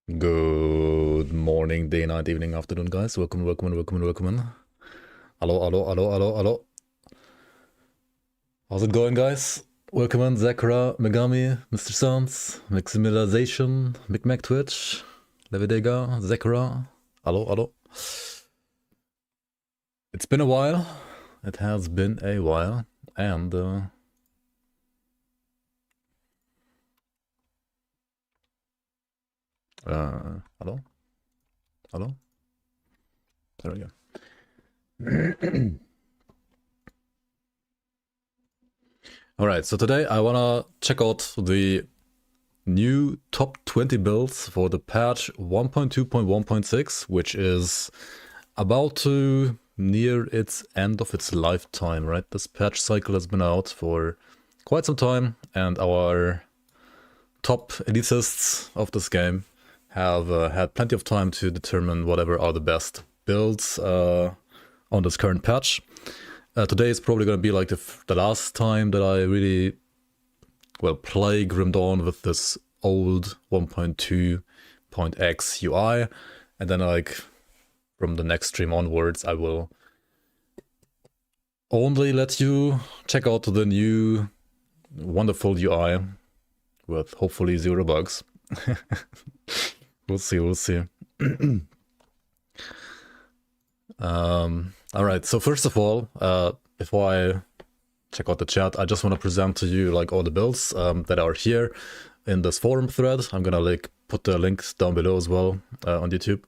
Good morning, day, night, evening, afternoon, guys. Welcome. Hello. How's it going, guys? Welcome in, Zakra, Megami, Mr. Sans, Maximilization, McMac Twitch, Levidega, Zakra. Hello. It's been a while. It has been a while. And, hello? There we go. Alright, so today I wanna check out the new top 20 builds for the patch 1.2.1.6, which is about to near its end of its lifetime, right? This patch cycle has been out for quite some time, and our top elitists of this game have had plenty of time to determine whatever are the best builds on this current patch. Today is probably going to be like the last time that I really, play Grim Dawn with this old 1.2.x UI, and then like from the next stream onwards I will only let you check out the new wonderful UI with hopefully 0 bugs. We'll see. Alright, so first of all, before I check out the chat, I just want to present to you like all the builds that are here in this forum thread. I'm gonna like put the links down below as well on YouTube.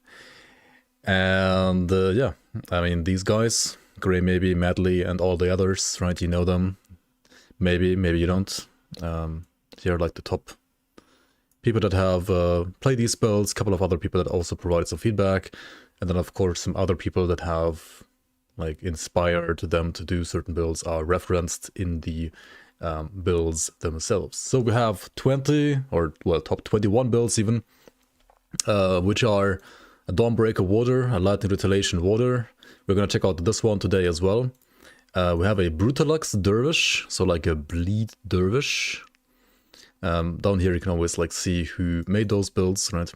And yeah, I mean, these guys, Gray, maybe, Madly, and all the others, right? You know them. Maybe you don't. Here are like the top people that have played these builds, a couple of other people that also provided some feedback, and then of course some other people that have like inspired them to do certain builds are referenced in the builds themselves. So we have 20, or well, top 21 builds even, which are a Dawnbreaker Warder, a Lightning Retaliation Warder. We're gonna check out this one today as well. We have a Brutalux Dervish, so like a bleed Dervish. Down here you can always like see who made those builds, right?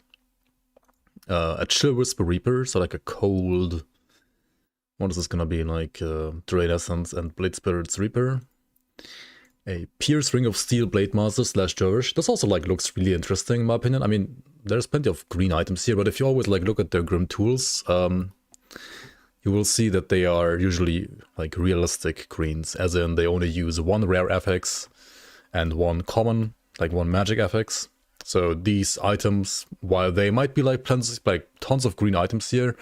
A Chill Whisper Reaper, so like a cold, what is this gonna be, like Drain Essence and Blade Spirit's Reaper. A Pierce Ring of Steel Blade Master / Dervish. This also like looks really interesting in my opinion. I mean, there's plenty of green items here, but if you always like look at their Grim tools, you will see that they are usually like realistic greens, as in they only use one rare FX and one common, like one magic FX. So these items, while they might be like tons of green items here,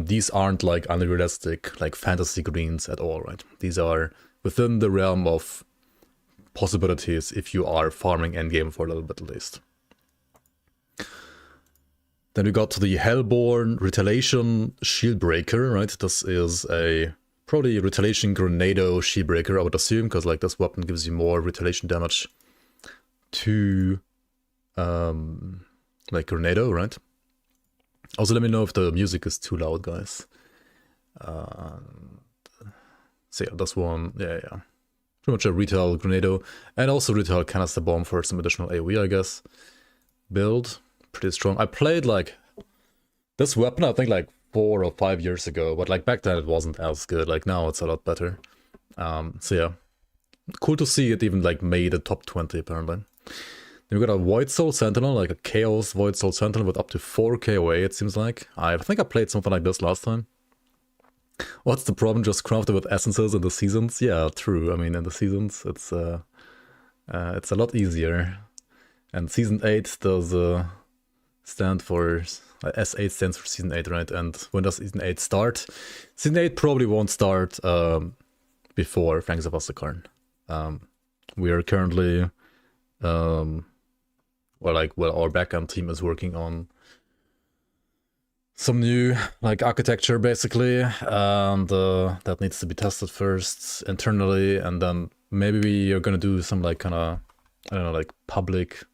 these aren't like unrealistic, like fantasy greens at all, right? These are within the realm of possibilities if you are farming endgame for a little bit at least. Then we got to the Hellborn Retaliation Shieldbreaker, right? This is a probably Retaliation Grenado Shieldbreaker, I would assume, because like this weapon gives you more retaliation damage to like Grenado, right? Also, let me know if the music is too loud, guys. So yeah, this one, yeah. Pretty much a retail Grenado, and also retail Canister Bomb for some additional AoE, I guess. Build, pretty strong. I played like this weapon, I think like 4 or 5 years ago, but like back then it wasn't as good. Like now it's a lot better. So yeah, cool to see it even like made a top 20 apparently. Then we got a Void Soul Sentinel, like a Chaos Void Soul Sentinel with up to 4 KOA, it seems like. I think I played something like this last time. What's the problem? Just crafted with essences in the seasons? Yeah, true. I mean, in the seasons, it's a lot easier. And Season 8 does stand for... S8 stands for Season 8, right? And when does Season 8 start? Season 8 probably won't start before Fangs of Asakarn. We are currently... our backend team is working on some new like architecture basically, and that needs to be tested first internally, and then maybe we are gonna do some like kind of, I don't know, like public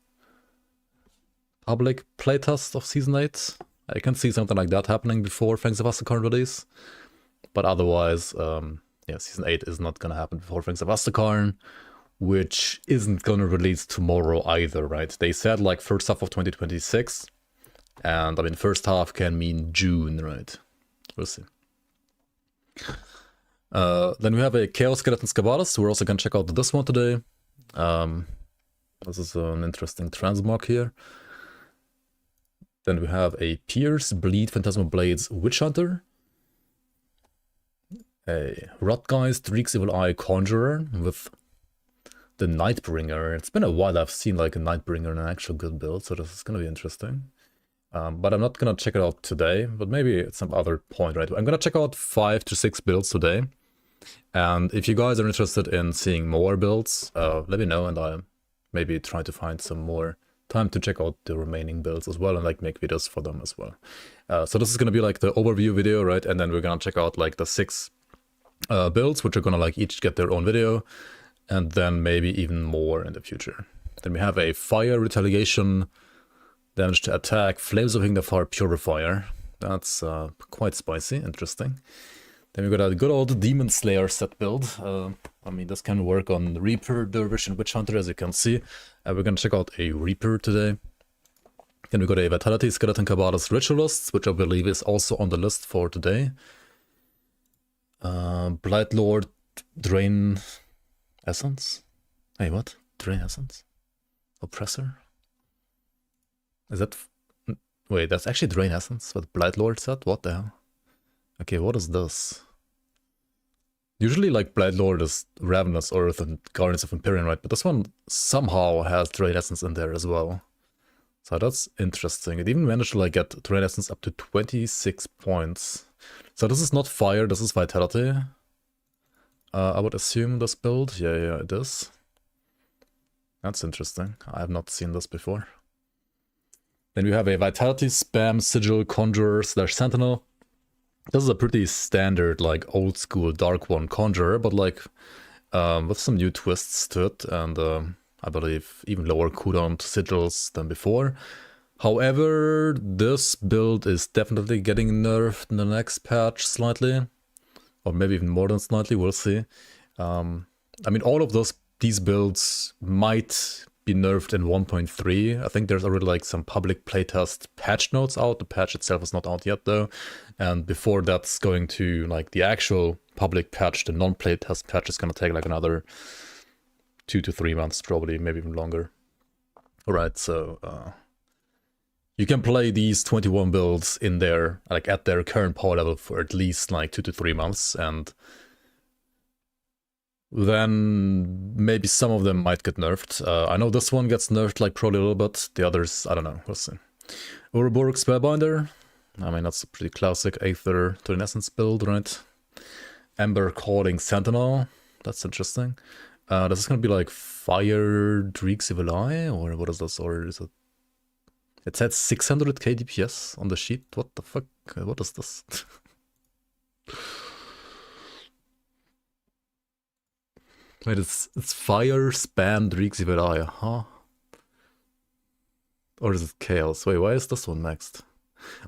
playtest of Season 8. I can see something like that happening before Fangs of Asakarn release, but otherwise yeah, Season 8 is not gonna happen before Fangs of Asakarn, which isn't gonna release tomorrow either, right? They said like first half of 2026. And I mean, first half can mean June, right? We'll see. Then we have a Chaos Skeleton's Cabalist. We're also gonna check out this one today. This is an interesting transmog here. Then we have a Pierce, Bleed, Phantasmal Blades, Witch Hunter. A Rotgeist, Reek's Evil Eye, Conjurer with the Nightbringer. It's been a while I've seen like a Nightbringer in an actual good build, so this is gonna be interesting. But I'm not gonna check it out today, but maybe at some other point, right? I'm gonna check out 5 to 6 builds today. And if you guys are interested in seeing more builds, let me know, and I'll maybe try to find some more time to check out the remaining builds as well and like make videos for them as well. So this is gonna be like the overview video, right? And then we're gonna check out like the 6 builds, which are gonna like each get their own video, and then maybe even more in the future. Then we have a Fire, Retaliation, Damage to Attack, Flames of Hignafar, Purifier. That's quite spicy, interesting. Then we got a good old Demon Slayer set build. I mean, this can work on Reaper, Dervish, and Witch Hunter, as you can see. We're gonna check out a Reaper today. Then we got a Vitality, Skeleton, Cabalist, Ritualist, which I believe is also on the list for today. Blightlord, Drain Essence? Hey, what? Drain Essence? Oppressor? Is that... Wait, that's actually Drain Essence, what Blightlord said? What the hell? Okay, what is this? Usually, like, Blightlord is Ravenous Earth and Guardians of Empyrean, right? But this one somehow has Drain Essence in there as well. So that's interesting. It even managed to, like, get Drain Essence up to 26 points. So this is not Fire, this is Vitality. I would assume this build. Yeah, it is. That's interesting. I have not seen this before. Then we have a Vitality, Spam, Sigil, Conjurer / Sentinel. This is a pretty standard, like, old school Dark One Conjurer, but like, with some new twists to it, and I believe even lower cooldown to sigils than before. However, this build is definitely getting nerfed in the next patch slightly, or maybe even more than slightly, we'll see. I mean, all of these builds might be nerfed in 1.3. I think there's already like some public playtest patch notes out. The patch itself is not out yet though. And before that's going to like the actual public patch, the non-playtest patch is going to take like another 2 to 3 months, probably, maybe even longer. Alright, so you can play these 21 builds in there, like at their current power level for at least like 2 to 3 months, and then maybe some of them might get nerfed. I know this one gets nerfed like probably a little bit, the others, I don't know, we'll see. Ouroboros Spellbinder, I mean that's a pretty classic Aether to an Essence build, right? Ember Calling Sentinel, that's interesting. This is gonna be like Fire, Dreek's Evil Eye, or what is this, or is it? It said 600k DPS on the sheet, what the fuck, what is this? Wait, it's Fire, Spam, Dreek's Evil Eye, huh? Or is it Chaos? Wait, why is this one next?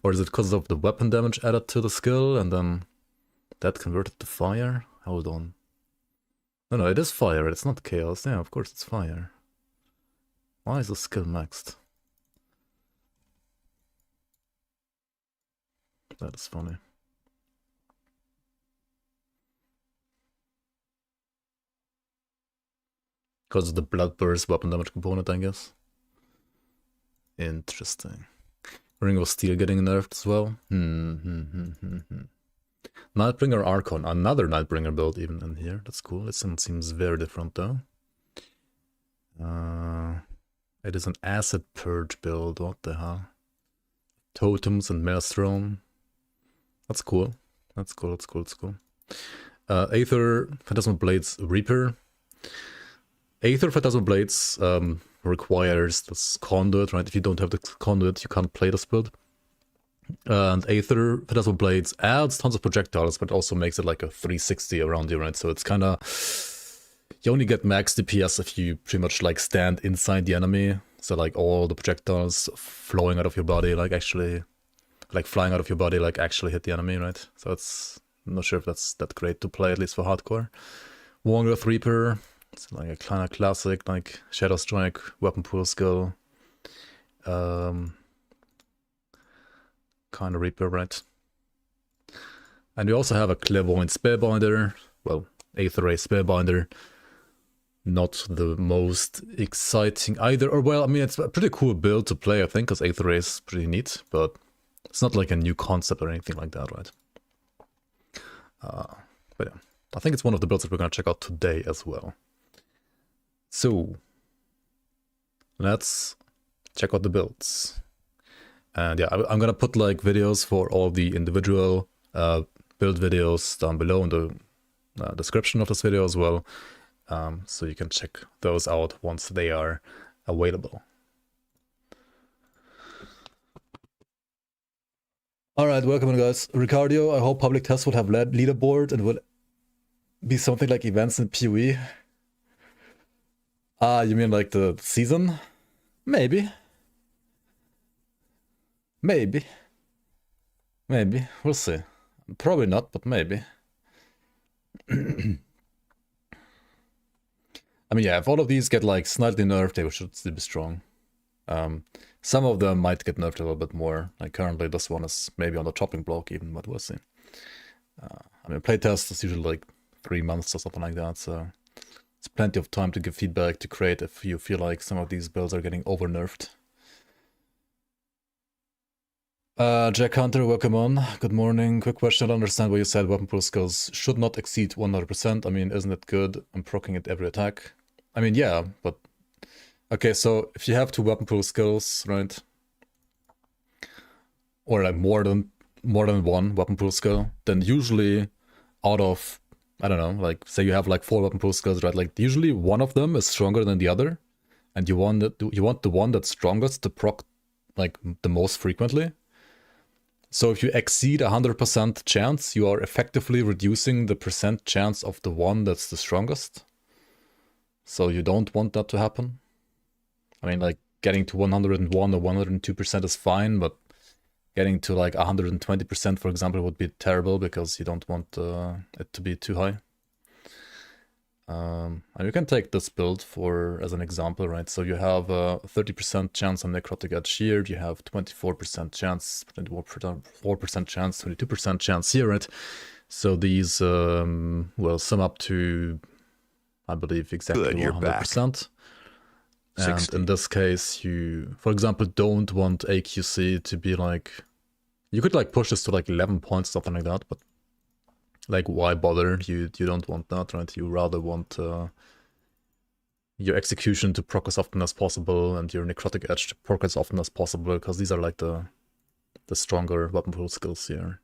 Or is it because of the weapon damage added to the skill and then that converted to Fire? Hold on. No, it is Fire, it's not Chaos. Yeah, of course it's Fire. Why is the skill maxed? That is funny. Because of the Bloodburst weapon damage component, I guess. Interesting. Ring of Steel getting nerfed as well. Nightbringer Archon, another Nightbringer build even in here. That's cool. This one seems very different though. It is an Acid Purge build. What the hell? Totems and Maelstrom. That's cool. That's cool. Aether, Phantasmal Blades, Reaper. Aether Phantasmal Blades requires this conduit, right? If you don't have the conduit, you can't play this build. And Aether Phantasmal Blades adds tons of projectiles, but also makes it like a 360 around you, right? So it's kind of... You only get max DPS if you pretty much like stand inside the enemy. So like all the projectiles flowing out of your body, like actually... Like flying out of your body, like actually hit the enemy, right? So it's... I'm not sure if that's that great to play, at least for hardcore. Wongroth Reaper... It's like a kind of classic, like Shadow Strike, weapon pool skill. kind of Reaper, right? And we also have a clairvoyant spellbinder, well, Aether Ray spellbinder. Not the most exciting either, or well, I mean, it's a pretty cool build to play, I think, because Aether Ray is pretty neat, but it's not like a new concept or anything like that, right? But yeah, I think it's one of the builds that we're going to check out today as well. So, let's check out the builds. And yeah, I'm going to put like videos for all the individual build videos down below in the description of this video as well. So you can check those out once they are available. Alright, welcome guys. Ricardio, I hope public tests will have leaderboard and will be something like events in PoE. You mean like the season? Maybe. Maybe. Maybe. We'll see. Probably not, but maybe. I mean, yeah, if all of these get like slightly nerfed, they should still be strong. Some of them might get nerfed a little bit more. Like currently this one is maybe on the chopping block even, but we'll see. I mean, playtest is usually like 3 months or something like that, so it's plenty of time to give feedback to create if you feel like some of these builds are getting over nerfed. Jack Hunter, welcome on. Good morning. Quick question. I don't understand why you said weapon pool skills should not exceed 100%. I mean, isn't it good? I'm proccing it every attack. I mean, yeah, but... Okay, so if you have 2 weapon pool skills, right? Or like more than 1 weapon pool skill, then usually out of, I don't know, like say you have like 4 weapon pool skills, right? Like usually one of them is stronger than the other, and you want the one that's strongest to proc like the most frequently. So if you exceed 100% chance, you are effectively reducing the percent chance of the one that's the strongest. So you don't want that to happen. I mean, like getting to 101 or 102% is fine, but getting to like 120%, for example, would be terrible because you don't want it to be too high. And you can take this build as an example, right? So you have a 30% chance on Necrotic Edge here, you have 24% chance, 24% chance, 22% chance here, right? So these will sum up to, I believe, exactly 100%. And 60. In this case, you, for example, don't want AQC to be like, you could like push this to like 11 points, something like that, but like, why bother? You don't want that, right? You rather want your execution to proc as often as possible and your necrotic edge to proc as often as possible, because these are like the stronger weapon pool skills here.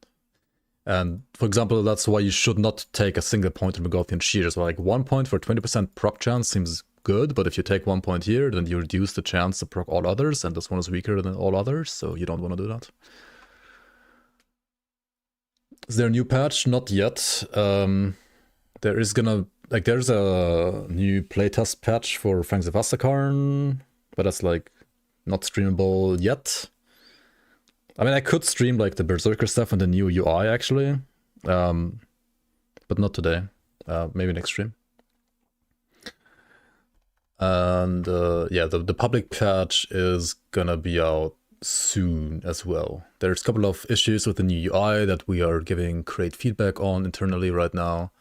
And for example, that's why you should not take a single point in Megothian Shear. So like 1 point for 20% proc chance seems good, but if you take 1 point here, then you reduce the chance to proc all others, and this one is weaker than all others, so you don't want to do that. Is there a new patch? Not yet. There is gonna, like, there's a new playtest patch for Fangs of Astakarn, but that's like not streamable yet. I mean, I could stream like the Berserker stuff and the new UI actually, but not today. Maybe next stream. And yeah, the public patch is gonna be out soon as well. There's a couple of issues with the new UI that we are giving create feedback on internally right now,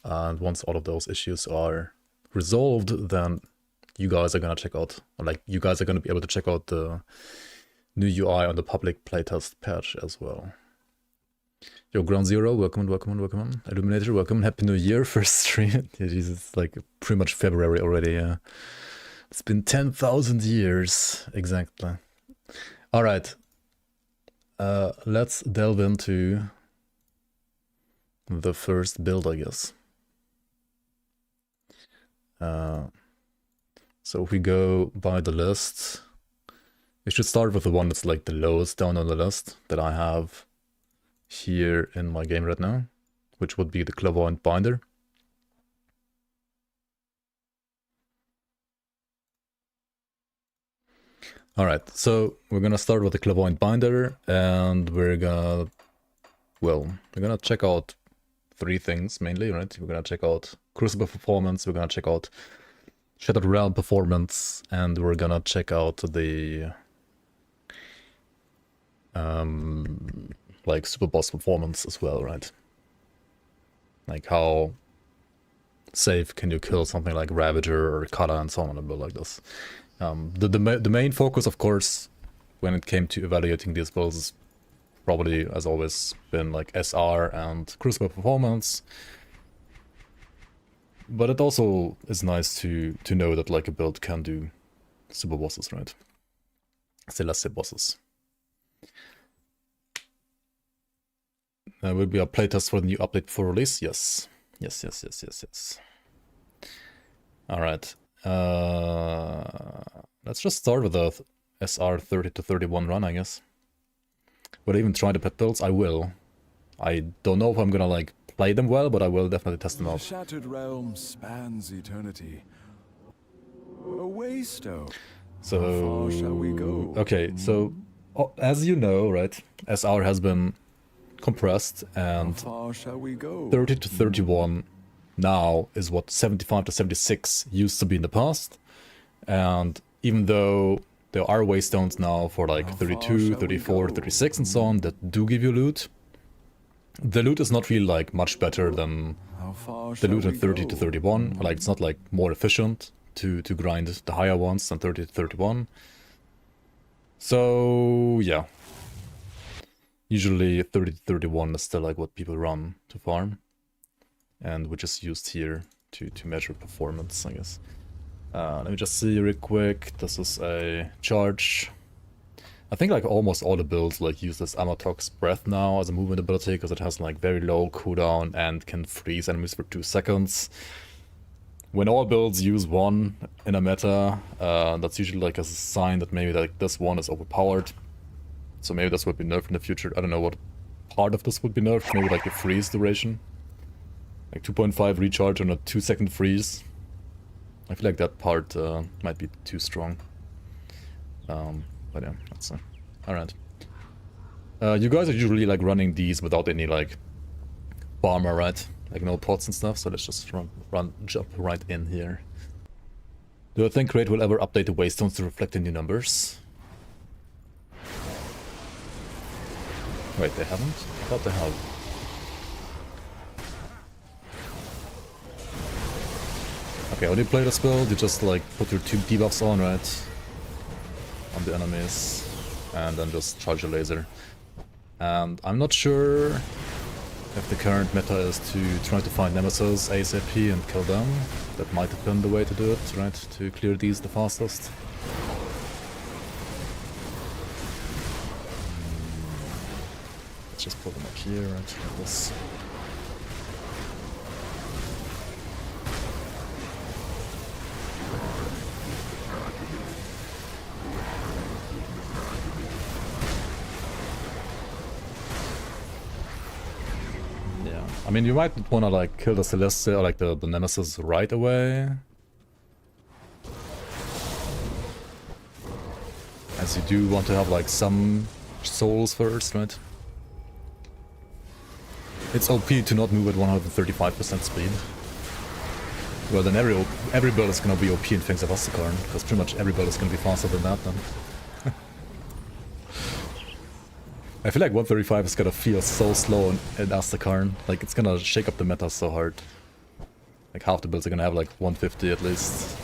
and once all of those issues are resolved, then you guys are gonna check out, or like you guys are gonna be able to check out the new UI on the public playtest patch as well. Yo, Ground Zero, welcome, welcome, welcome. Illuminator, welcome. Happy New Year, first stream. Yeah, Jesus, it's like pretty much February already. Yeah, it's been 10,000 years exactly. All right, let's delve into the first build, I guess. So if we go by the list, we should start with the one that's like the lowest down on the list that I have here in my game right now, which would be the clairvoyant binder. Alright, so we're gonna start with the clairvoyant binder, and we're gonna check out 3 things mainly, right? We're gonna check out Crucible performance, we're gonna check out Shattered Realm performance, and we're gonna check out the like super boss performance as well, right? Like how safe can you kill something like Ravager or Kata and so on, a build like this. The main focus, of course, when it came to evaluating these builds is probably, as always, been like SR and Crucible performance. But it also is nice to know that like a build can do super bosses, right? Celestial bosses. Will be a playtest for the new update before release? Yes. Yes. Alright. Let's just start with the SR 30 to 31 run, I guess. Would I even try the pet builds? I will. I don't know if I'm gonna like play them well, but I will definitely test them out. The shattered realm spans eternity. A waystone. So how far shall we go? Okay, so as you know, right, SR has been compressed, and How far shall we go? 30 to 31 now is what 75 to 76 used to be in the past. And even though there are waystones now for like 32, 34, 36 and so on that do give you loot, the loot is not really like much better than the loot at 30 to 31. Like it's not like more efficient to grind the higher ones than 30 to 31. So yeah. Usually 30 to 31 is still like what people run to farm. And which is used here to measure performance, I guess. Let me just see real quick. This is a charge. I think like almost all the builds like use this Amatox Breath now as a movement ability because it has like very low cooldown and can freeze enemies for 2 seconds. When all builds use one in a meta, that's usually like a sign that maybe like this one is overpowered. So maybe this would be nerfed in the future. I don't know what part of this would be nerfed. Maybe like the freeze duration. Like 2.5 recharge on a 2-second freeze. I feel like that part might be too strong. But yeah, that's alright. You guys are usually like running these without any like armor, right? Like no pots and stuff, so let's just jump right in here. Do I think Raid will ever update the waystones to reflect the new numbers? Wait, they haven't? I thought they have. Okay, when you play this build, you just like put your 2 debuffs on, right? On the enemies, and then just charge a laser. And I'm not sure if the current meta is to try to find Nemesis ASAP and kill them. That might have been the way to do it, right? To clear these the fastest. Let's just put them up here, right? Like this. I mean, you might wanna like kill the Celestial, or like the Nemesis right away. As you do want to have like some souls first, right? It's OP to not move at 135% speed. Well, then every build is gonna be OP in Fangs of Astakarn, because pretty much every build is gonna be faster than that then. I feel like 135 is gonna feel so slow in Astakarn. Like, it's gonna shake up the meta so hard. Like, half the builds are gonna have like 150 at least.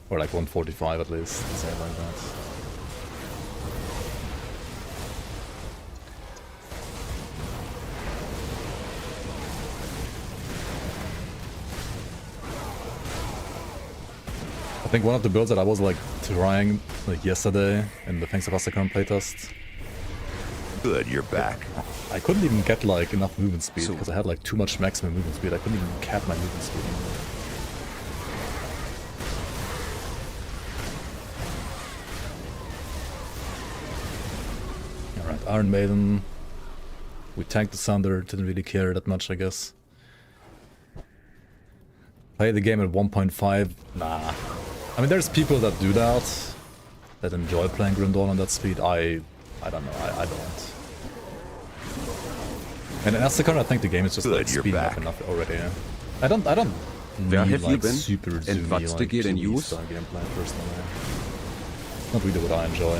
Or like 145 at least, something like that. I think one of the builds that I was like trying like yesterday in the Fangs of Astakarn playtest. Good, you're back. I couldn't even get like enough movement speed because I had like too much maximum movement speed. I couldn't even cap my movement speed. Alright, Iron Maiden. We tanked the Sunder, didn't really care that much, I guess. Play the game at 1.5? Nah. I mean, there's people that do that, that enjoy playing Grim Dawn on that speed. I don't know, I don't. And in Astakarn, I think the game is just like speeding up enough already. I don't need like super zoomy like 2D style gameplay personally. Not really what I enjoy.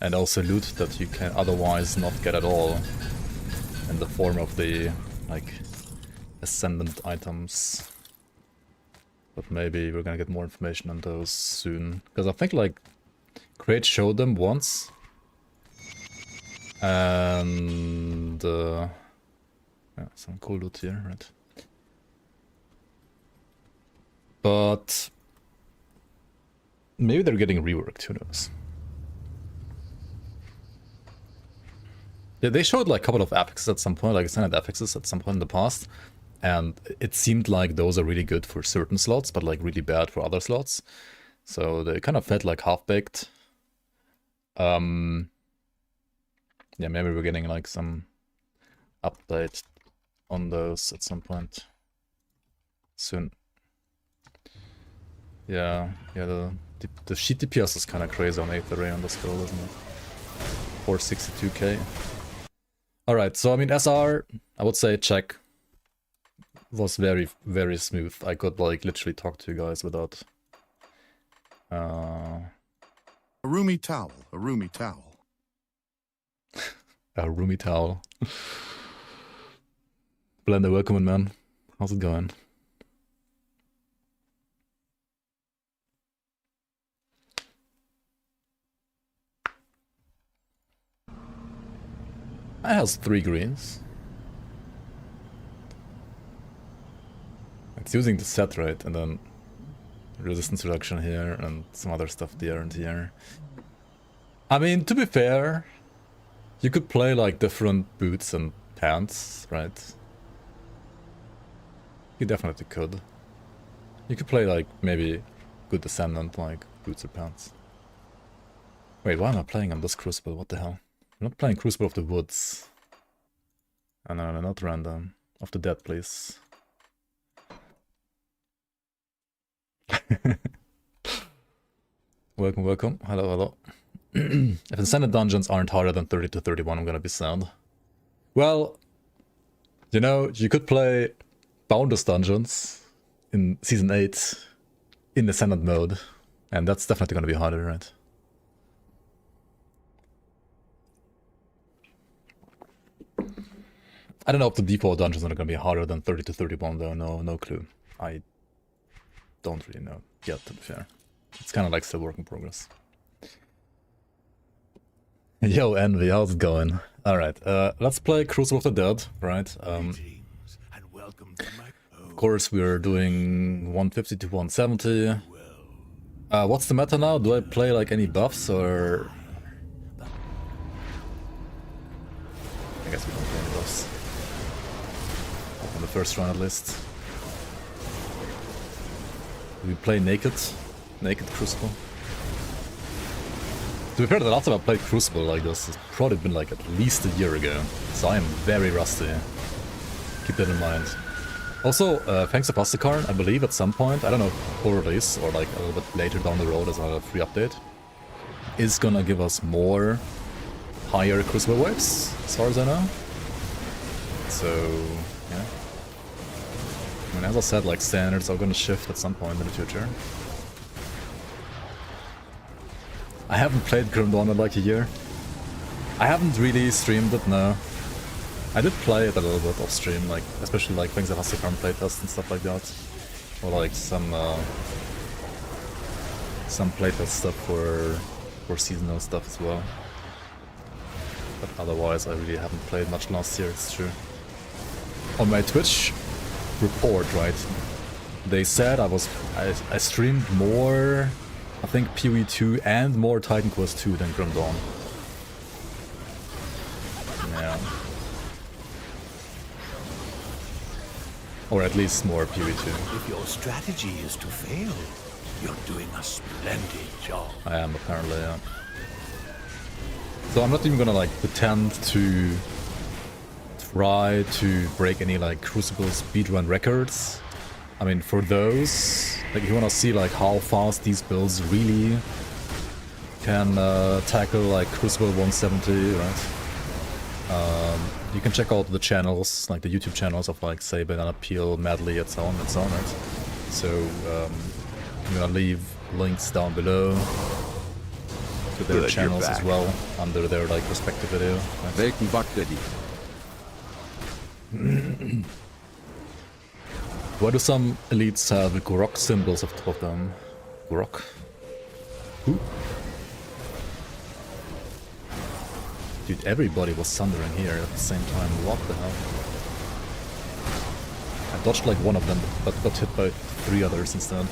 and also loot that you can otherwise not get at all in the form of the like ascendant items. But maybe we're gonna get more information on those soon, because I think like Crate showed them once, and yeah, some cool loot here, right? But maybe they're getting reworked, who knows? Yeah, they showed like a couple of affixes at some point, like standard affixes at some point in the past, and it seemed like those are really good for certain slots, but like really bad for other slots. So they kind of felt like half-baked. Yeah, maybe we're getting like some update on those at some point soon. Yeah, the sheet DPS is kind of crazy on 8th array on the scroll, isn't it? 462k. Alright, so I mean SR, I would say check. Was very, very smooth. I could like literally talk to you guys without... A roomy towel, a roomy towel. A roomy towel. Blender, welcome in, man. How's it going? It has 3 greens. It's using the set right, and then resistance reduction here, and some other stuff there and here. I mean, to be fair, you could play like different boots and pants, right? You definitely could. You could play like maybe good descendant, like boots or pants. Wait, why am I playing on this Crucible? What the hell? I'm not playing Crucible of the Woods. Oh, no, not random. Of the Dead, please. Welcome, welcome. Hello, hello. If Ascended dungeons aren't harder than 30 to 31, I'm gonna be sad. Well, you know, you could play Boundless dungeons in Season 8 in Ascended mode, and that's definitely gonna be harder, right? I don't know if the default dungeons are gonna be harder than 30 to 31 though, no clue. I don't really know yet, to be fair. It's kind of like still work in progress. Yo, Envy, how's it going? Alright, let's play Crucible of the Dead, right? Of course, we're doing 150 to 170. What's the meta now? Do I play like any buffs or... I guess we don't play any buffs. On the first run at least. Do we play Naked? Naked Crucible? To be fair, the last time I played Crucible like this has probably been like at least a year ago. So I am very rusty. Keep that in mind. Also, thanks to Pastikarn, I believe at some point, I don't know if full release or like a little bit later down the road as a free update, is gonna give us more higher Crucible waves, as far as I know. So, yeah. I mean, as I said, like, standards are gonna shift at some point in the future. I haven't played Grim Dawn in like a year. I haven't really streamed it, no. I did play it a little bit off stream, like, especially like things that has the current playtest and stuff like that. Or like some playtest stuff for seasonal stuff as well. But otherwise, I really haven't played much last year, it's true. On my Twitch report, right, they said I streamed more, I think PoE 2 and more Titan Quest 2 than Grim Dawn. Yeah. Or at least more PoE 2. If your strategy is to fail, you're doing a splendid job. I am, apparently, yeah. So I'm not even gonna like pretend to try to break any like Crucible speedrun records. I mean, for those, like if you wanna see like how fast these builds really can tackle like Crucible 170, right? You can check out the channels, like the YouTube channels of like say Banana Peel, Medley, and so on, right? So I'm gonna leave links down below with their Good, you're channels as back. well under their like respective video. Right? Welchen Backdaddy? Why do some elites have grok symbols of top of them? Grok? Who? Dude, everybody was sundering here at the same time. What the hell? I dodged like one of them, but got hit by 3 others instead.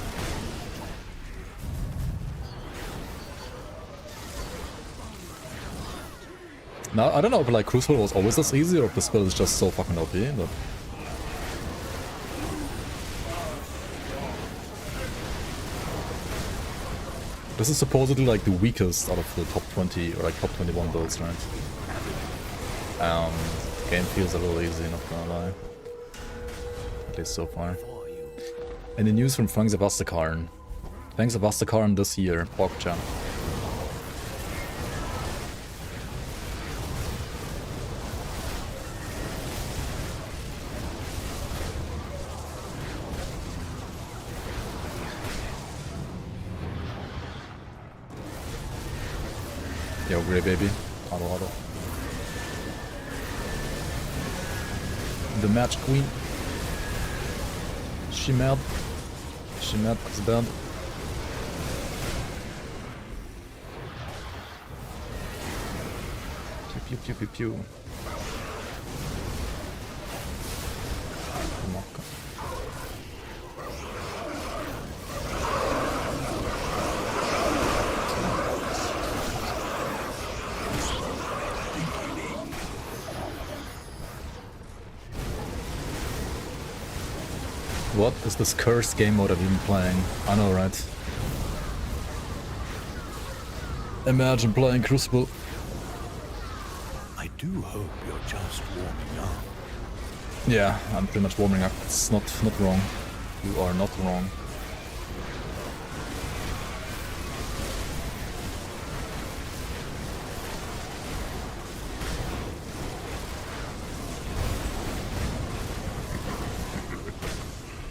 Now, I don't know if like Crucible was always this easy or if the spell is just so fucking OP, but... This is supposedly like the weakest out of the top 20 or like top 21 builds, right? Game feels a little easy, not gonna lie. At least so far. Any news from Fangs of Astakarn? Fangs of Astakarn this year, Pogchan. Yo, Grey baby. Auto, auto. The match queen. She mad. She mad, it's bad. Pew pew pew pew pew. Mocka. What is this cursed game mode I've been playing? I know, right? Imagine playing Crucible. I do hope you're just warming up. Yeah, I'm pretty much warming up. It's not wrong. You are not wrong.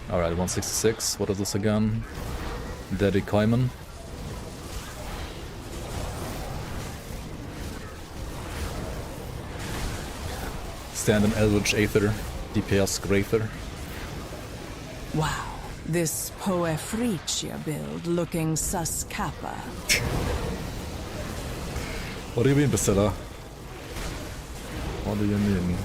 Alright, 166. What is this again? Daddy Kaiman. Stand an Eldritch Aether. DPS Greater. Wow, this Poefricia build looking sus kappa. What do you mean, Basilla? What do you mean?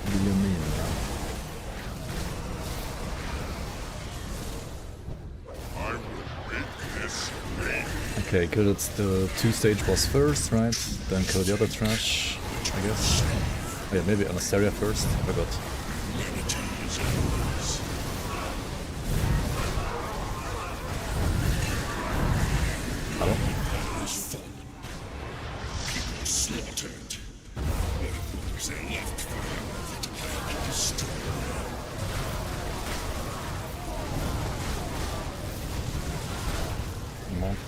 What do you mean? Okay, kill it's the 2-stage boss first, right? Then kill the other trash, I guess. Oh, yeah, maybe Anastasia first. I forgot. Hello? Monk.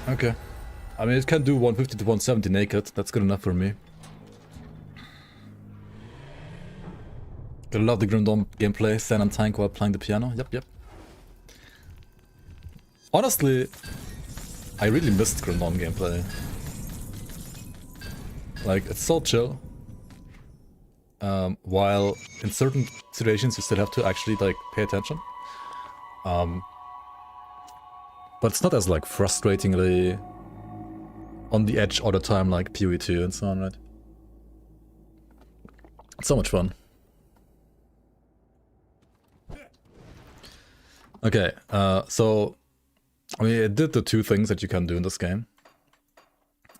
Okay. I mean, it can do 150 to 170 naked. That's good enough for me. Gotta love the Grim Dawn gameplay. Stand and tank while playing the piano. Yep, yep. Honestly, I really missed Grim Dawn gameplay. Like, it's so chill. While in certain situations you still have to actually, like, pay attention. But it's not as, like, frustratingly on the edge all the time like PoE2 and so on, right? It's so much fun. Okay, so I mean, it did the 2 things that you can do in this game.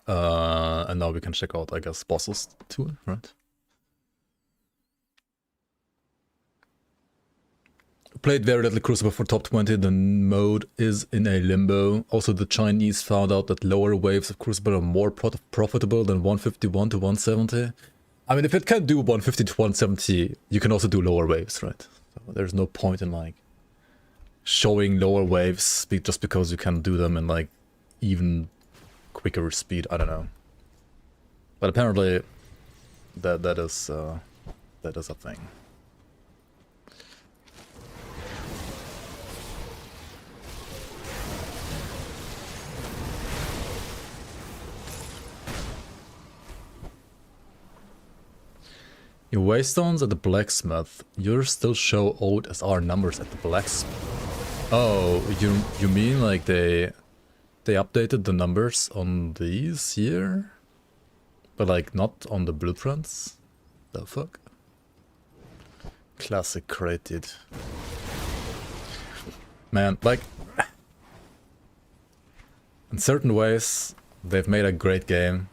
And now we can check out, I guess, bosses too, right? Played very little Crucible for top 20, the mode is in a limbo. Also, the Chinese found out that lower waves of Crucible are more profitable than 151 to 170. I mean, if it can do 150 to 170, you can also do lower waves, right? So there's no point in like showing lower waves just because you can do them in like even quicker speed. I don't know, but apparently that is a thing. Your waystones at the blacksmith. Yours still show old as our numbers at the blacksmith. Oh, you mean like they updated the numbers on these here? But like not on the blueprints? The fuck? Classic crate, dude. Man, like in certain ways they've made a great game.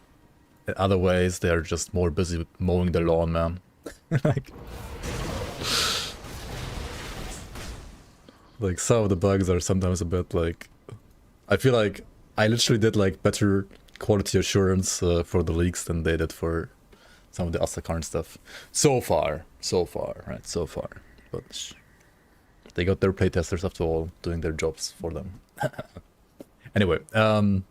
In other ways they're just more busy with mowing their lawn, man. like some of the bugs are sometimes a bit like, I feel like I literally did like better quality assurance for the leaks than they did for some of the Asakarn stuff. So far, right, so far. But they got their playtesters after all doing their jobs for them. Anyway, oh,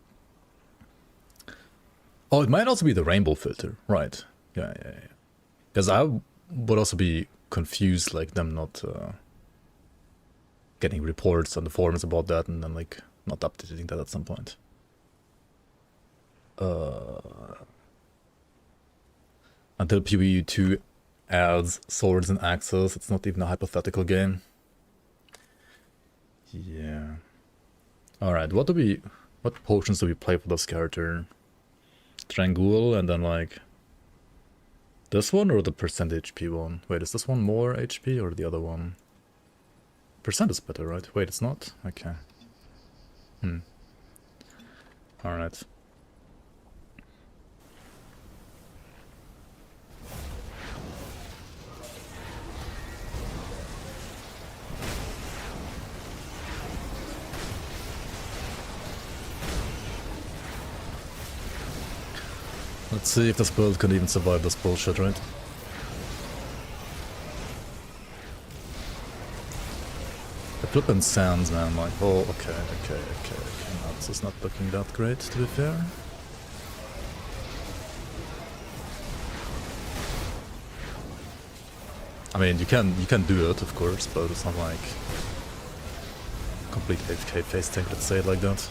it might also be the rainbow filter, right? Yeah. Because I would also be confused, like them not getting reports on the forums about that and then like not updating that at some point. Until PvE 2 adds swords and axes, it's not even a hypothetical game. Yeah. Alright, what potions do we play for this character? Strangul and then like this one or the percent HP one? Wait, is this one more HP or the other one? Percent is better, right? Wait, it's not? Okay. Alright. Let's see if this build can even survive this bullshit, right? The flippin' sands, man, like, oh, okay, no, this is not looking that great, to be fair. I mean, you can do it, of course, but it's not like complete AFK face tank, let's say it like that.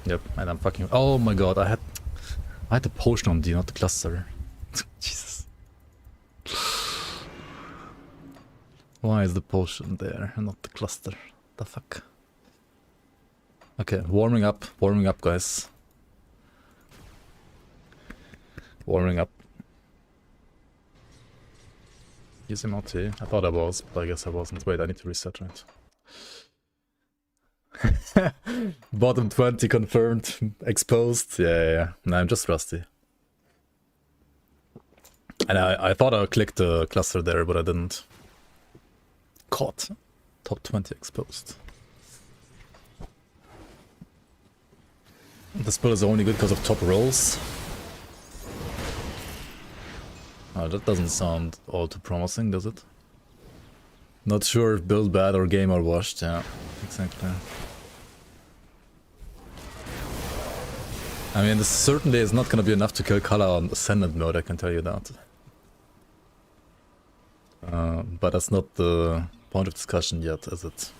Yep, and I'm fucking. Oh my god, I had the potion on D, not the cluster. Jesus. Why is the potion there and not the cluster? The fuck? Okay, warming up, guys. Warming up. Using multi. I thought I was, but I guess I wasn't. Wait, I need to reset, right? Bottom 20 confirmed, exposed. Yeah. No, I'm just rusty. And I thought I clicked the cluster there, but I didn't. Caught. Top 20 exposed. This build is only good because of top rolls. Oh, that doesn't sound all too promising, does it? Not sure if build bad or game are washed. Yeah, exactly. I mean, this certainly is not going to be enough to kill Kala on Ascendant mode, I can tell you that. But that's not the point of discussion yet, is it?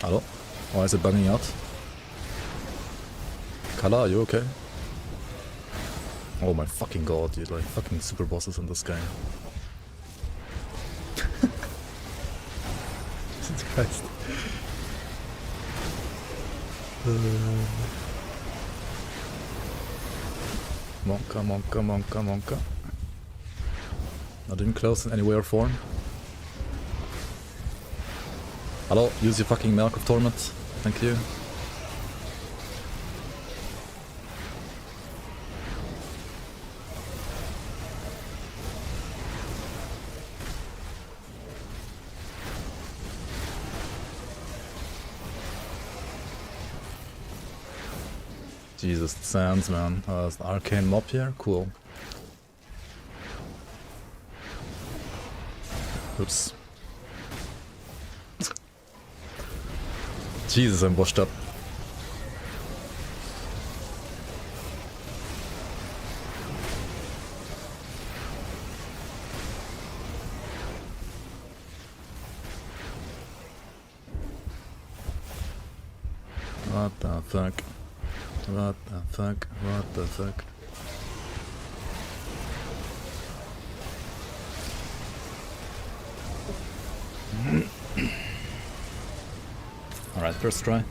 Hello? Why is it bugging out? Kala, are you okay? Oh my fucking god, dude, like fucking super bosses in this game. Jesus Christ. Monka. Not even close in any way or form. Hello, use your fucking Milk of Torment. Thank you. Jesus, it sounds, man. There's an arcane mob here? Cool. Oops. Jesus, I'm washed up. What the fuck? What the fuck? What the fuck? Alright, first try.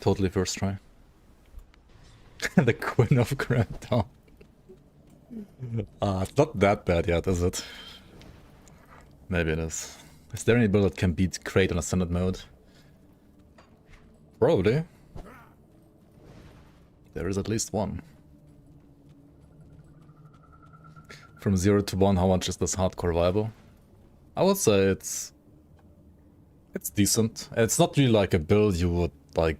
Totally first try. The Queen of Crackdown. It's not that bad yet, is it? Maybe it is. Is there any build that can beat Crate on Ascended mode? Probably. There is at least one. From 0 to 1, how much is this hardcore viable? I would say it's decent. It's not really like a build you would like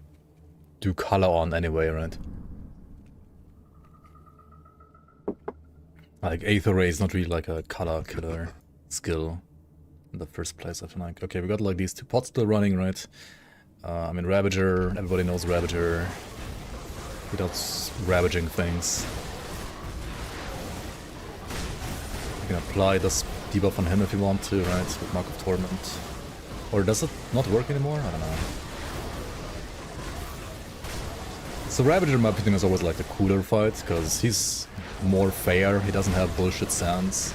do color on anyway, right? Like Aether Ray is not really like a color killer skill in the first place, I feel like. Okay, we got like these two pots still running, right? I mean Ravager, everybody knows Ravager. He does ravaging things. You can apply this debuff on him if you want to, right? With Mark of Torment. Or does it not work anymore? I don't know. So Ravager in my opinion is always like the cooler fight, because he's more fair, he doesn't have bullshit sands.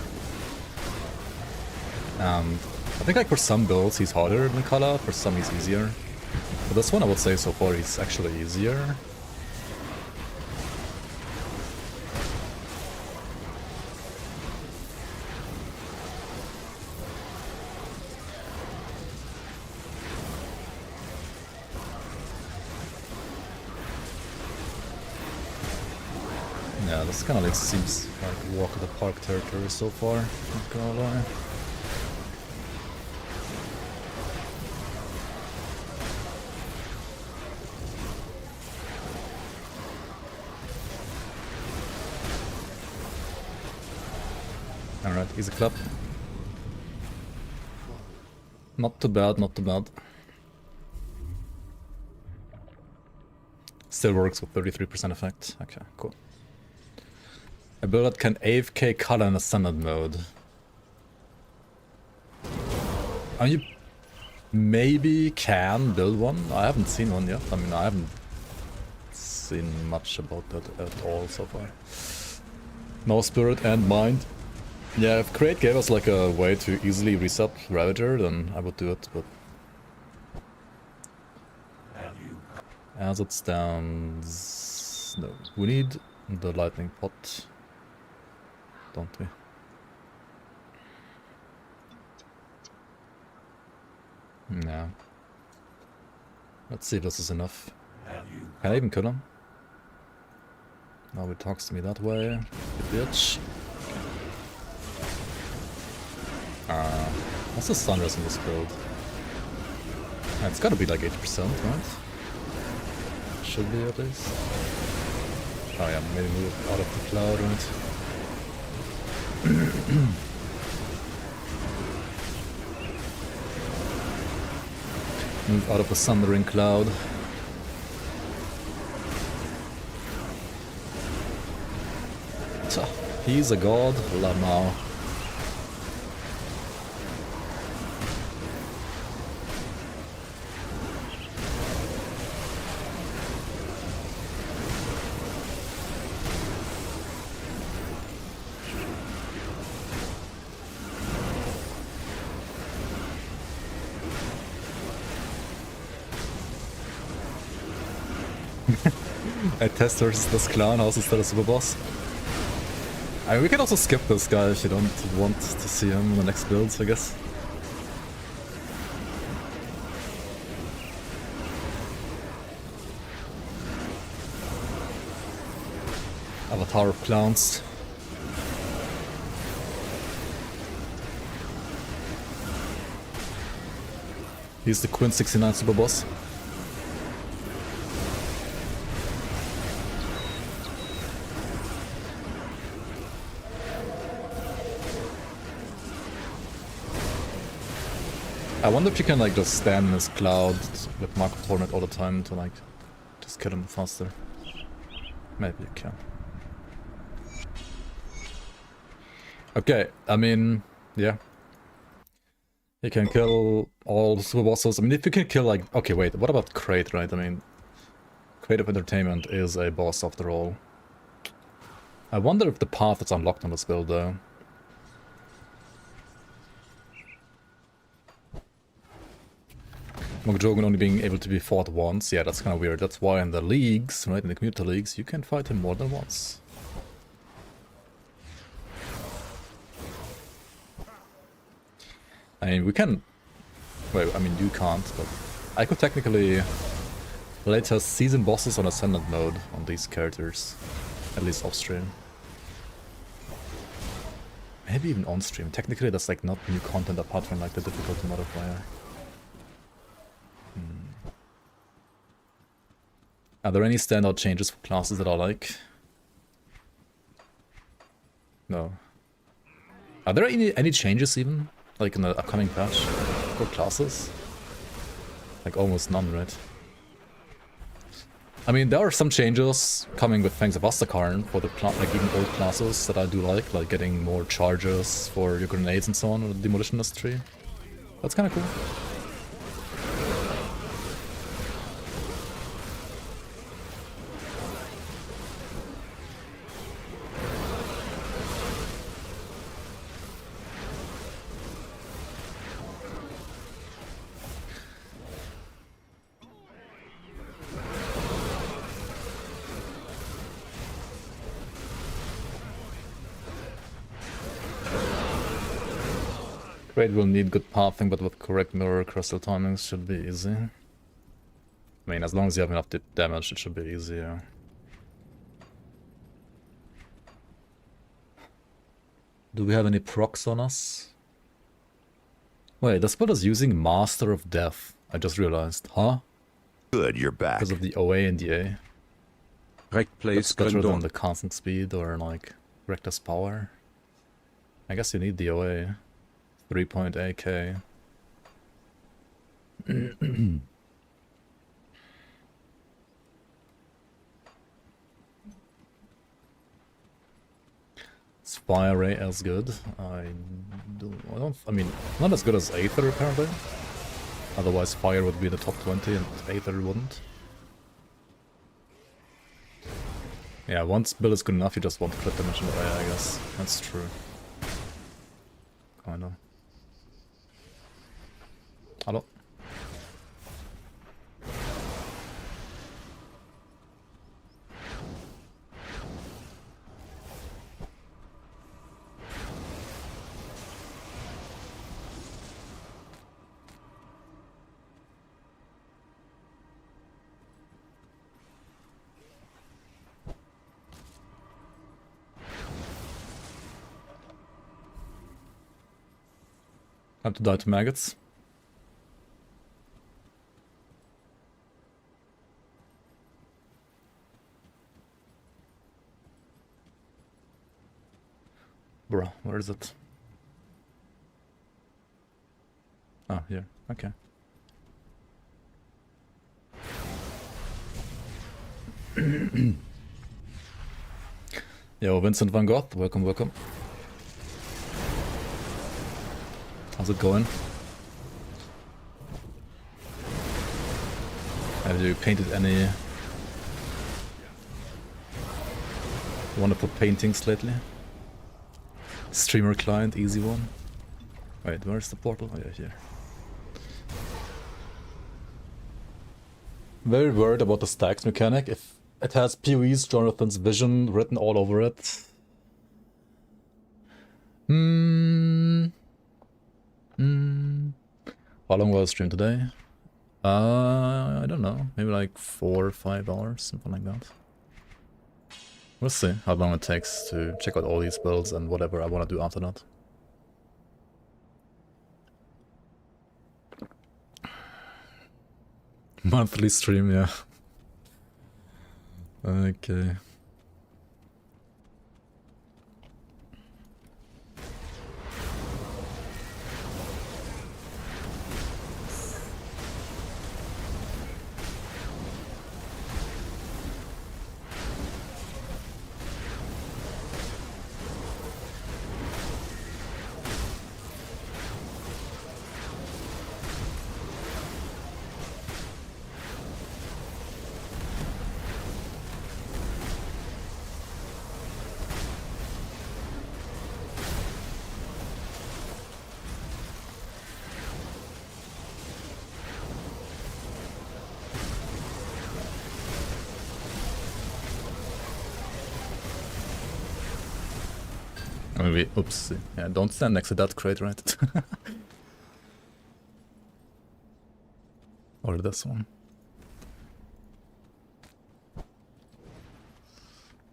And I think like for some builds he's harder than Kala, for some he's easier. For this one I would say so far he's actually easier. Yeah, this kind of like seems like walk of the park territory so far, not gonna lie. Alright, easy clap. Not too bad, not too bad. Still works with 33% effect. Okay, cool. A build that can AFK color in Ascended mode. You maybe can build one. I haven't seen one yet. I mean, I haven't seen much about that at all so far. No spirit and mind. Yeah, if Crate gave us like a way to easily reset Ravager, then I would do it, but as it stands, no. We need the lightning pot, don't we? No. Let's see if this is enough. Can I even kill him? Now he talks to me that way, you bitch. What's the sunrise in this build? It's gotta be like 80%, right? Should be at least. Oh yeah, maybe move out of the cloud, right? Move out of the sundering cloud. He's a god, Lamau. I test versus this clown house instead of super boss. I mean, we can also skip this guy if you don't want to see him in the next builds, I guess. Avatar of Clowns. He's the Queen 69 super boss. I wonder if you can like just stand in this cloud with Mark of Torment all the time to like just kill him faster. Maybe you can. Okay, I mean, yeah. You can kill all the super bosses. I mean, if you can kill like... Okay, wait, what about Crate, right? I mean, Creative Entertainment is a boss after all. I wonder if the path is unlocked on this build though. Mokjogen only being able to be fought once, yeah, that's kind of weird. That's why in the leagues, right, in the community leagues, you can fight him more than once. I mean, we can... Well, I mean, you can't, but I could technically let us season bosses on Ascendant mode on these characters, at least off-stream. Maybe even on-stream. Technically, that's like not new content apart from like the difficulty modifier. Are there any standout changes for classes that I like? No. Are there any changes even? Like in the upcoming patch for classes? Like almost none, right? I mean, there are some changes coming with Fangs of Astakarn for the like even old classes that I do like getting more charges for your grenades and so on, or the demolitionist tree. That's kind of cool. Raid will need good pathing, but with correct mirror crystal timings should be easy. I mean, as long as you have enough damage, it should be easier. Do we have any procs on us? Wait, this build is using Master of Death. I just realized. Huh? Good, you're back. Because of the OA and the A. Rect place That's better than Gründung. the constant speed or like reckless power. I guess you need the OA. 3.8k. Fire Ray as good. I mean, not as good as Aether apparently. Otherwise Fire would be the top 20 and Aether wouldn't. Yeah, once build is good enough, you just want crit damage in the way, I guess. That's true. Kinda. Hello? Time to die to maggots. Bruh, where is it? Oh, here. Okay. Yo, Vincent Van Gogh, welcome, welcome. How's it going? Have you painted any wonderful paintings lately? Streamer client, easy one. Wait, where's the portal? Oh yeah, here. Very worried about the stacks mechanic. If it has PoE's Jonathan's vision written all over it. How long will I stream today? I don't know. Maybe like 4 or 5 hours, something like that. We'll see how long it takes to check out all these builds and whatever I want to do after that. Monthly stream, yeah. Okay. Maybe, oops. Yeah, don't stand next to that crate, right? Or this one.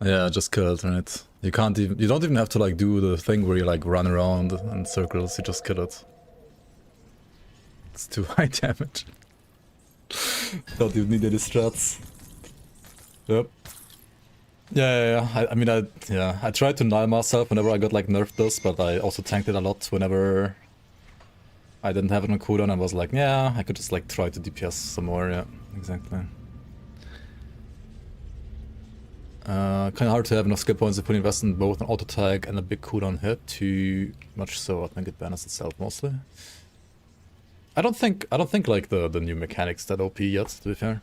Yeah, just kill it, right? You can't even, you don't even have to like do the thing where you like run around in circles, you just kill it. It's too high damage. Don't even need any strats. Yep. Yeah. I mean, I tried to null myself whenever I got like nerfed this, but I also tanked it a lot whenever I didn't have it on cooldown. I was like, yeah, I could just like try to DPS some more. Yeah, exactly. Kind of hard to have enough skill points if we invest in both an auto tag and a big cooldown hit. Too much so, I think it bans itself mostly. I don't think like the new mechanics that OP yet, to be fair.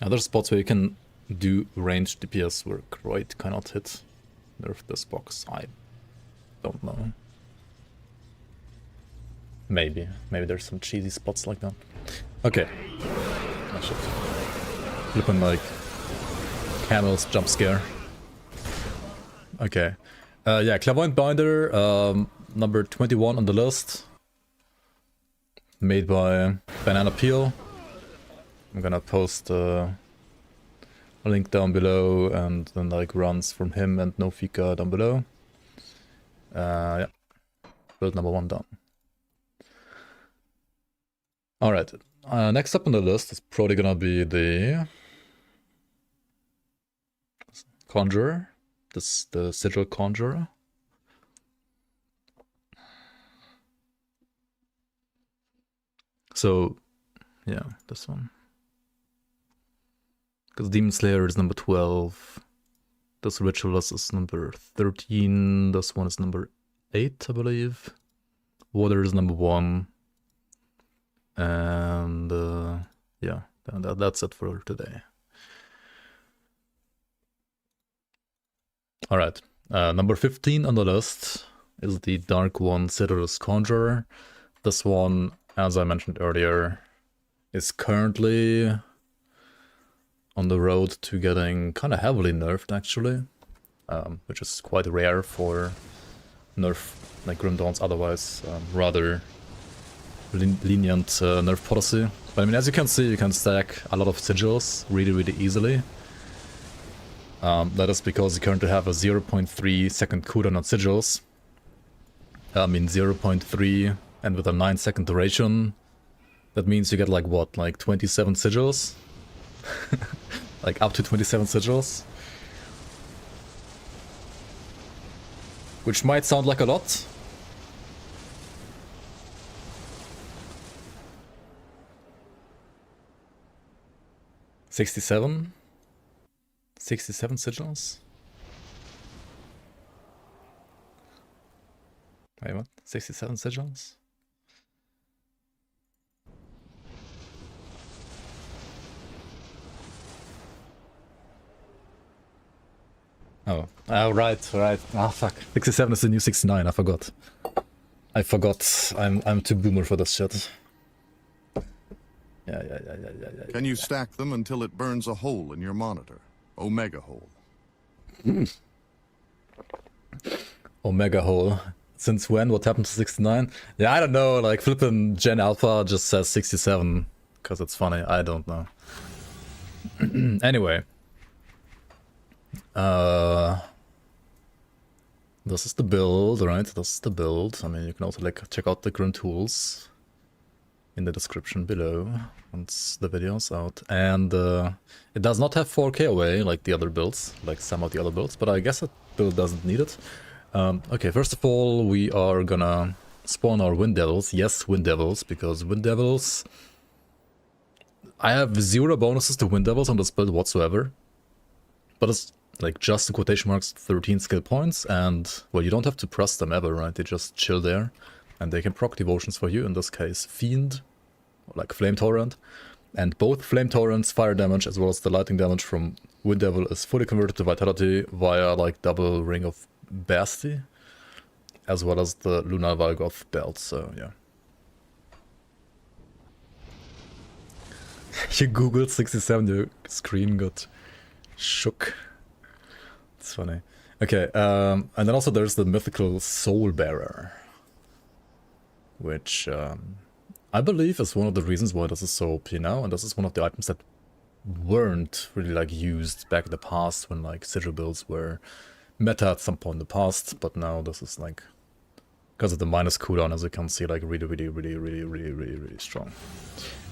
Other spots where you can do ranged DPS where Croyd cannot hit. Nerf this box. I don't know. Maybe there's some cheesy spots like that. Okay. Oh shit. Flipping like camels jump scare. Okay. Yeah, clairvoyant binder, number 21 on the list. Made by Banana Peel. I'm gonna post a link down below and then like runs from him and Nofika down below. Yeah. Build number 1 done. Alright. Next up on the list is probably gonna be the conjurer. The sigil conjurer. So yeah, this one. Because Demon Slayer is number 12. This Ritualist is number 13. This one is number 8, I believe. Water is number 1. And yeah, that's it for today. Alright, number 15 on the list is the Dark One Citadus Conjurer. This one, as I mentioned earlier, is currently on the road to getting kind of heavily nerfed, actually, which is quite rare for nerf like Grim Dawn's otherwise rather lenient nerf policy. But I mean, as you can see, you can stack a lot of sigils really easily. That is because you currently have a 0.3 second cooldown on sigils. I mean 0.3 and with a 9 second duration. That means you get like what, like 27 sigils? Like up to 27 sigils. Which might sound like a lot. $67 sigils? Wait, what? 67 sigils? Oh, right. Ah, fuck. 67 is the new 69, I forgot. I'm too boomer for this shit. Yeah. Can you stack them until it burns a hole in your monitor? Omega hole. Omega hole. Since when? What happened to 69? Yeah, I don't know. Like, flippin' Gen Alpha just says 67. Because it's funny. I don't know. Anyway. This is the build, right? This is the build. I mean, you can also like check out the current tools in the description below once the video's out. And it does not have 4K away like the other builds, like some of the other builds, but I guess that build doesn't need it. Okay, first of all, we are gonna spawn our Wind Devils. Yes, Wind Devils, because Wind Devils... I have 0 bonuses to Wind Devils on this build whatsoever. But it's like just in quotation marks 13 skill points, and well, you don't have to press them ever, right? They just chill there, and they can proc devotions for you, in this case Fiend, or like Flame Torrent. And both Flame Torrents, fire damage, as well as the lightning damage from Wind Devil is fully converted to Vitality via like double Ring of Basti, as well as the Lunar Valgoth belt, so yeah. You googled 67, your screen got shook. It's funny. Okay, and then also there's the mythical Soul Bearer, which I believe is one of the reasons why this is so OP now, and this is one of the items that weren't really like used back in the past when like sigil builds were meta at some point in the past, but now this is like, because of the minus cooldown, as you can see, like really strong.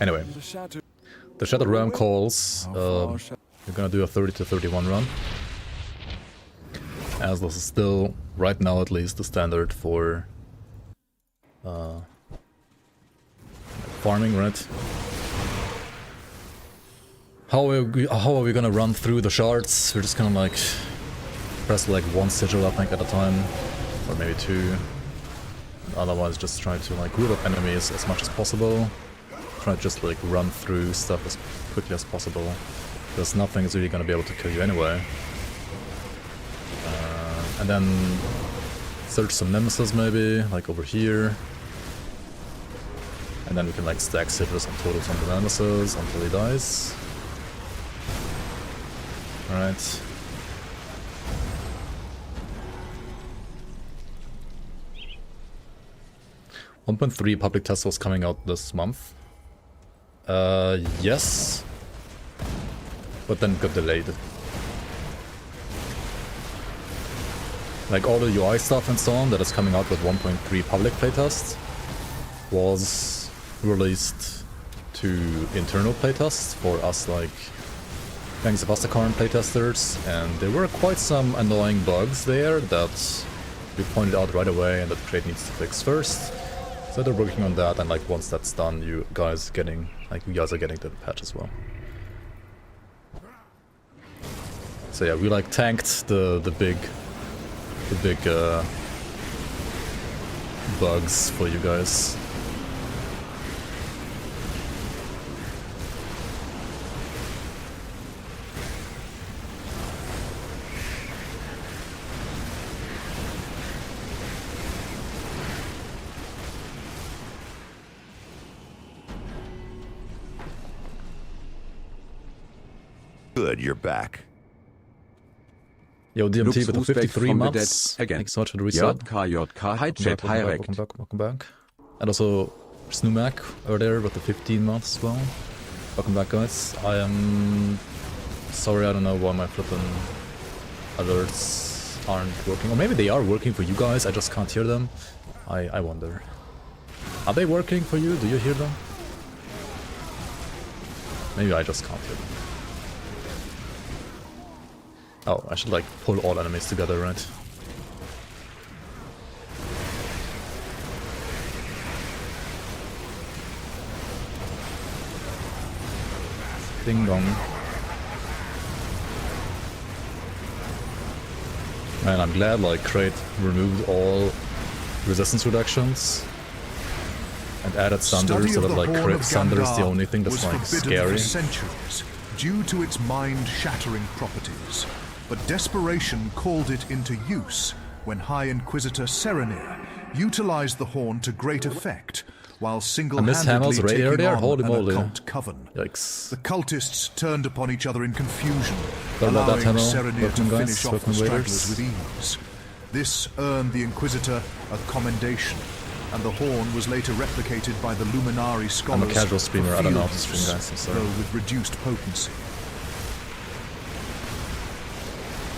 Anyway, the Shattered Realm calls. We're gonna do a 30 to 31 run, as this is still, right now at least, the standard for farming, right? How are we gonna run through the shards? We're just gonna like press like 1 sigil, I think, at a time, or maybe 2. Otherwise, just try to like root up enemies as much as possible. Try to just like run through stuff as quickly as possible, because nothing is really gonna be able to kill you anyway. And then search some nemesis maybe, like over here. And then we can like stack sigils and totals on the nemesis until he dies. Alright. .3 public test was coming out this month. Yes. But then it got delayed. Like all the UI stuff and so on that is coming out with 1.3 public playtests was released to internal playtests for us, like Gangs of Astakarn playtesters, and there were quite some annoying bugs there that we pointed out right away and that Crate needs to fix first. So they're working on that, and like once that's done, you guys are getting the patch as well. So yeah, we like tanked the big bugs for you guys. Good, you're back. Yo, DMT with the 53 months. Again. Thanks so much for the resub. Welcome back. And also Snoomac over there with the 15 months as well. Welcome back, guys. I am sorry, I don't know why my flippin' alerts aren't working. Or maybe they are working for you guys, I just can't hear them. I wonder. Are they working for you? Do you hear them? Maybe I just can't hear them. Oh, I should like pull all enemies together, right? Ding dong. Man, I'm glad like Crate removed all resistance reductions and added Sunder, so that like Sunder is the only thing that's like scary. For centuries, due to its mind-shattering properties. But desperation called it into use when High Inquisitor Serenir utilized the horn to great effect, while single-handedly taking on an occult coven. Yikes. The cultists turned upon each other in confusion, allowing Serenir to finish off the stragglers with ease. This earned the Inquisitor a commendation, and the horn was later replicated by the Luminari scholars. I'm a casual streamer, I don't know how to stream, guys, I'm sorry. Though with reduced potency.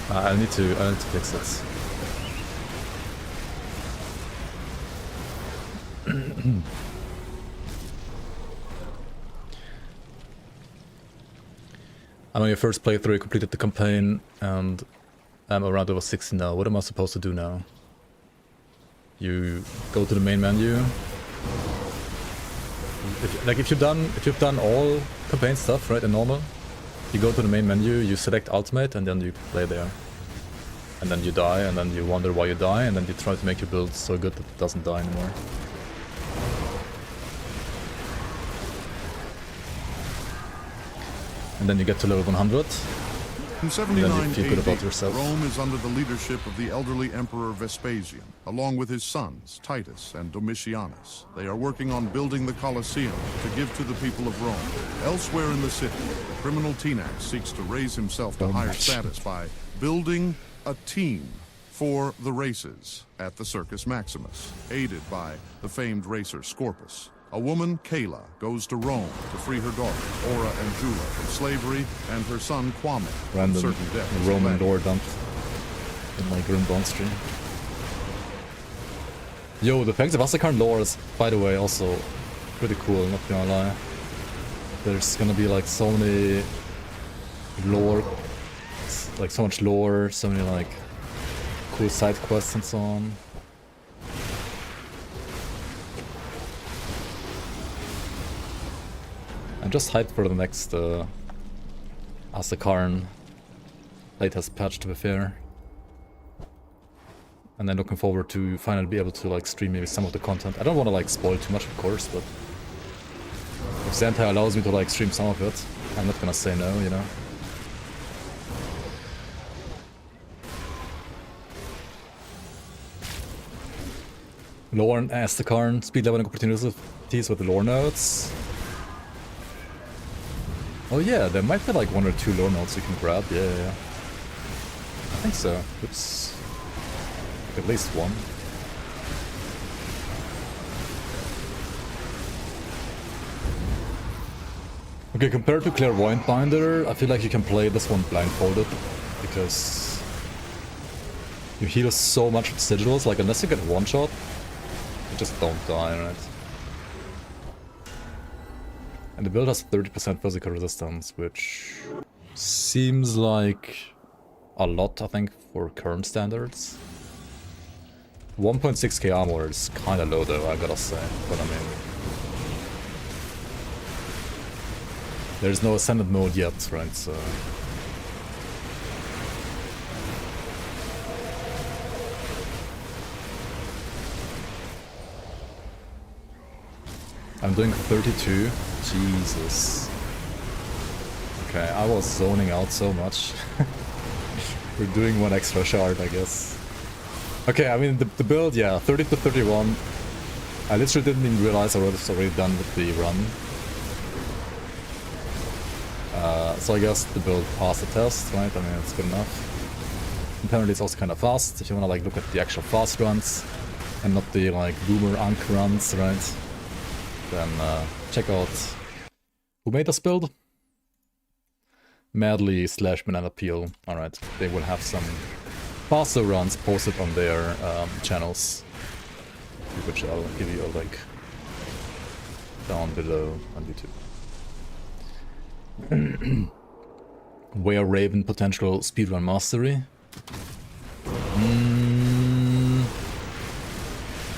I need to fix this. I'm on your first playthrough, you completed the campaign, and I'm around level 60 now. What am I supposed to do now? You go to the main menu. If you've done all campaign stuff, right, in normal, you go to the main menu, you select ultimate, and then you play there. And then you die, and then you wonder why you die, and then you try to make your build so good that it doesn't die anymore. And then you get to level 100. In 79 Then you feel good about AD, yourself. Rome is under the leadership of the elderly Emperor Vespasian, along with his sons, Titus and Domitianus. They are working on building the Colosseum to give to the people of Rome. Elsewhere in the city, the criminal Tenax seeks to raise himself to higher status by building a team for the races at the Circus Maximus, aided by the famed racer Scorpus. A woman, Kayla, goes to Rome to free her daughter, Ora and Jula, from slavery, and her son, Kwame, from Random certain death. as a Roman gladiator. lore dump in my Grim Dawn stream. Yo, the Pangs of Asakarn lore is, by the way, also pretty cool, not gonna lie. There's gonna be like so many lore, like so much lore, so many like cool side quests and so on. I'm just hyped for the next Asakarn playtest patch, to be fair. And then looking forward to finally be able to like stream maybe some of the content. I don't want to like spoil too much, of course, but if Sentinel allows me to like stream some of it, I'm not gonna say no, you know. Lore and Asakarn, speed leveling opportunities with the lore nodes. Oh yeah, there might be like 1 or 2 lore nodes you can grab, yeah. I think so. Oops. At least one. Okay, compared to clairvoyant binder, I feel like you can play this one blindfolded, because you heal so much with sigils, like unless you get one shot, you just don't die, right? And the build has 30% physical resistance, which seems like a lot, I think, for current standards. 1.6k armor is kinda low though, I gotta say, but I mean... There's no ascendant mode yet, right, so... I'm doing 32. Jesus. Okay, I was zoning out so much. We're doing one extra shard, I guess. Okay, I mean, the build, yeah, 30 to 31. I literally didn't even realize I was already done with the run. So I guess the build passed the test, right? I mean, it's good enough. Apparently it's also kind of fast, if you want to like look at the actual fast runs, and not the like boomer unk runs, right? Then check out who made this build? Madly/Banana Peel. Alright, they will have some faster runs posted on their channels, which I'll give you a link down below on YouTube. Where Raven potential speedrun mastery.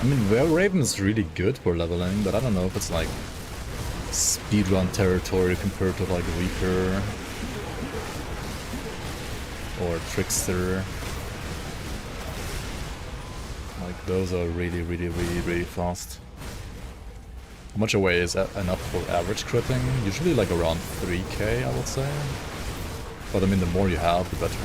I mean, Where Raven is really good for leveling, but I don't know if it's like speedrun territory compared to like Reaper or Trickster. Like those are really fast. How much away is that enough for average critting? Usually like around 3k, I would say. But I mean, the more you have, the better.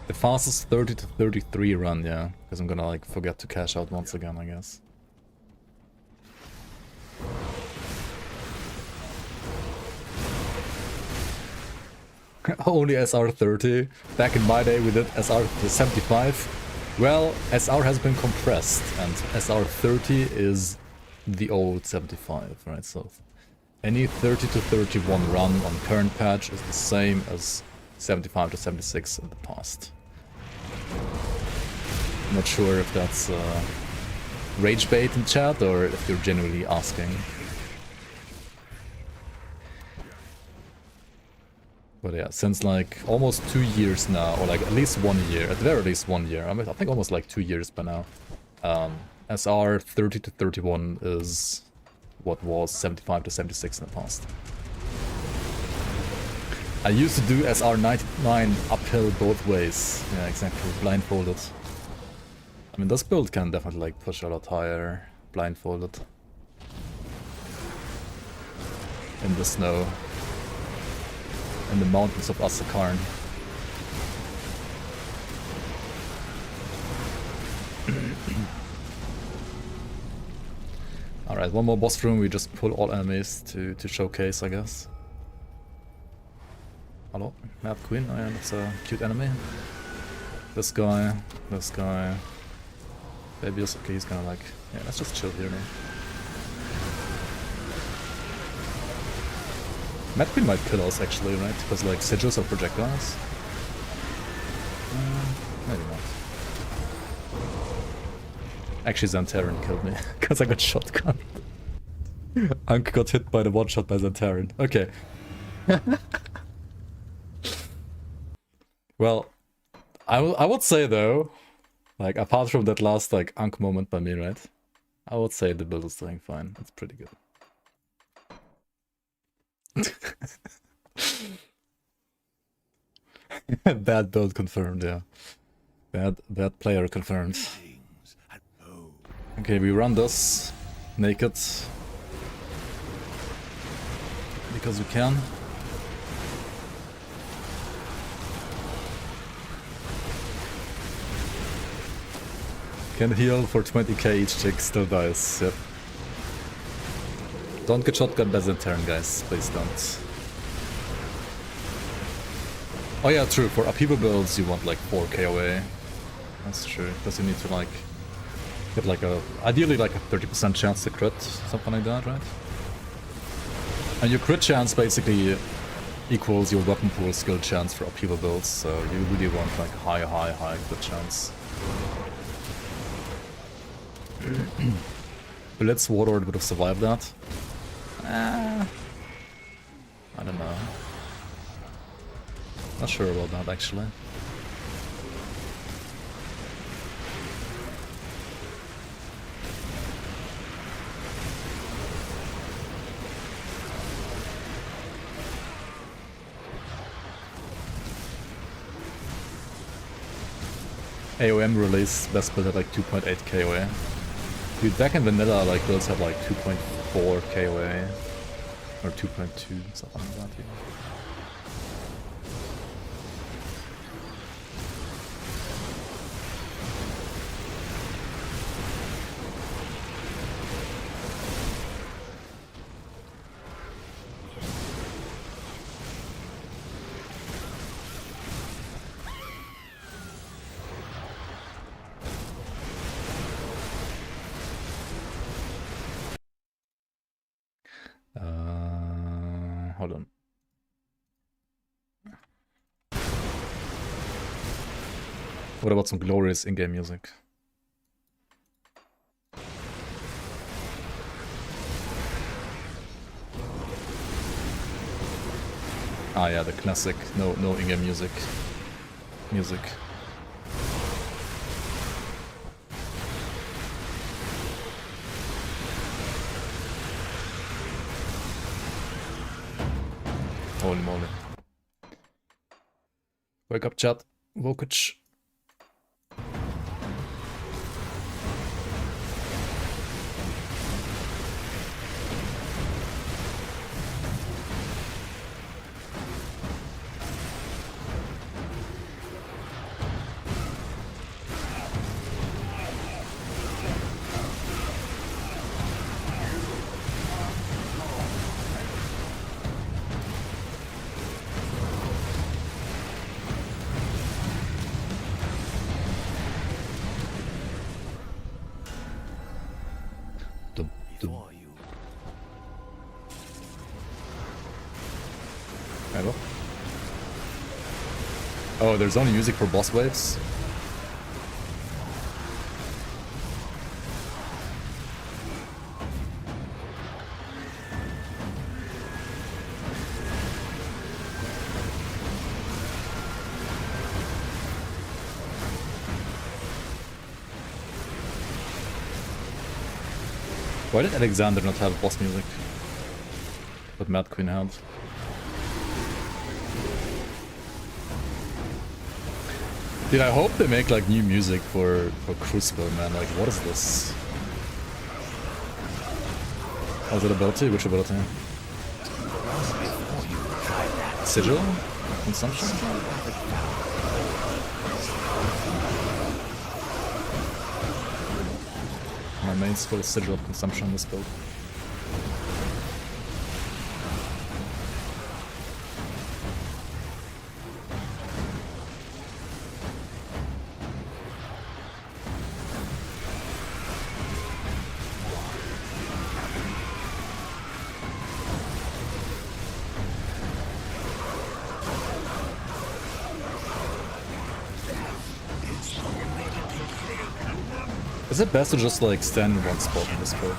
The fastest 30 to 33 run, yeah. Because I'm gonna like forget to cash out once again, I guess. Only SR30. Back in my day we did SR75. Well, SR has been compressed and SR30 is the old 75, right? So any 30 to 31 run on current patch is the same as 75 to 76 in the past. Not sure if that's rage bait in chat or if you're genuinely asking. But yeah, since like almost 2 years now, or like at least 1 year, at the very least 1 year, I mean, I think almost like 2 years by now, SR 30 to 31 is what was 75 to 76 in the past. I used to do SR 99 uphill both ways. Yeah, exactly, blindfolded. I mean, this build can definitely like push a lot higher, blindfolded. In the snow. In the mountains of Asakarn. Alright, one more boss room, we just pull all enemies to showcase, I guess. Hello, Mad Queen, oh yeah, that's a cute enemy. This guy, Babius, okay, he's gonna like, yeah, let's just chill here now. Mad Queen might kill us actually, right? Because like sigils are projectiles. Maybe not. Actually, Xantaran killed me because I got shotgun. Ankh got hit by the one shot by Xantaran. Okay. Well, I would say though, like apart from that last like Ankh moment by me, right? I would say the build is doing fine. It's pretty good. Bad build confirmed, yeah. Bad player confirmed. Okay, we run this naked because we can. Can heal for 20k each tick, still dies, yep. Don't get shotgun by Xantaran, guys, please don't. Oh yeah, true, for upheaval builds you want like 4 KOA. That's true, because you need to like get like a, ideally like a 30% chance to crit, something like that, right? And your crit chance basically equals your weapon pool skill chance for upheaval builds, so you really want like high crit chance. Blitz Warlord would have survived that. I don't know. Not sure about that actually. AOM release best build at like 2.8 KOA. Dude, back in vanilla, like builds have like 2.4 KOA or 2.2, something like that. Yeah. Hold on. What about some glorious in-game music? Ah yeah, the classic, no in-game music. Holy moly. Wake up, chat. Vokage. Oh, there's only music for boss waves? Why did Alexander not have boss music? But Mad Queen had. Dude, I hope they make like new music for Crucible, man. Like, what is this? Oh, is it ability? Which ability? Sigil? Consumption? My main skill is Sigil of Consumption in this build. Is it best to just like stand in one spot in this build?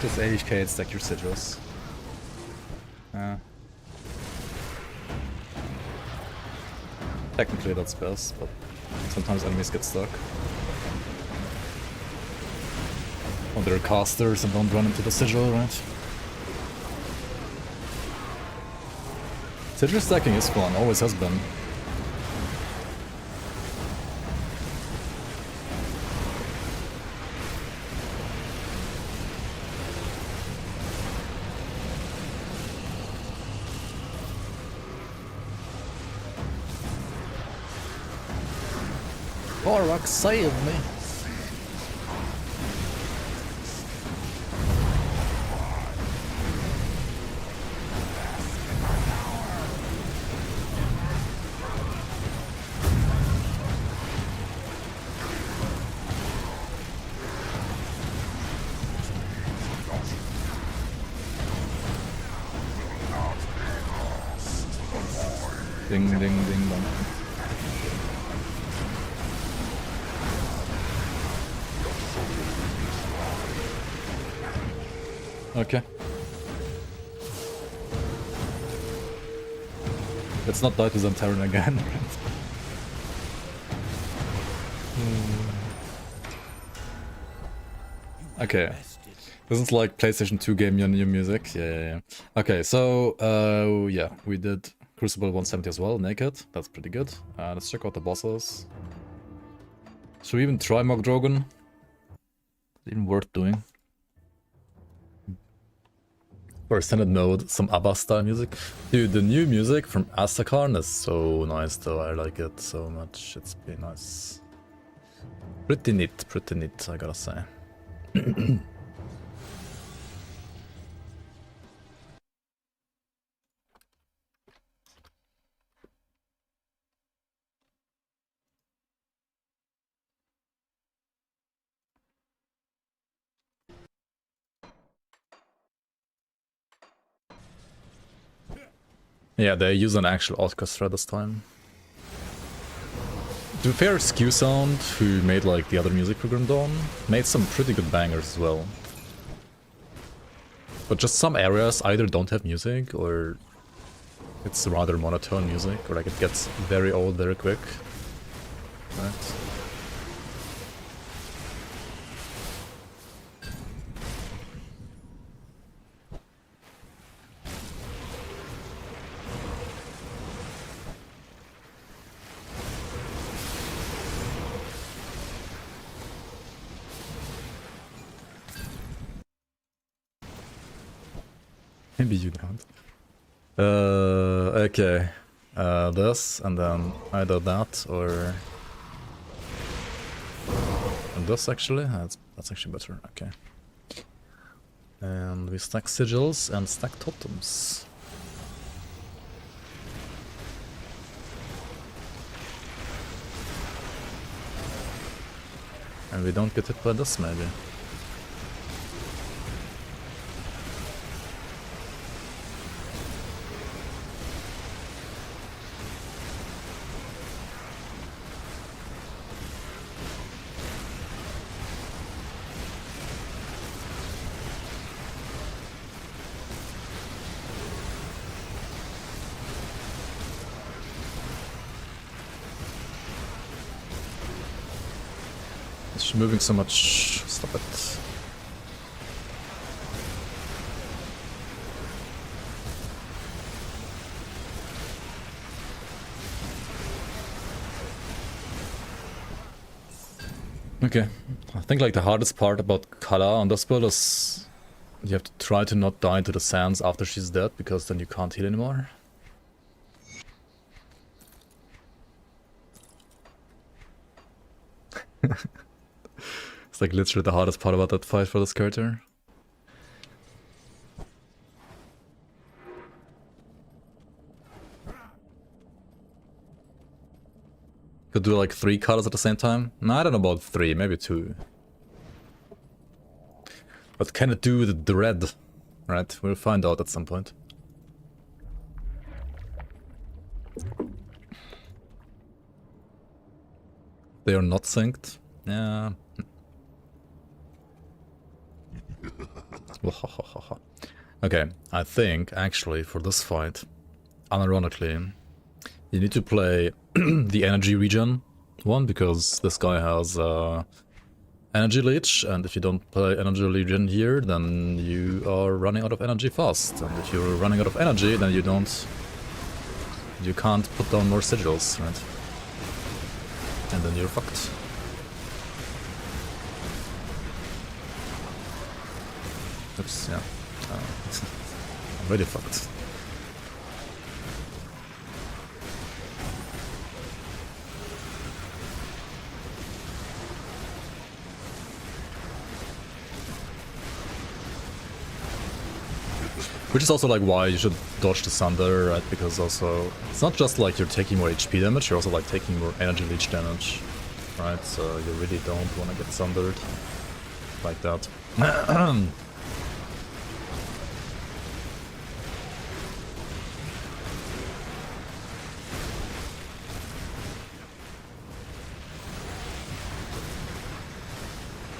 Just AHK and stack your sigils. Technically that's best, but sometimes enemies get stuck. Or they're casters and don't run into the sigil, right? Sigil stacking is fun, always has been. Borak, save me! Ding ding ding dong. Okay. Let's not die to Zantaran again. Okay. This is like PlayStation 2 game, your new music. Yeah. Okay, so yeah, we did Crucible 170 as well, naked. That's pretty good. Let's check out the bosses. Should we even try Mog Drogon? Even worth doing. For extended mode, some ABBA style music. Dude, the new music from Astakarn is so nice though, I like it so much. It's pretty nice. Pretty neat, I gotta say. Yeah, they use an actual orchestra this time. To be fair, Skew Sound, who made like the other music for Grim Dawn, made some pretty good bangers as well. But just some areas either don't have music, or it's rather monotone music, or like it gets very old very quick. Right? Maybe you don't. Okay. This, and then either that or this actually. That's actually better. Okay. And we stack sigils and stack totems. And we don't get hit by this maybe. much, moving so much. Stop it. Okay, I think like the hardest part about Kala on this build is you have to try to not die to the sands after she's dead, because then you can't heal anymore. It's like literally the hardest part about that fight for this character. Could do like 3 colors at the same time? No, I don't know about 3, maybe 2. But can it do the red? Right, we'll find out at some point. They are not synced? Yeah. Okay, I think actually for this fight, unironically, you need to play the energy regen one, because this guy has energy leech, and if you don't play energy regen here, then you are running out of energy fast. And if you're running out of energy, then you can't put down more sigils, right? And then you're fucked. Oops, yeah. I'm really fucked. Which is also like why you should dodge the Sunder, right? Because also, it's not just like you're taking more HP damage, you're also like taking more energy leech damage, right? So you really don't want to get Sundered like that.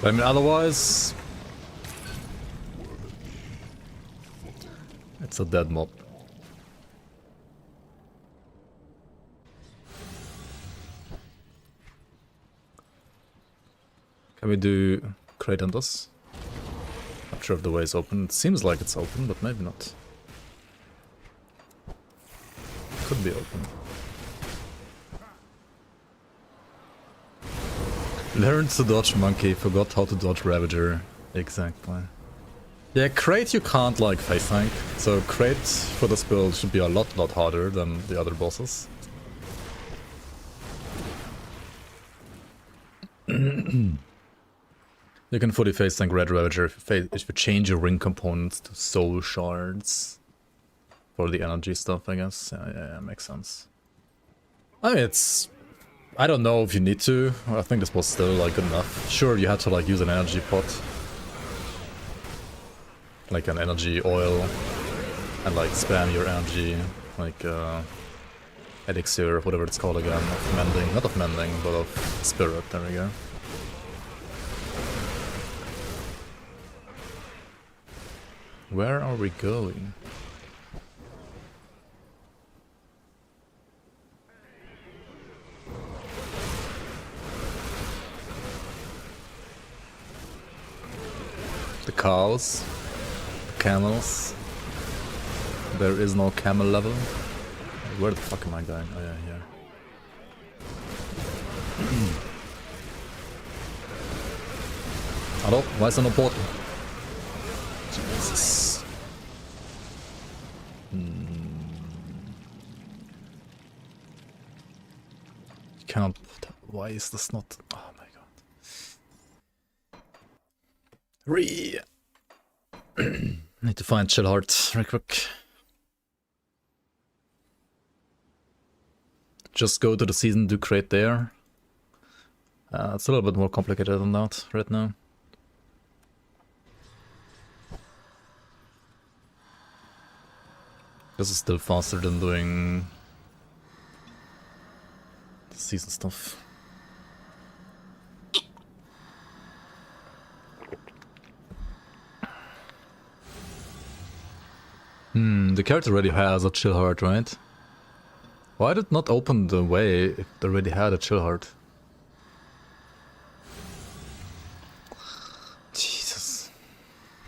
But I mean, otherwise, it's a dead mob. Can we do crate on this? Not sure if the way is open. It seems like it's open, but maybe not. Could be open. Learned to dodge monkey, forgot how to dodge ravager. Exactly. Yeah, crate you can't like face tank, so crate for this build should be a lot harder than the other bosses. You can fully face tank red ravager if you change your ring components to soul shards for the energy stuff, I guess. Yeah, makes sense. I mean, I don't know if you need to. I think this was still like good enough. Sure, you had to like use an energy pot, like an energy oil, and like spam your energy, like elixir, whatever it's called again, of mending, not of mending, but of spirit. There we go. Where are we going? The cows, the camels. There is no camel level. Where the fuck am I going? Oh yeah, here. Hello? Why is there no portal? Jesus. You cannot put... Why is this not... Oh my god. Need to find Chill Heart real quick. Just go to the season, do crate there. It's a little bit more complicated than that right now. This is still faster than doing the season stuff. The character already has a Chill Heart, right? Why did it not open the way if they already had a Chill Heart?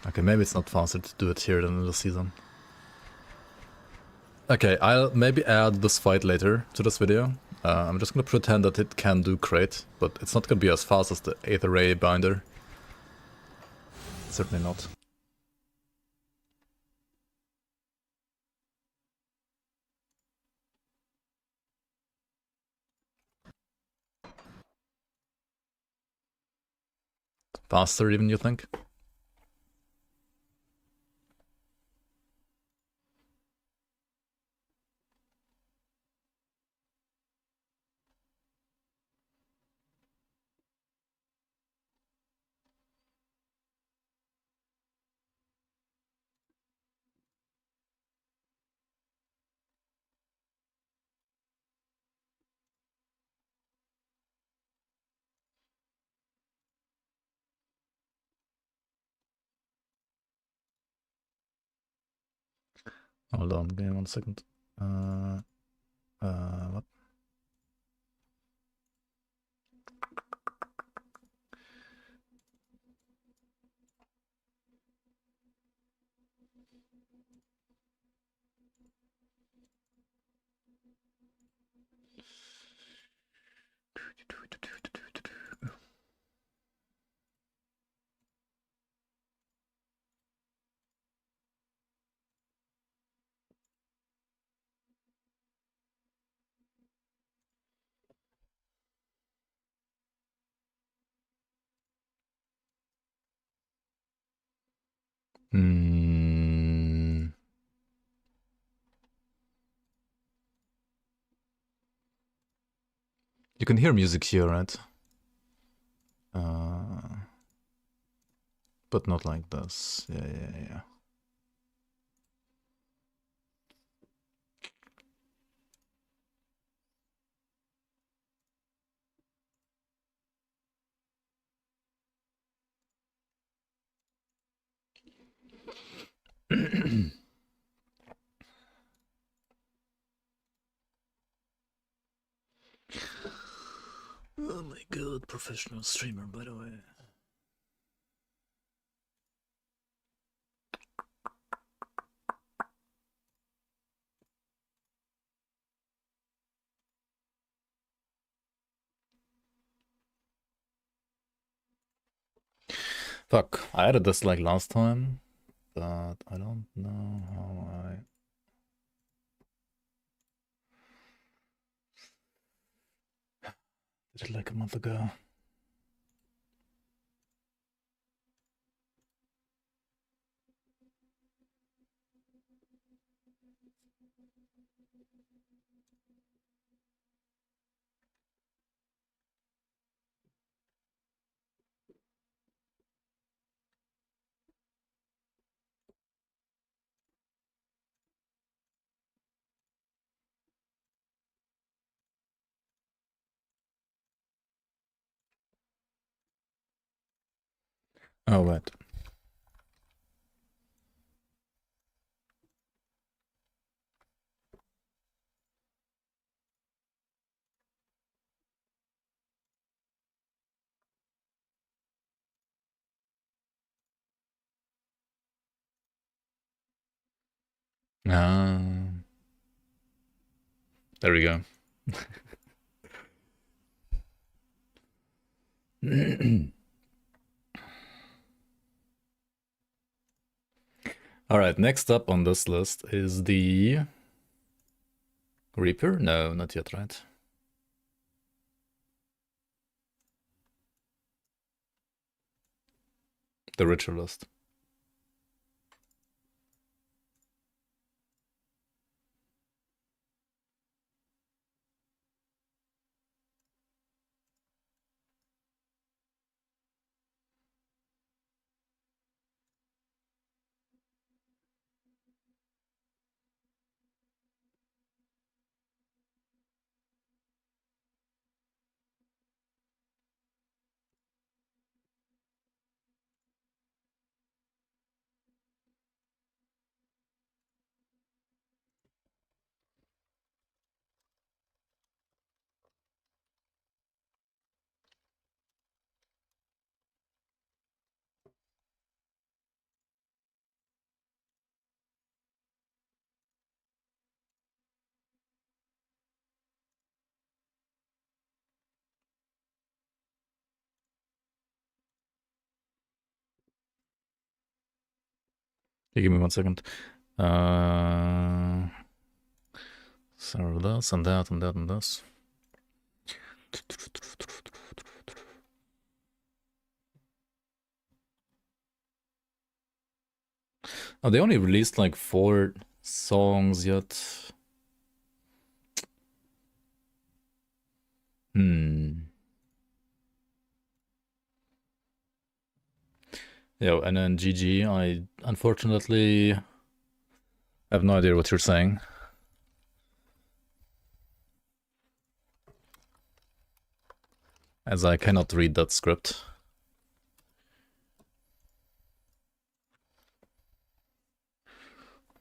Okay, maybe it's not faster to do it here than in the season. Okay, I'll maybe add this fight later to this video. I'm just gonna pretend that it can do crate, but it's not gonna be as fast as the Aether Ray binder. Certainly not. Faster even, you think? Hold on, give me 1 second. What? You can hear music here, right? But not like this. Yeah. Oh my god, professional streamer, by the way. Fuck, I added this like last time, but I don't know how I... Did it like a month ago. Oh, wait. There we go. Alright, next up on this list is the Reaper? No, not yet, right? The Ritualist. Hey, give me 1 second. So this and that and that and this. Oh, they only released like 4 songs yet. Yo, and then GG, I unfortunately have no idea what you're saying. As I cannot read that script.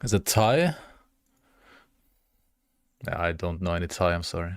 Is it Thai? I don't know any Thai, I'm sorry.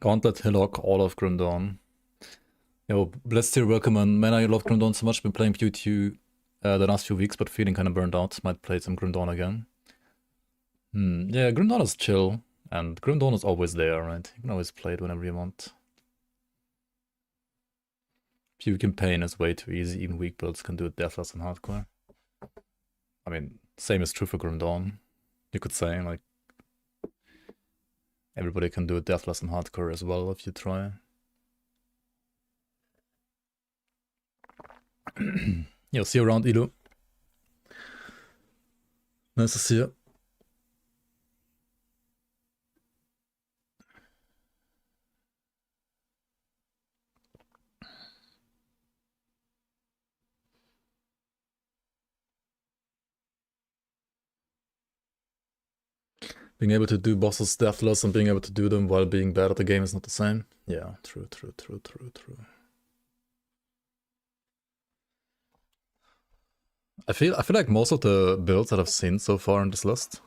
Gauntlet, Hillock, all of Grim Dawn. Yo, blessed here, welcome, and man, I love Grim Dawn so much. Been playing PewTew the last few weeks, but feeling kind of burned out. Might play some Grim Dawn again. Yeah, Grim Dawn is chill, and Grim Dawn is always there, right? You can always play it whenever you want. Pew campaign is way too easy, even weak builds can do it deathless and hardcore. I mean, same is true for Grim Dawn. You could say, like, everybody can do it deathless and hardcore as well if you try. Yo, see you around, Ilu. Nice to see you. Being able to do bosses deathless and being able to do them while being bad at the game is not the same. Yeah, true. I feel like most of the builds that I've seen so far in this list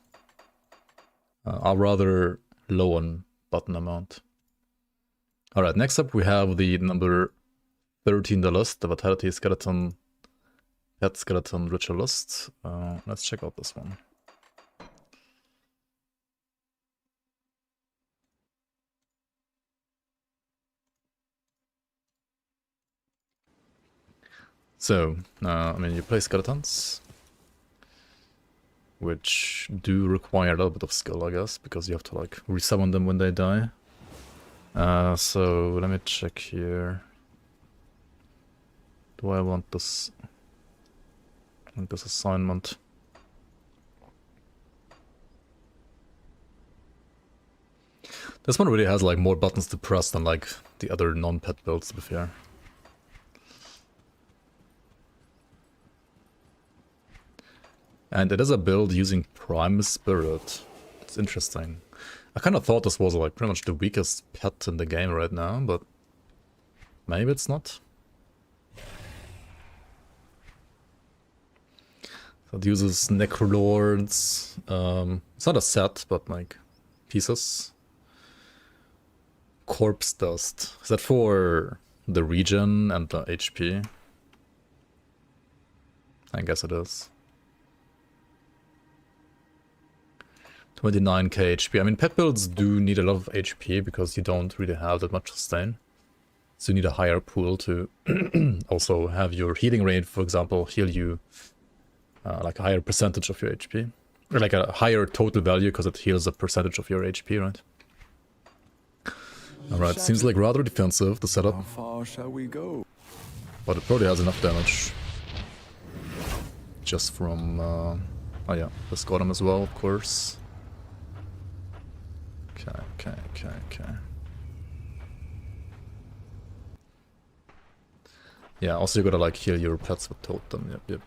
are rather low on button amount. Alright, next up we have the number 13 in the list, the Vitality Skeleton, Pet Skeleton Ritualist. Let's check out this one. So, I mean, you play skeletons, which do require a little bit of skill, I guess, because you have to, like, resummon them when they die. So, let me check here. Do I want this? I want this assignment. This one really has, like, more buttons to press than, like, the other non-pet builds, to be fair. And it is a build using Prime Spirit. It's interesting. I kind of thought this was like pretty much the weakest pet in the game right now, but maybe it's not. So it uses Necrolords. It's not a set, but like pieces. Corpse Dust. Is that for the regen and the HP? I guess it is. 29k HP. I mean, pet builds do need a lot of HP because you don't really have that much sustain. So you need a higher pool to also have your healing rate, for example, heal you like a higher percentage of your HP. Or like a higher total value because it heals a percentage of your HP, right? Alright, seems like rather defensive, the setup. How far shall we go? But it probably has enough damage. Just from... oh yeah, this got him as well, of course. Okay. Yeah, also you gotta like heal your pets with totem. Yep.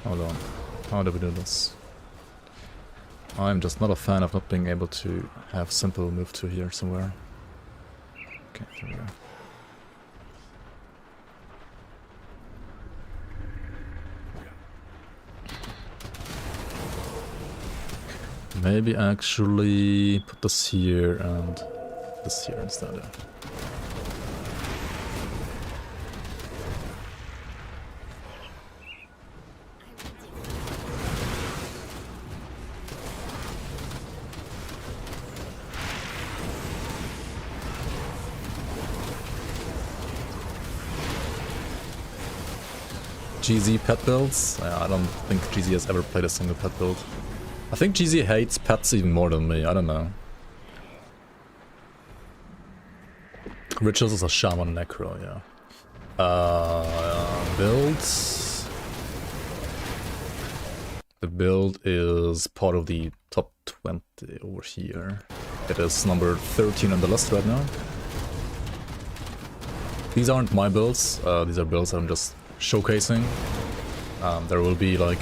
Hold on. How do we do this? I'm just not a fan of not being able to have simple move to here somewhere. Okay, there we go. Maybe actually put this here and this here instead. GZ pet builds? I don't think GZ has ever played a single pet build. I think GZ hates pets even more than me, I don't know. Rituals is a shaman necro, yeah. Builds. The build is part of the top 20 over here. It is number 13 on the list right now. These aren't my builds, these are builds I'm just showcasing. There will be like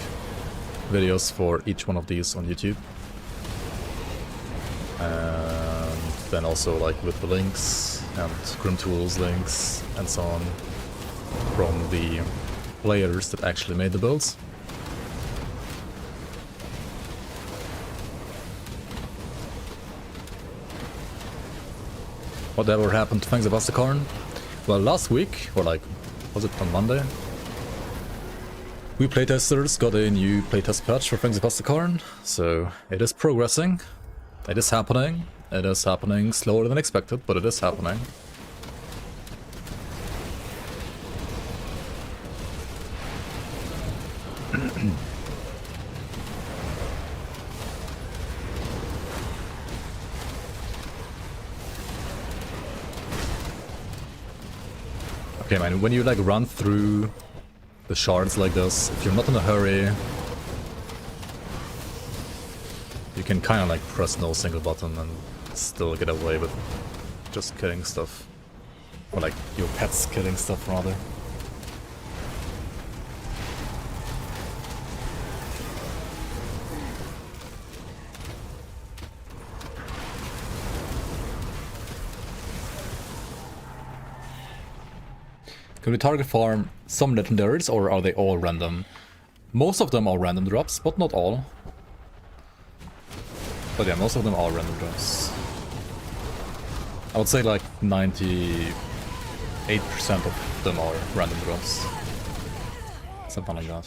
videos for each one of these on YouTube. And then also like with the links and Grim Tools links and so on from the players that actually made the builds. Whatever happened to Fangs of Astakarn? Well, last week, or like, was it on Monday? We playtesters got a new playtest patch for Fangs of Astakarn, so it is progressing. It is happening. It is happening slower than expected, but it is happening. Okay, man, when you like run through the shards like this, if you're not in a hurry, you can kind of like press no single button and still get away with just killing stuff. Or like your pets killing stuff rather. Can we target farm some legendaries, or are they all random? Most of them are random drops, but not all. But yeah, most of them are random drops. I would say like 98% of them are random drops. Something like that.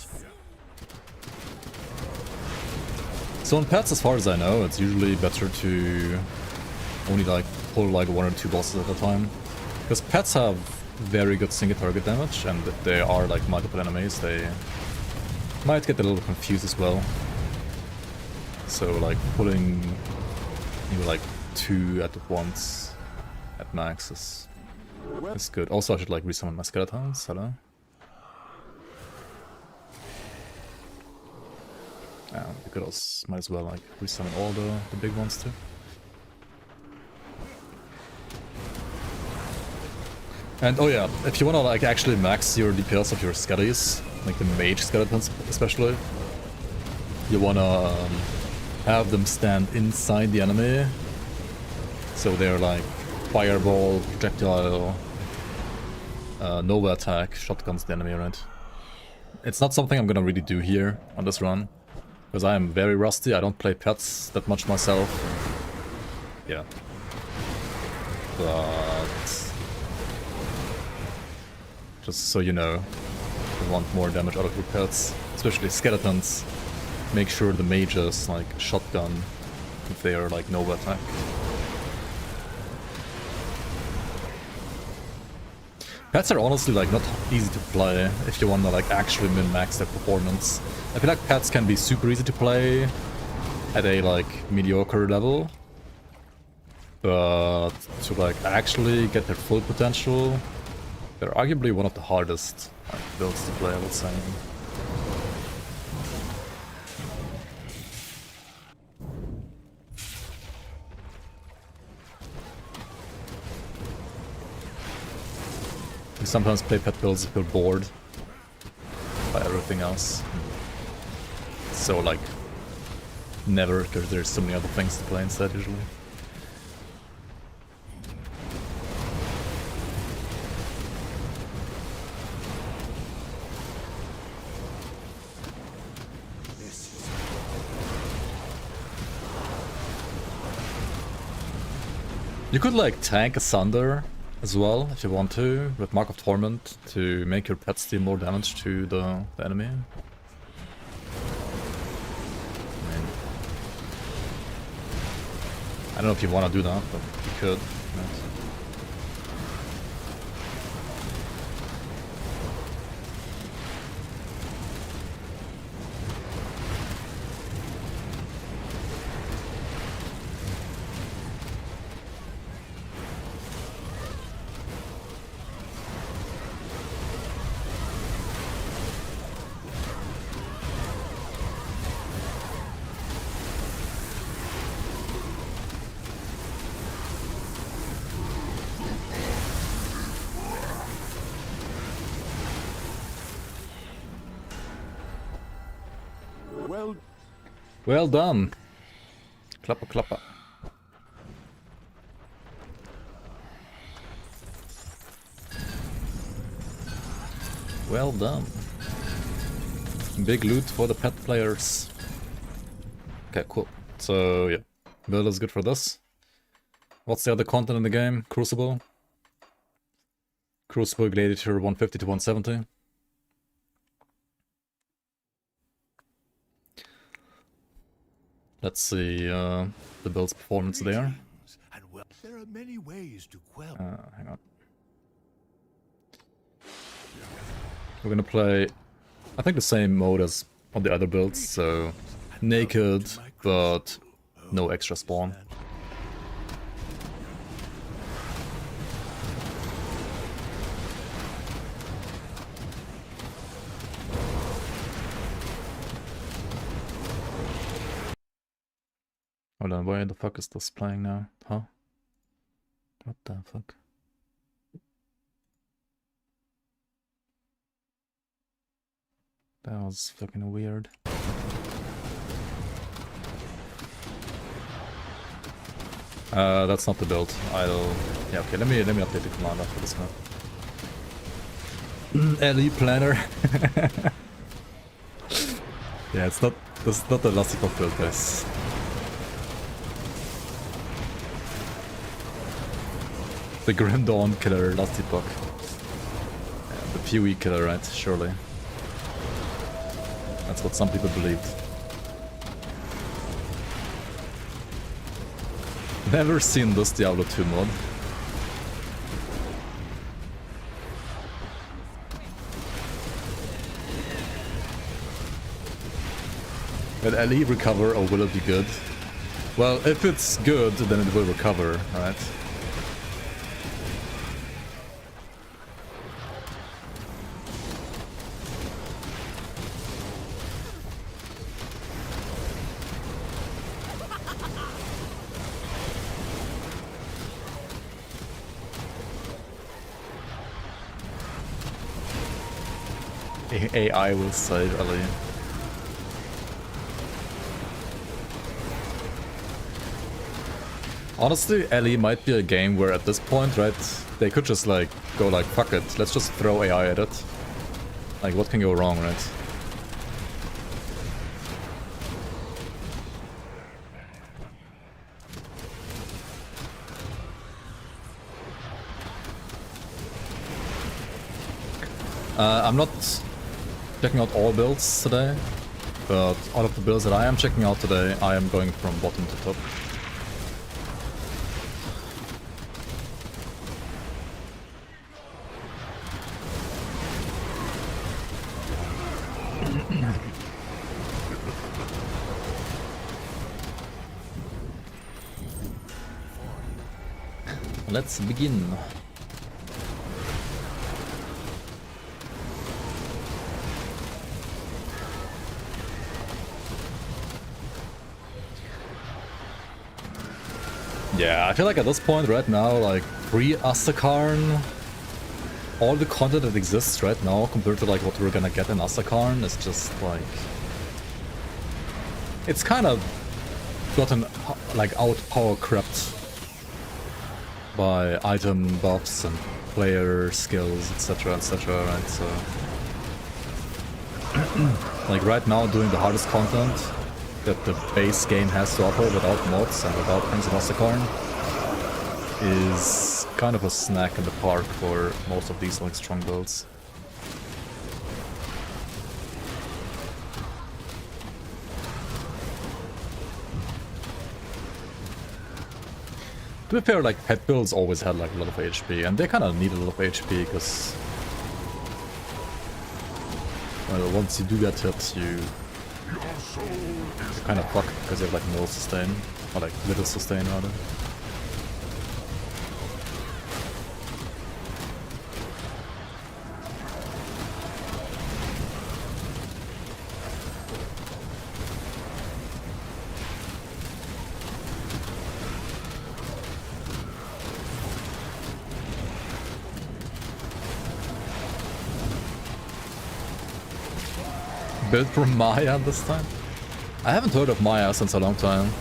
So on pets, as far as I know, it's usually better to only like pull like 1 or 2 bosses at a time. Because pets have very good single target damage, and if there are like multiple enemies, they might get a little confused as well. So like pulling maybe like 2 at once at max is good. Also, I should like resummon my skeletons. Hello. We could also might as well like resummon all the big ones too. And oh yeah, if you wanna like actually max your DPS of your skellies, like the mage skeletons especially, you wanna have them stand inside the enemy, so they're like fireball, projectile, Nova attack, shotguns the enemy, right? It's not something I'm gonna really do here on this run, because I am very rusty. I don't play pets that much myself. Yeah. But just so you know, if you want more damage out of your pets, especially skeletons, make sure the mages like shotgun if they are like Nova attack. Pets are honestly like not easy to play if you want to like actually min-max their performance. I feel like pets can be super easy to play at a like mediocre level, but to like actually get their full potential, they're arguably one of the hardest like, builds to play, I would say. You sometimes play pet builds if you're bored, by everything else. So like, never, because there's so many other things to play instead usually. You could like tank Asunder as well if you want to, with Mark of Torment to make your pets deal more damage to the enemy. I don't know if you want to do that, but you could. Right? Well done. Klapper, klapper. Well done. Big loot for the pet players. Okay, cool. So, yeah. Build is good for this. What's the other content in the game? Crucible. Crucible Gladiator 150 to 170. Let's see the build's performance there. There are many ways to quell. Hang on. We're gonna play, I think, the same mode as on the other builds, so naked, but no extra spawn. Hold on, why the fuck is this playing now? Huh? What the fuck? That was fucking weird. That's not the build. Yeah, okay, let me update the command after this one. LE planner. Yeah, this is not the Lastikov build, guys. The Grim Dawn killer, Lastikov. Yeah, the PoE killer, right? Surely. That's what some people believed. Never seen this Diablo 2 mod. Will LE recover or will it be good? Well, if it's good, then it will recover, right? AI will save LE. Honestly, LE might be a game where at this point, right, they could just like go like, fuck it, let's just throw AI at it. Like, what can go wrong, right? I'm not checking out all builds today, but out of the builds that I am checking out today, I am going from bottom to top. Let's begin. Yeah, I feel like at this point right now, like pre-Astakarn, all the content that exists right now compared to like what we're gonna get in Asakarn is just like, it's kind of gotten like out power crept by item buffs and player skills, etc, etc, right? So like right now doing the hardest content that the base game has to offer without mods and without things in Asakarn is kind of a snack in the park for most of these like strong builds. To be fair, like pet builds always had like a lot of HP, and they kind of need a lot of HP because, well, once you do get hit, you're kind of fucked because you have like no sustain, or like little sustain rather. Built from Maya this time? I haven't heard of Maya since a long time.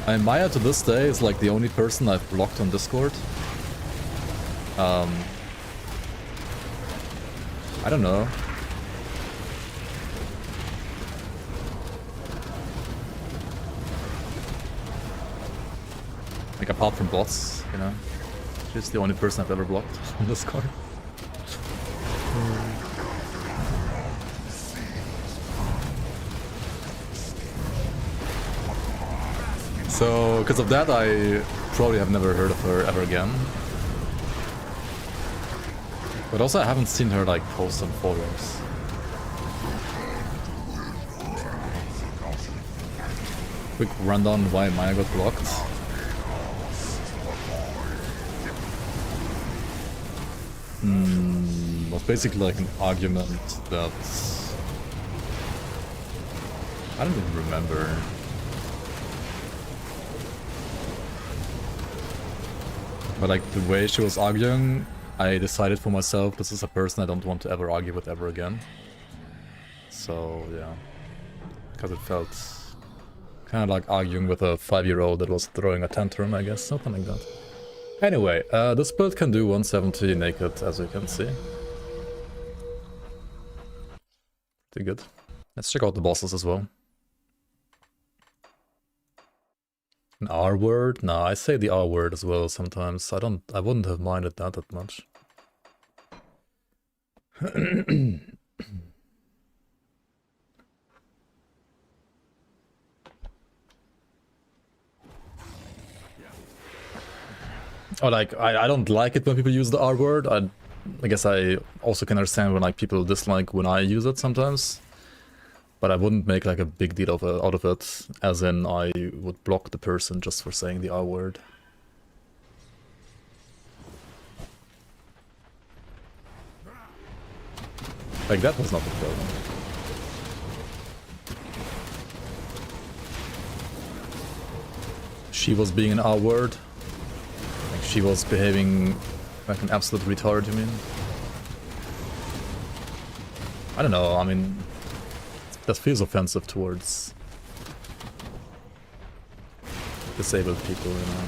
I mean, Maya to this day is like the only person I've blocked on Discord. I don't know. Like apart from bots, you know. She's the only person I've ever blocked on Discord. So, because of that, I probably have never heard of her ever again. But also, I haven't seen her like post on forums. Quick rundown why Maya got blocked. Was basically like an argument that I don't even remember. But like the way she was arguing, I decided for myself this is a person I don't want to ever argue with ever again. So yeah, because it felt kind of like arguing with a 5-year-old that was throwing a tantrum, I guess, something like that. Anyway, this build can do 170 naked, as you can see. Pretty good. Let's check out the bosses as well. An R word? Nah, I say the R word as well sometimes. I wouldn't have minded that much. Oh, like, I don't like it when people use the R word. I guess I also can understand when like people dislike when I use it sometimes. But I wouldn't make like a big deal out of it, as in I would block the person just for saying the R word. Like that was not the problem. She was being an R word. Like she was behaving like an absolute retard, you mean? I don't know, I mean... That feels offensive towards disabled people, you know.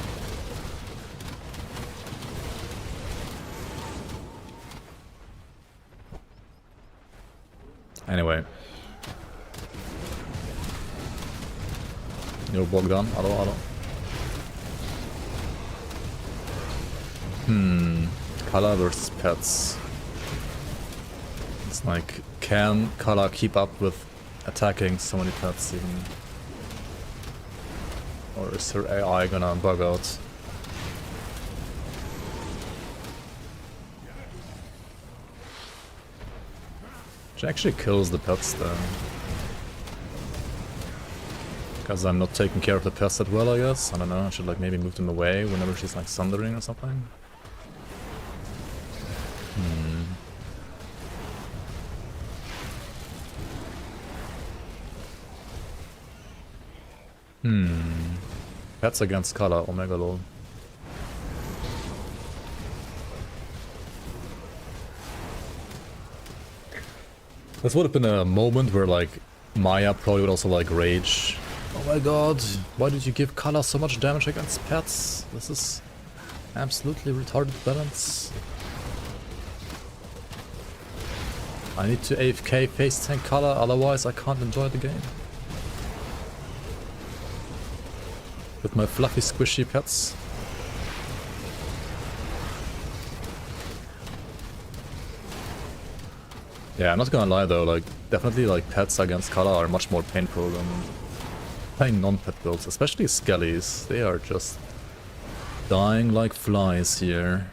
Anyway. Yo, Bogdan, hello. Color versus pets. It's like, can Color keep up with attacking so many pets even? Or is her AI gonna bug out? She actually kills the pets then. Because I'm not taking care of the pets that well, I guess. I don't know, I should like maybe move them away whenever she's like sundering or something. Pets against color, Omega lol. This would have been a moment where like Maya probably would also like rage. Oh my god, why did you give Kala so much damage against pets? This is absolutely retarded balance. I need to AFK face tank Kala, otherwise I can't enjoy the game. With my fluffy squishy pets. Yeah, I'm not gonna lie though, like, definitely like pets against Kala are much more painful than playing non-pet builds, especially skellies. They are just dying like flies here.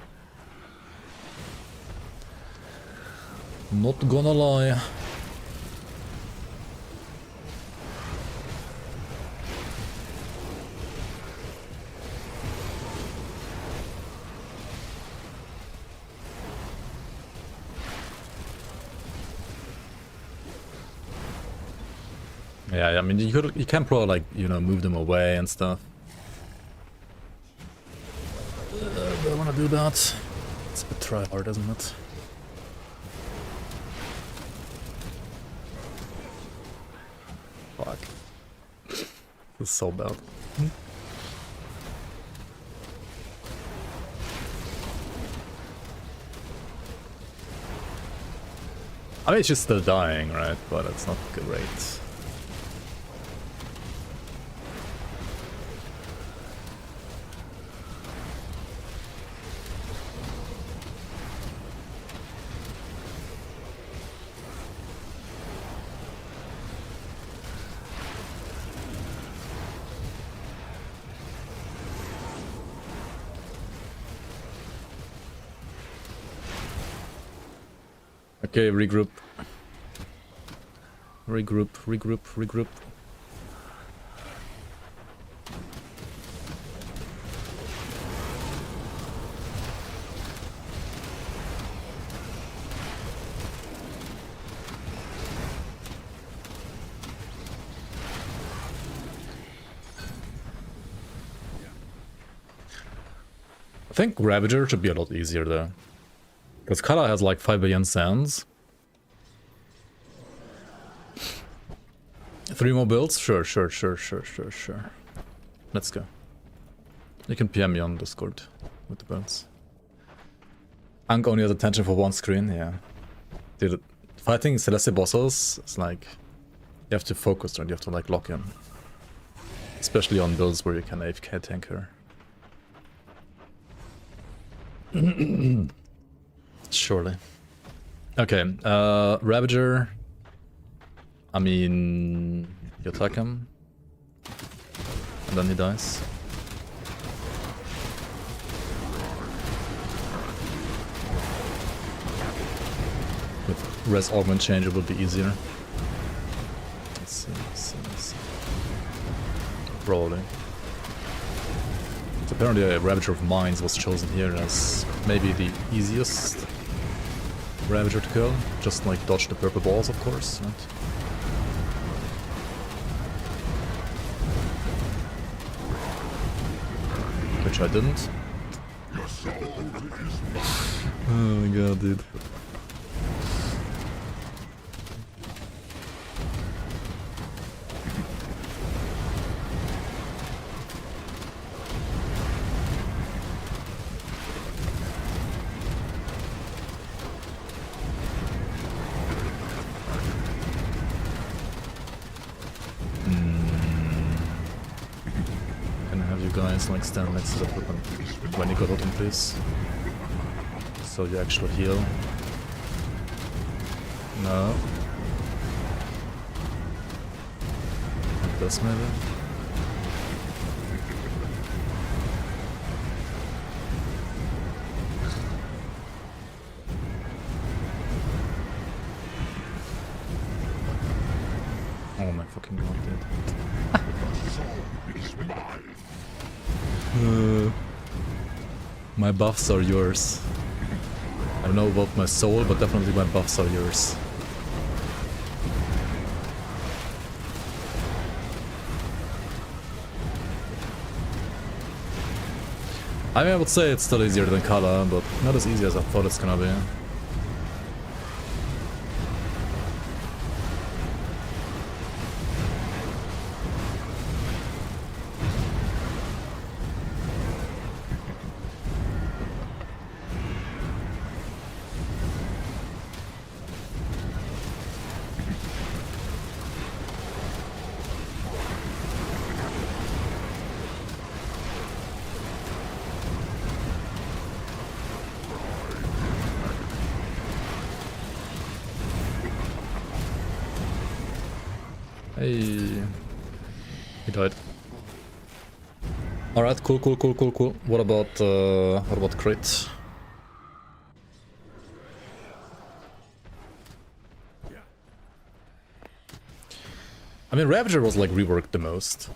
Not gonna lie. Yeah, I mean, you can probably like, you know, move them away and stuff. Do I want to do that? It's a bit try hard, isn't it? Fuck. This is so bad. I mean, it's just still dying, right? But it's not great. Okay, regroup. Regroup, regroup, regroup. I think Ravager should be a lot easier though. Because Kala has like 5 billion sands. 3 more builds? Sure. Let's go. You can PM me on Discord with the builds. Ankh only has attention for one screen, yeah. Dude, fighting Celestial bosses, it's like... You have to focus, right? You have to like lock in. Especially on builds where you can AFK tanker. Surely. Okay, Ravager. I mean, you attack him, and then he dies. With res augment change, it will be easier. Let's see. Probably. So apparently, a Ravager of Mines was chosen here as maybe the easiest Ravager to kill. Just like dodge the purple balls, of course. Right? Which I didn't. Oh my god, dude. Like stand next to the weapon when you got out, please. So you actually heal. No. Like this maybe. Oh my fucking god, dude. My buffs are yours. I don't know about my soul, but definitely my buffs are yours. I mean, I would say it's still easier than Kala, but not as easy as I thought it's gonna be. Hey. He died. Alright, cool. What about crit? I mean, Ravager was like reworked the most.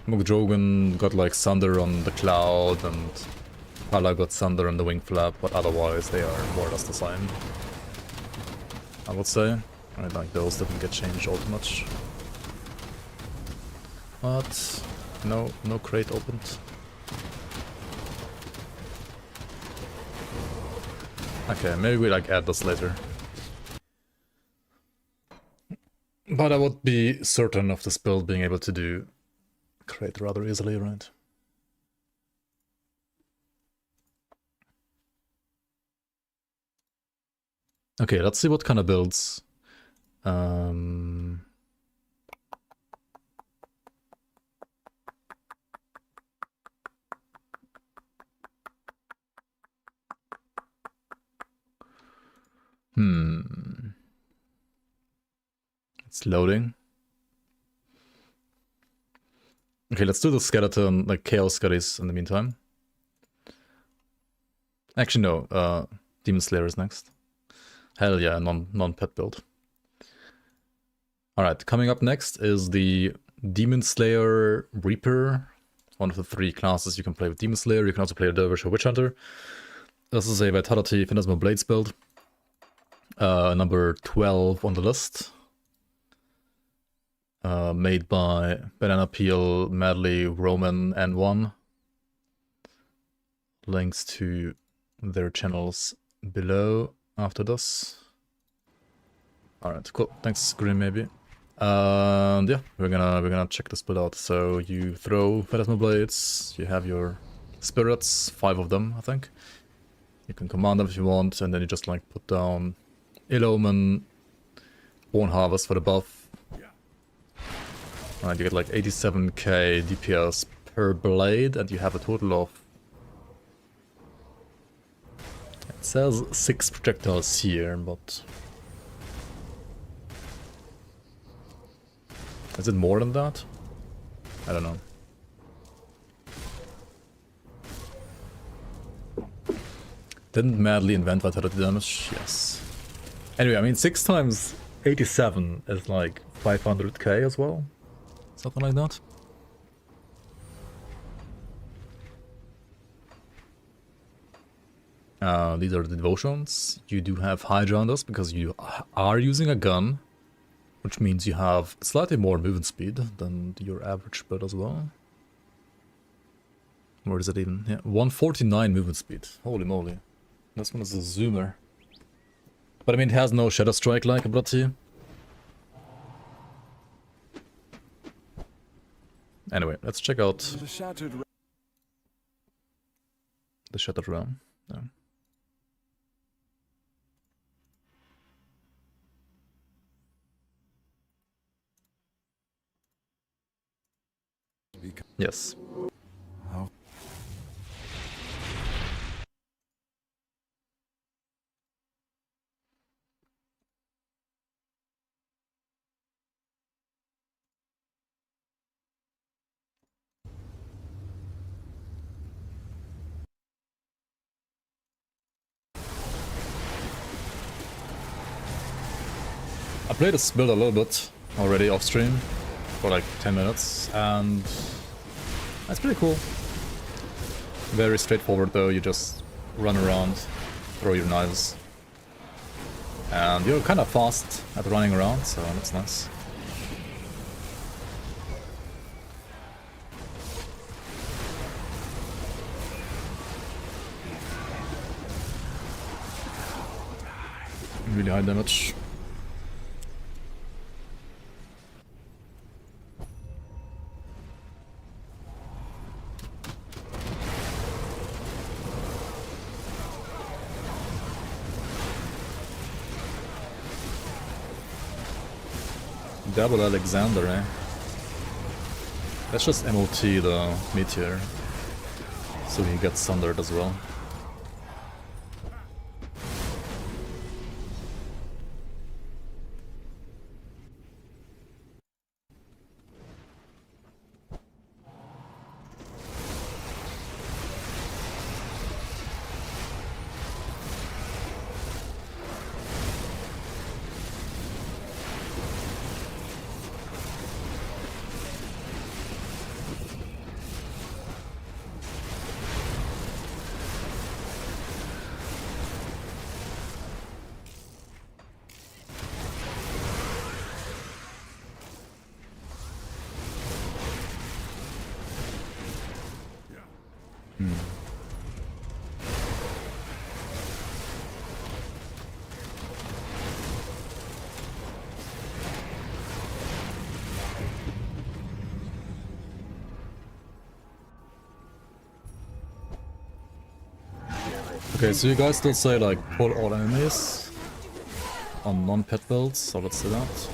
Mugdrogan got like Thunder on the Cloud, and Pala got Thunder on the Wing Flap, but otherwise they are more or less the same, I would say. Right, like those didn't get changed all too much. But no crate opened. Okay, maybe we like add this later. But I would be certain of this build being able to do crate rather easily, right? Okay, let's see what kind of builds. It's loading. Okay, let's do the skeleton, like Chaos Scullies in the meantime. Actually, no, Demon Slayer is next. Hell yeah, non-pet build. Alright, coming up next is the Demon Slayer Reaper. One of the 3 classes you can play with Demon Slayer. You can also play a Dervish or Witch Hunter. This is a Vitality Phantasmal Blades build. Number 12 on the list. Made by Banana Peel, Madly, Roman, and One. Links to their channels below after this. Alright, cool. Thanks, Grim, maybe. And yeah, we're gonna check this build out. So you throw Phantasmal Blades, you have your spirits, 5 of them, I think. You can command them if you want, and then you just like put down Ill Omen, Born Harvest for the buff. Alright, you get like 87k DPS per blade, and you have a total of... It says 6 projectiles here, but... Is it more than that? I don't know. Didn't Madly invent vitality damage? Yes. Anyway, I mean 6 times 87 is like 500k as well. Something like that. These are the devotions. You do have Hydra on this because you are using a gun, which means you have slightly more movement speed than your average build as well. Where is it even? Yeah, 149 movement speed. Holy moly. This one is a zoomer. But I mean, it has no Shadow Strike like ability. Anyway, let's check out the Shattered Realm. Yeah. Yes. I played this build a little bit already off stream for like 10 minutes, and that's pretty cool. Very straightforward though, you just run around, throw your knives, and you're kind of fast at running around, so that's nice. Really high damage. Double Alexander, eh? Let's just MOT the Meteor, so he gets sundered as well. Okay, so you guys still say like pull all enemies on non-pet builds, so let's do that.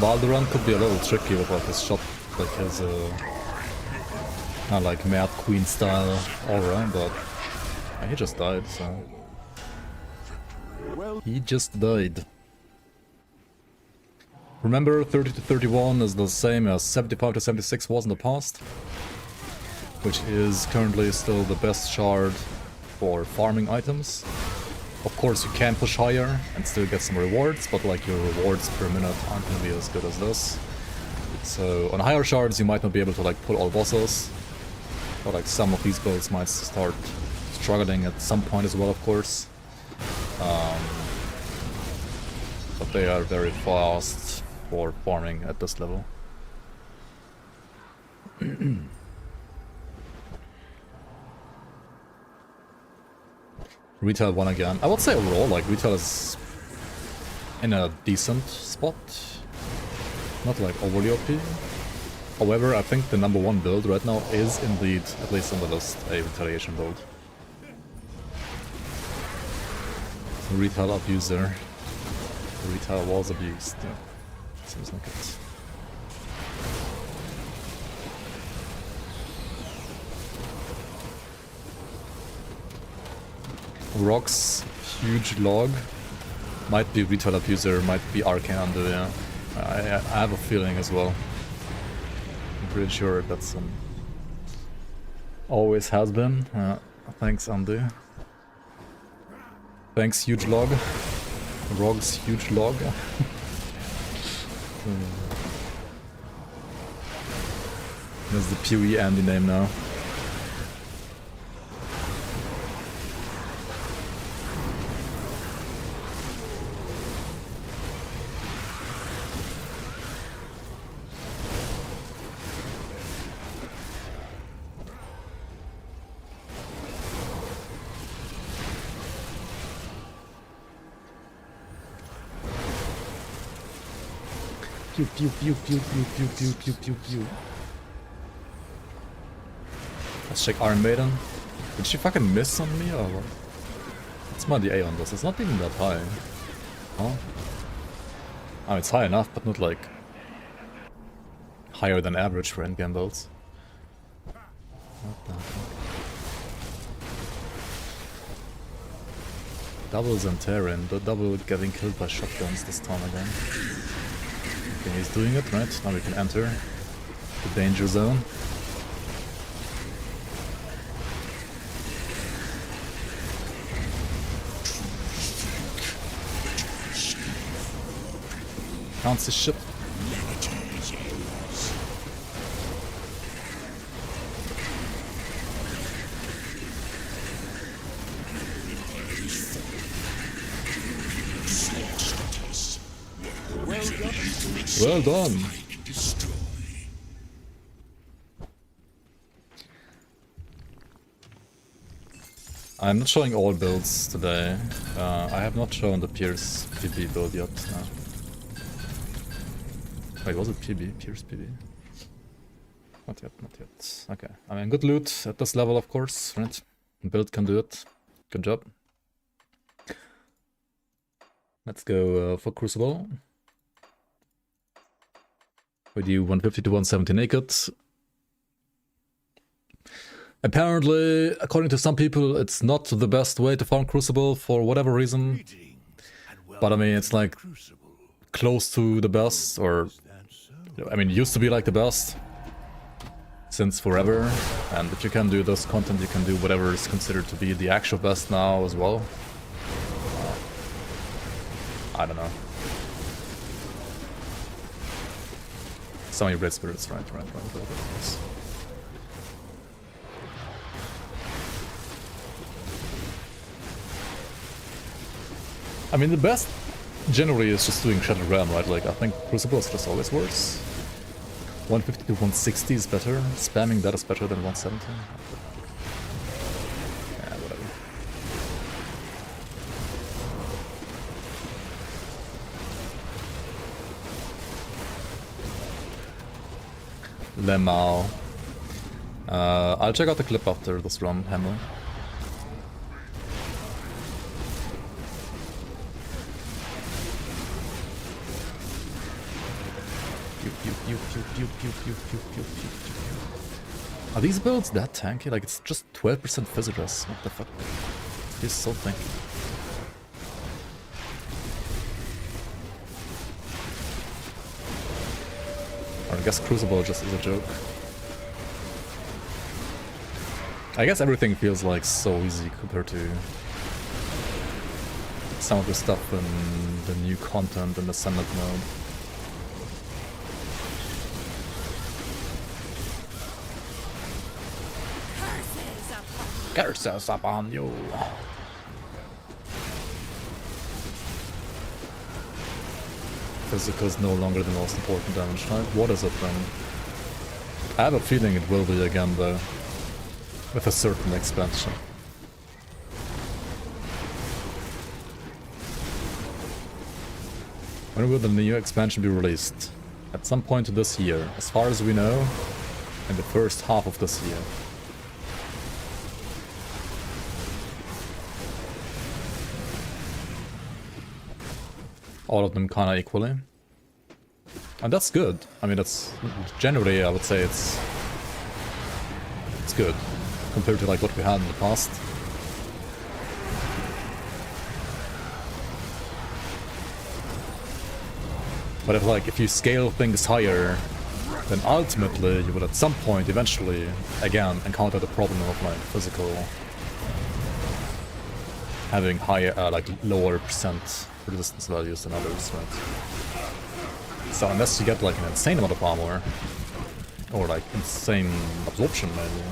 Balduran could be a little tricky with like his shot, like his like Mad Queen style aura, but he just died, so he just died. Remember, 30 to 31 is the same as 75 to 76 was in the past, which is currently still the best shard for farming items. Of course, you can push higher and still get some rewards, but like your rewards per minute aren't gonna be as good as this. So on higher shards, you might not be able to like pull all bosses, but like some of these builds might start struggling at some point as well, of course. But they are very fast for farming at this level. Retail won again. I would say overall, like, retail is in a decent spot. Not like overly OP. However, I think the #1 build right now is indeed, at least on the list, a retaliation build. Retail abuser. Retail was abused. Yeah. Seems like it. Rocks, huge log. Might be retail abuser, might be arcane undo, yeah. I have a feeling as well. I'm pretty sure that's always has been. Thanks, Andy. Thanks, huge log. Rogs, huge log. That's the PoE Andy name now. Pew pew pew pew pew pew pew pew pew pew. Let's check Iron Maiden. Did she fucking miss on me or what? What's my DA on this? It's not even that high. Huh? Oh, it's high enough, but not like higher than average for endgame builds. What the fuck? Double Zentarin, the double getting killed by shotguns this time again. Okay, he's doing it, right? Now we can enter the danger zone. Can't see shit. Well done. I'm not showing all builds today. I have not shown the Pierce PB build yet. Wait, was it PB? Pierce PB? Not yet, not yet. Okay. I mean, good loot at this level, of course, right? Build can do it. Good job. Let's go for Crucible. We do 150 to 170 naked. Apparently, according to some people, it's not the best way to farm Crucible for whatever reason. But I mean, it's like close to the best, or I mean, it used to be like the best since forever. And if you can do this content, you can do whatever is considered to be the actual best now as well. I don't know. So many red spirits, right. Yes. I mean, the best generally is just doing Shattered Realm, right? Like, I think Crucible is just always worse. 150 to 160 is better. Spamming that is better than 170. Yeah, whatever. Lemao. I'll check out the clip after this run, Hammer. Are these builds that tanky? Like, it's just 12% Physitress. What the fuck? He's so tanky. Or I guess Crucible just is a joke. I guess everything feels like so easy compared to some of the stuff in the new content in the Sentinel mode. Curses upon you. Physical is no longer the most important damage type. What is it then? I have a feeling it will be again though. With a certain expansion. When will the new expansion be released? At some point this year. As far as we know, in the first half of this year. All of them kinda equally. And that's good. I mean, that's generally, I would say it's good compared to like what we had in the past. But if you scale things higher, then ultimately you will at some point eventually again encounter the problem of like physical having higher like lower percent resistance values than others, right? So unless you get like an insane amount of armor or like insane absorption maybe,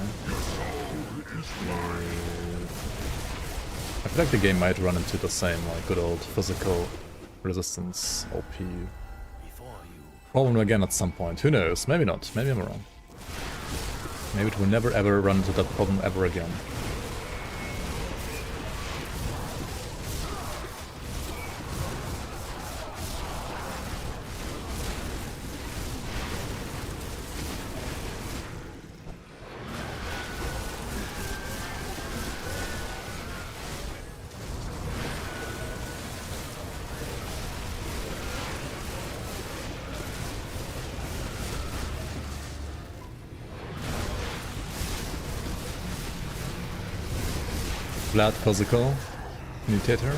I feel like the game might run into the same like good old physical resistance OP problem again at some point. Who knows? Maybe not. Maybe I'm wrong. Maybe it will never ever run into that problem ever again. Flat physical mutator.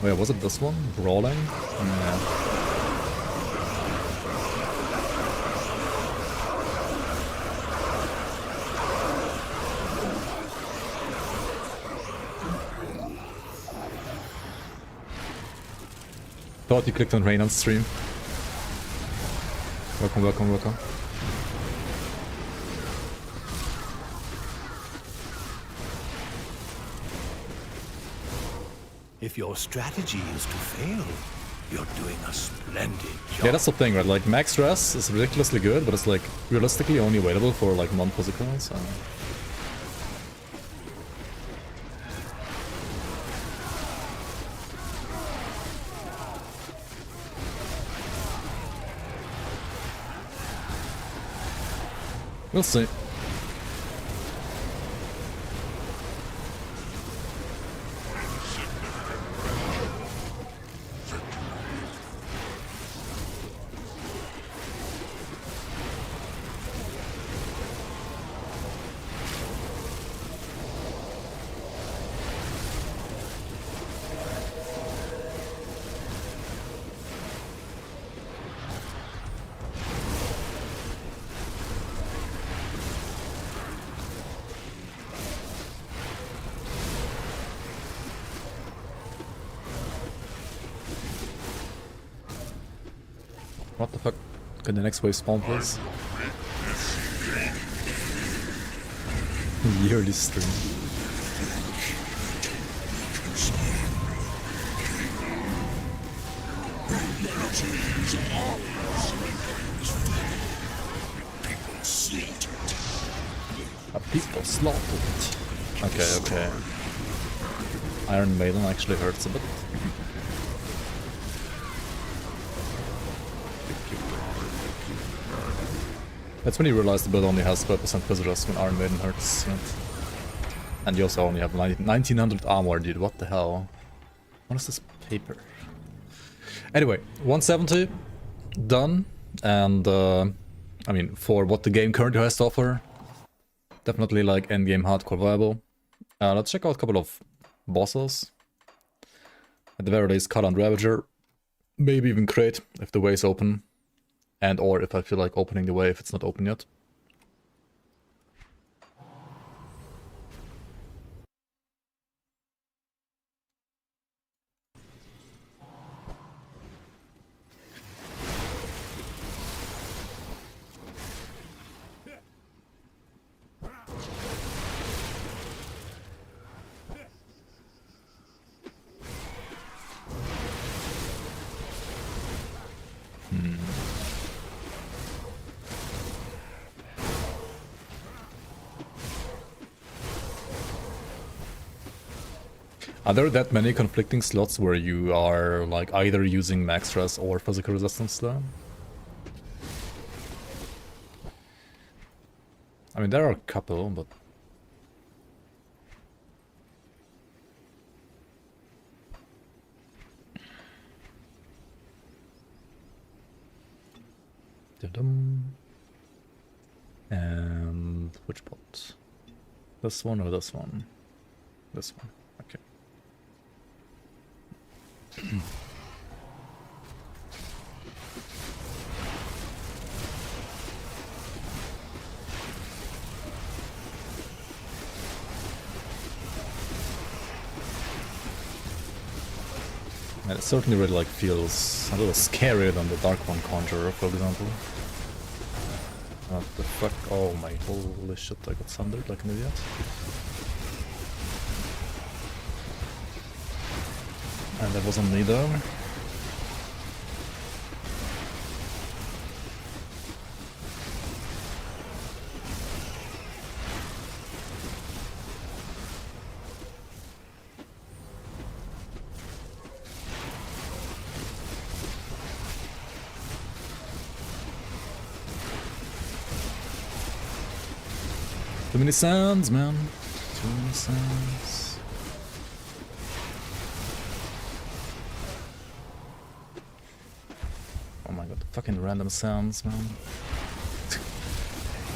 Wait, was it this one? Brawling? Yeah. Thought you clicked on Rain on stream. Welcome, welcome, welcome. If your strategy is to fail, you're doing a splendid job. Yeah, that's the thing, right? Like, max stress is ridiculously good, but it's like realistically only available for like non-physical, so... We'll see. What the fuck? Can the next wave spawn, please? Yearly stream. A people slaughtered. Okay, okay. Iron Maiden actually hurts a bit. That's when you realize the build only has 12% visitors when Iron Maiden hurts. Right? And you also only have 1900 armor, dude. What the hell? What is this paper? Anyway, 170 done. And I mean, for what the game currently has to offer, definitely like endgame hardcore viable. Let's check out a couple of bosses. At the very least, Cut and Ravager. Maybe even Crate if the way is open. And or if I feel like opening the way if it's not open yet. Are there that many conflicting slots where you are like either using max stress or physical resistance though? I mean, there are a couple, but... And which bot? This one or this one? This one. Okay. And it certainly really like feels a little scarier than the Dark One Conjurer, for example. What the fuck? Oh my holy shit, I got sundered like an idiot. And that wasn't me though. Too many sounds, man. Too many sounds. Oh my god, fucking random sounds, man.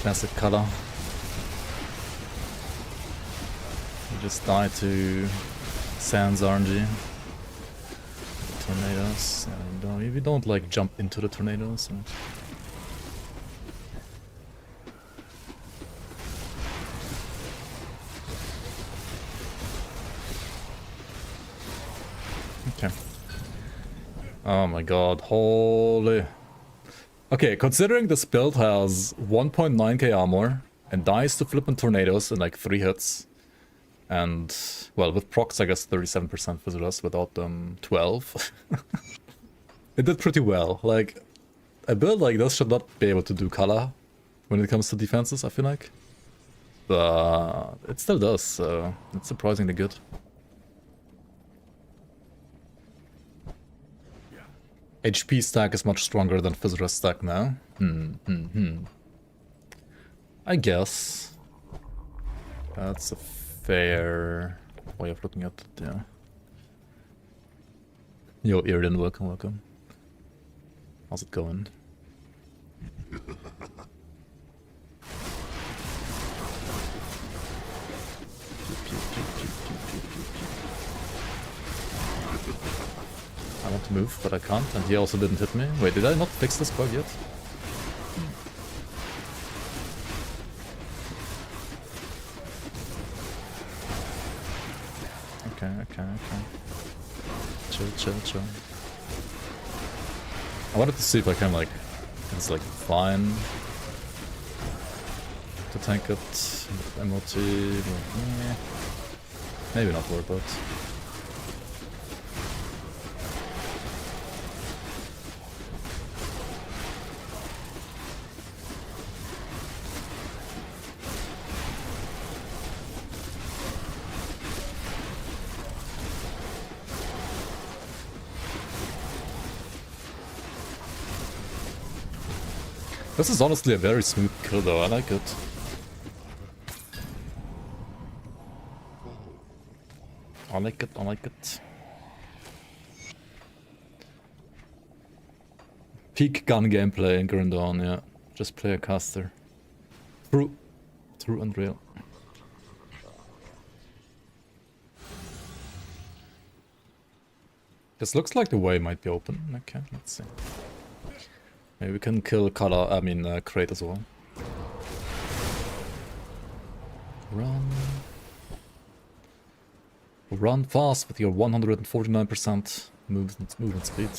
Classic color. You just die to sands, RNG. Tornadoes. You don't like jump into the tornadoes. Right? Okay. Oh my god, holy... Okay, considering this build has 1.9k armor and dies to flippin' tornadoes in like 3 hits, and, well, with procs I guess 37% visitors, without them 12. It did pretty well. Like, a build like this should not be able to do color when it comes to defenses, I feel like. But it still does, so it's surprisingly good. HP stack is much stronger than Visitor stack now. I guess. That's a fair way of looking at it, yeah. Yo, Iridan, welcome, welcome. How's it going? I want to move, but I can't, and he also didn't hit me. Wait, did I not fix this bug yet? Okay. Chill. I wanted to see if I can, like, it's like fine to tank it with MOT, but maybe not worth it. This is honestly a very smooth kill though, I like it. I like it, I like it. Peak gun gameplay in Grim Dawn, yeah. Just play a caster. True. True and real. This looks like the way might be open. Okay, let's see. Maybe we can kill Crate as well. Run. Run fast with your 149% movement speed.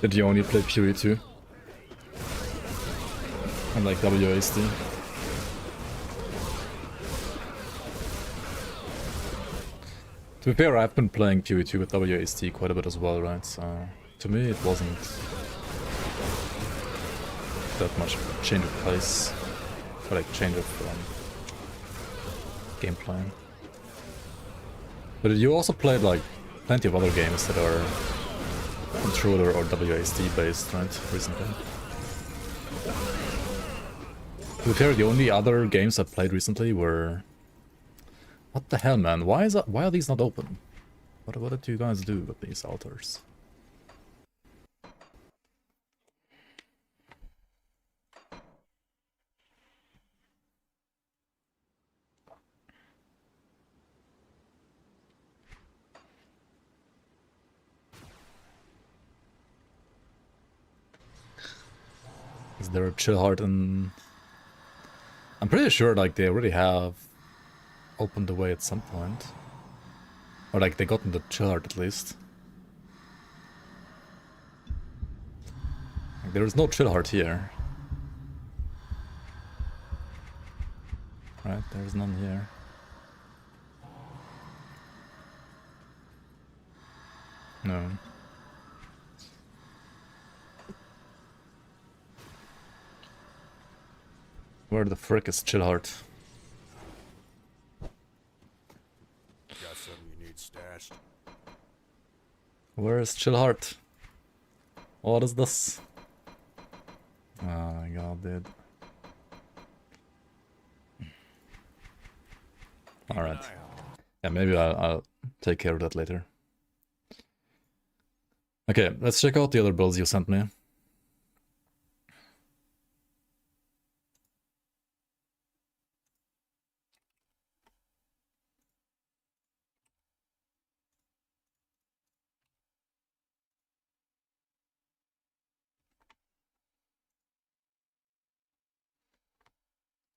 Did you only play Fury 2? And like WASD? To be fair, I've been playing Fury 2 with WASD quite a bit as well, right? So to me it wasn't that much change of pace. Or like change of gameplay. But you also played like plenty of other games that are controller or WASD based, right, recently. To be fair, the only other games I played recently were... What the hell, man? Why are these not open? What did you guys do with these altars? Is there a chill heart in... I'm pretty sure like they already have opened the way at some point. Or like they got in the chill heart at least. Like, there is no chill heart here. Right, there's none here. No. Where the frick is Chillheart? Got something you need stashed? Where is Chillheart? What is this? Oh my god, dude. Alright. Yeah, maybe I'll take care of that later. Okay, let's check out the other builds you sent me.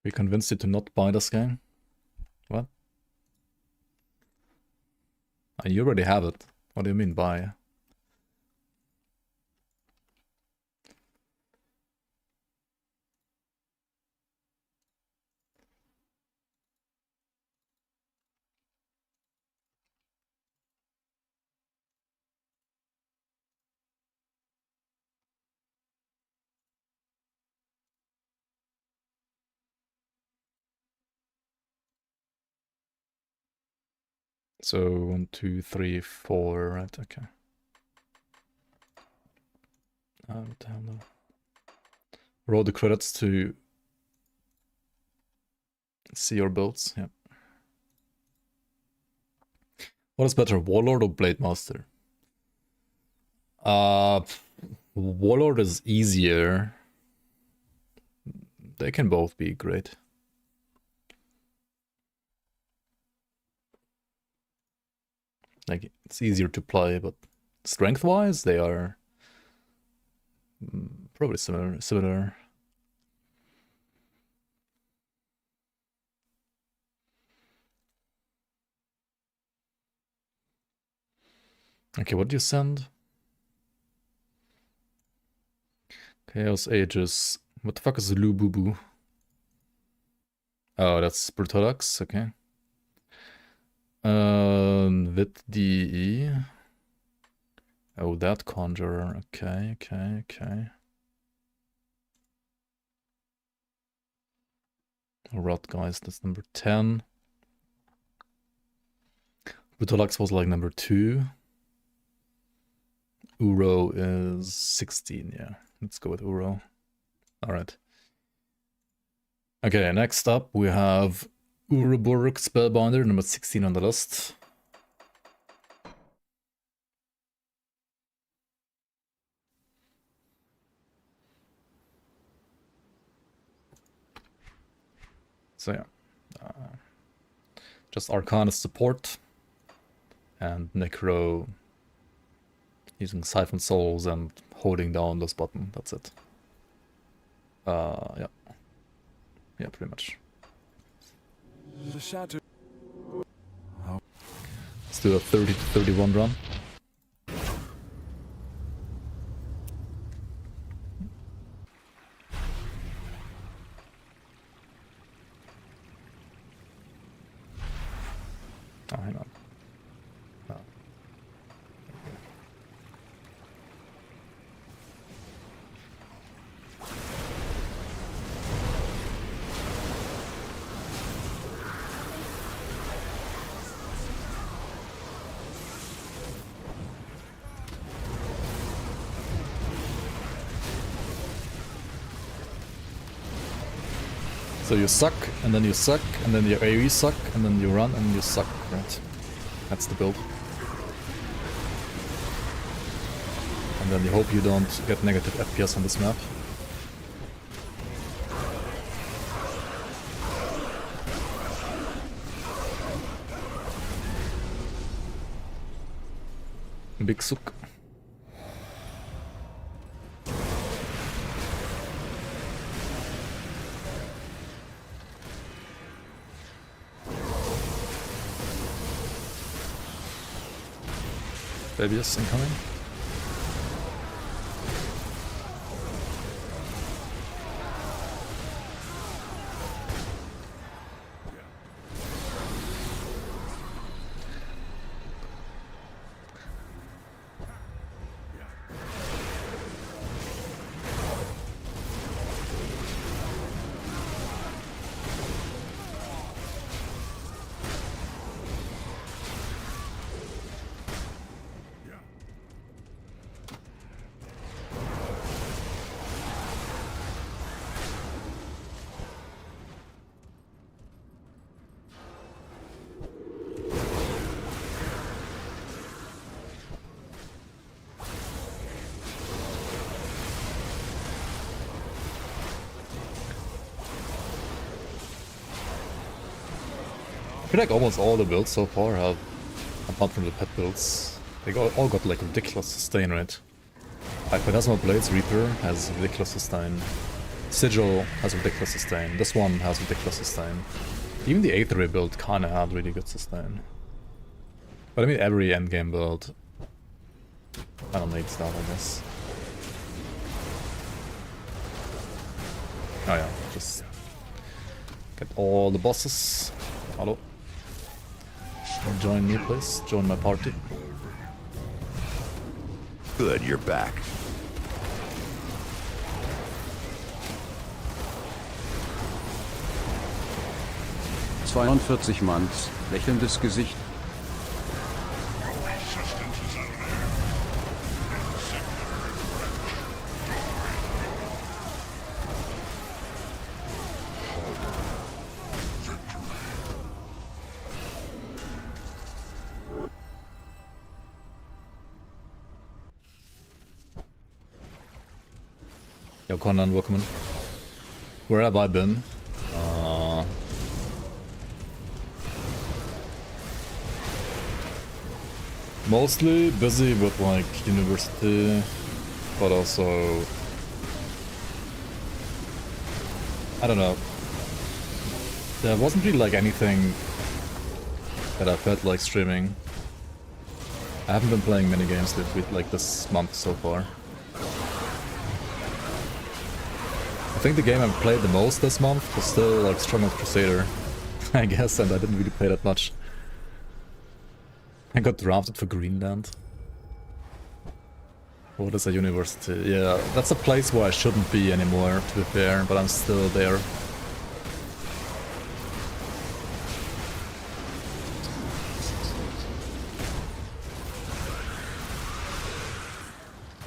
We convinced you to not buy this game? What? You already have it. What do you mean buy? So 1, 2, 3, 4, right? Okay. What the hell no. Roll the credits to see your builds. Yeah. What is better, Warlord or Blade Master? Warlord is easier. They can both be great. Like, it's easier to play, but strength-wise, they are probably similar. Okay, what do you send? Chaos Aegis. What the fuck is Lububu? Oh, that's Brutalax, okay. With DE. Oh, that conjurer. Okay. Rot guys, that's number 10. Brutalax was like number 2. Uro is 16, yeah. Let's go with Uro. Alright. Okay, next up we have Uruburg Spellbinder, number 16 on the list. So yeah, just Arcanist support and Necro using Siphon Souls and holding down this button, that's it. Yeah, pretty much. Let's do a 30 to 31 run. Oh, hang on. Oh. So you suck, and then you suck, and then your AoE suck, and then you run, and you suck, right? That's the build. And then you hope you don't get negative FPS on this map. Big suck. Babies incoming. I feel like almost all the builds so far have, apart from the pet builds, they all got like ridiculous sustain, right? Like Phantasmal Blades Reaper has ridiculous sustain. Sigil has ridiculous sustain. This one has ridiculous sustain. Even the Aether build kinda had really good sustain. But I mean every endgame build I don't need that, I guess. Oh yeah, just get all the bosses. Hello. Join me, please. Join my party. Good, you're back. ...42 Manns, lächelndes Gesicht. Yo, Conan, welcome. Where have I been? Mostly busy with like university, but also I don't know. There wasn't really like anything that I felt like streaming. I haven't been playing many games with like this month so far. I think the game I've played the most this month was still like Stronghold Crusader, I guess, and I didn't really play that much. I got drafted for Greenland. What is a university? Yeah, that's a place where I shouldn't be anymore, to be fair, but I'm still there.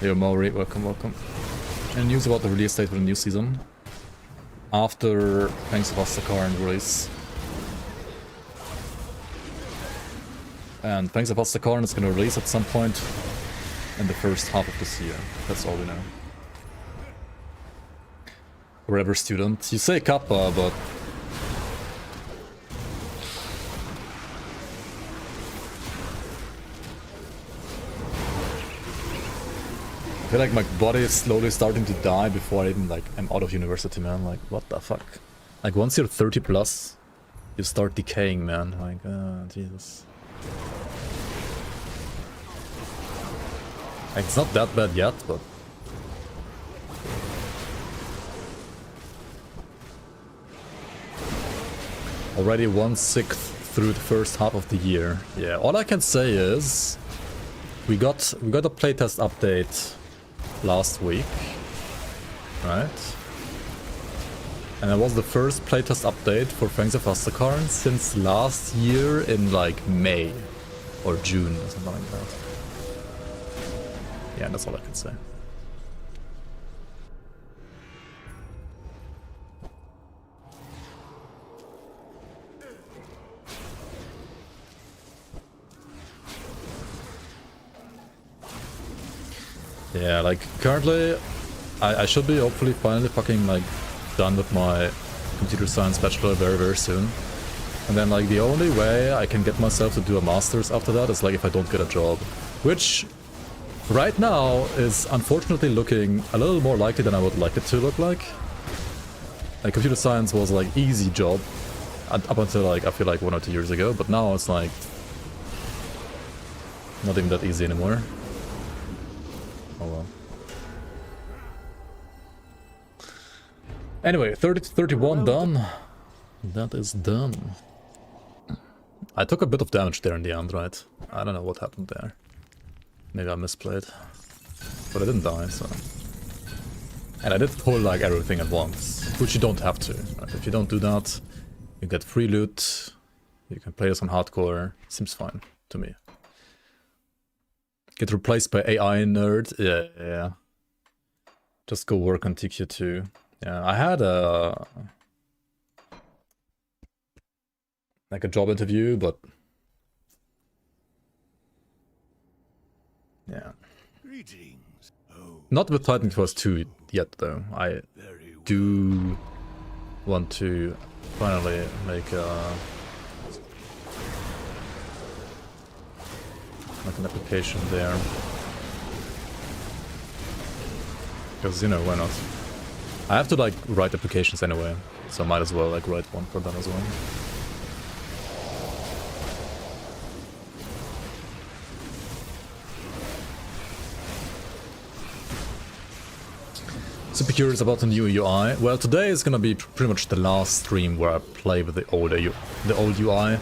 Yo, Maury, welcome, welcome. And news about the release date for the new season. After Thanks of Astakar release. And Thanks of Astakar is going to release at some point in the first half of this year. That's all we know. Wherever student. You say Kappa, but... I feel like my body is slowly starting to die before I even like am out of university, man. Like, what the fuck? Like, once you're 30 plus, you start decaying, man. Like, Jesus. Like, it's not that bad yet, but... Already 1/6 through the first half of the year. Yeah, all I can say is... We got a playtest update last week, right? And it was the first playtest update for Fangs of Astakarn since last year in like May or June or something like that. Yeah, that's all I can say. Yeah, like currently I should be hopefully finally fucking like done with my computer science bachelor very soon. And then like the only way I can get myself to do a master's after that is like if I don't get a job. Which right now is unfortunately looking a little more likely than I would like it to look like. Like computer science was like easy job up until like I feel like 1 or 2 years ago, but now it's like not even that easy anymore. Oh well. Anyway, 30 to 31 done. That is done. I took a bit of damage there in the end, right? I don't know what happened there. Maybe I misplayed. But I didn't die, so... And I did pull like everything at once, which you don't have to. Right? If you don't do that, you get free loot, you can play this on hardcore, seems fine to me. Get replaced by AI nerd, yeah. Just go work on TQ2. Yeah, I had a... like a job interview, but... yeah. Greetings. Oh, Not with Titan Quest 2 yet, though. I very well. do want to finally make an application there. Because, you know, why not? I have to, like, write applications anyway, so I might as well, like, write one for them as well. Super curious about the new UI. Well, today is gonna be pretty much the last stream where I play with the old UI.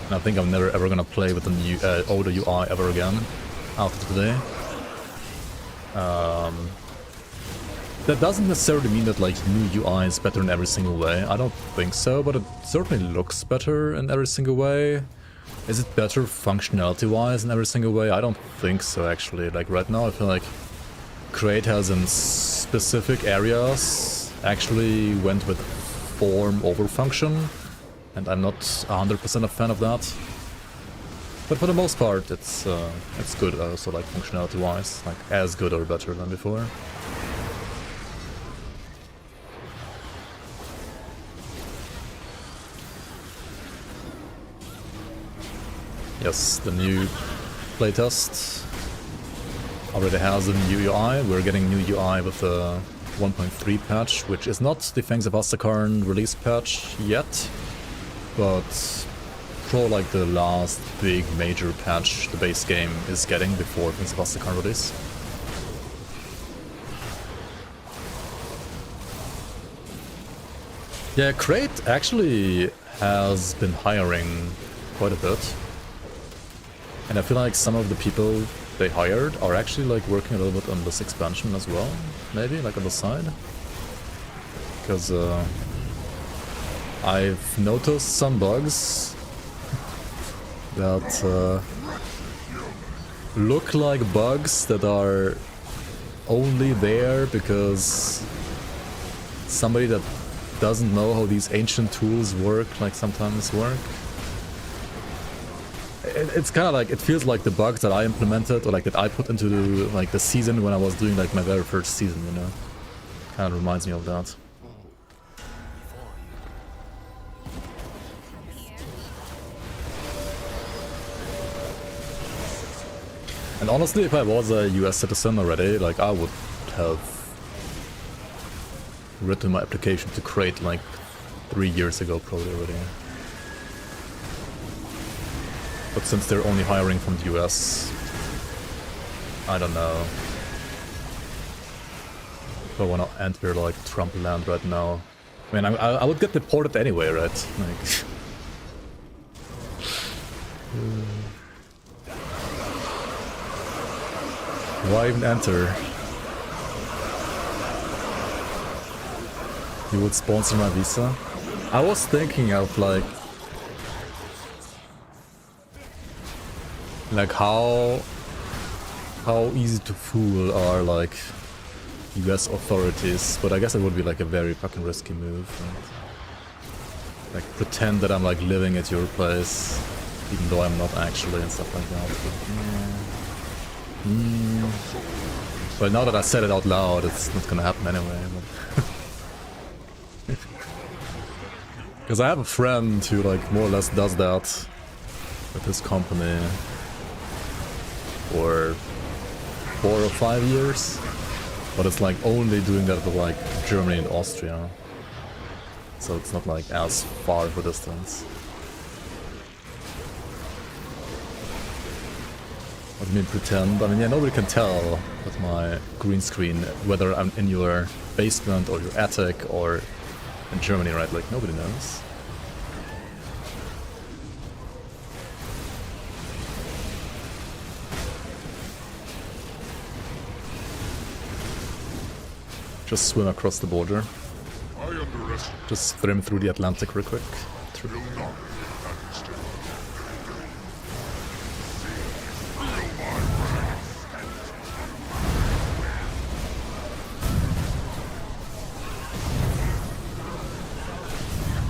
And I think I'm never ever gonna play with the new older UI ever again after today. That doesn't necessarily mean that like new UI is better in every single way. I don't think so, but it certainly looks better in every single way. Is it better functionality-wise in every single way? I don't think so, actually. Like right now, I feel like Create has in specific areas actually went with form over function, and I'm not 100% a fan of that. But for the most part, it's good also, like functionality-wise, like as good or better than before. Yes, the new playtest already has a new UI. We're getting new UI with the 1.3 patch, which is not the Fangs of Astakarn release patch yet, but probably like the last big major patch the base game is getting before Fangs of Astakarn release. Yeah, Crate actually has been hiring quite a bit. And I feel like some of the people they hired are actually like working a little bit on this expansion as well, maybe like on the side. Because I've noticed some bugs that look like bugs that are only there because somebody that doesn't know how these ancient tools work, like sometimes work. It's kind of like, it feels like the bugs that I implemented, or like that I put into like the season when I was doing like my very first season, you know? Kind of reminds me of that. And honestly, if I was a US citizen already, like I would have written my application to Crate like 3 years ago probably already. But since they're only hiring from the US, I don't know if I want to enter like Trump land right now. I mean, I would get deported anyway, right? Like, why even enter? You would sponsor my visa? I was thinking of like how easy to fool are like US authorities, but I guess it would be like a very fucking risky move. And, like pretend that I'm like living at your place, even though I'm not actually and stuff like that. But, But now that I said it out loud, it's not gonna happen anyway. Because I have a friend who like more or less does that with his company for 4 or 5 years, but it's like only doing that with like Germany and Austria, so it's not like as far of a distance. What do you mean pretend? I mean, yeah, nobody can tell with my green screen whether I'm in your basement or your attic or in Germany, right? Like, nobody knows. Just swim across the border. Just swim through the Atlantic real quick.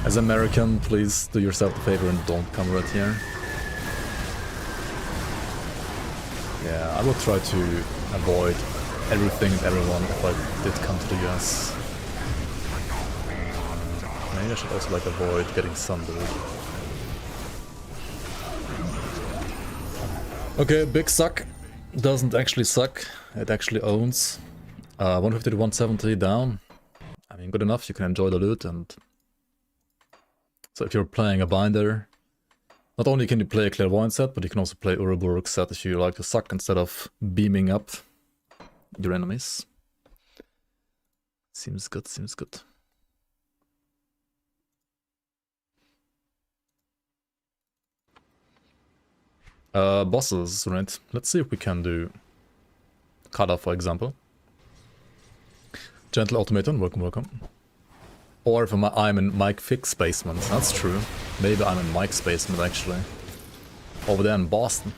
As American, please do yourself a favor and don't come right here. Yeah, I will try to avoid everything and everyone if I did come to the US. Maybe I should also like avoid getting sunburned. Okay, big suck doesn't actually suck, it actually owns. 150 to 170 down. I mean, good enough, you can enjoy the loot. And so if you're playing a binder, not only can you play a clairvoyant set, but you can also play Uruburg set if you like to suck instead of beaming up your enemies. Seems good, seems good. Bosses, right? Let's see if we can do Kada, for example. Gentle Automaton, welcome, welcome. Or if I'm in Mike Fix basement, that's true. Maybe I'm in Mike's basement actually. Over there in Boston.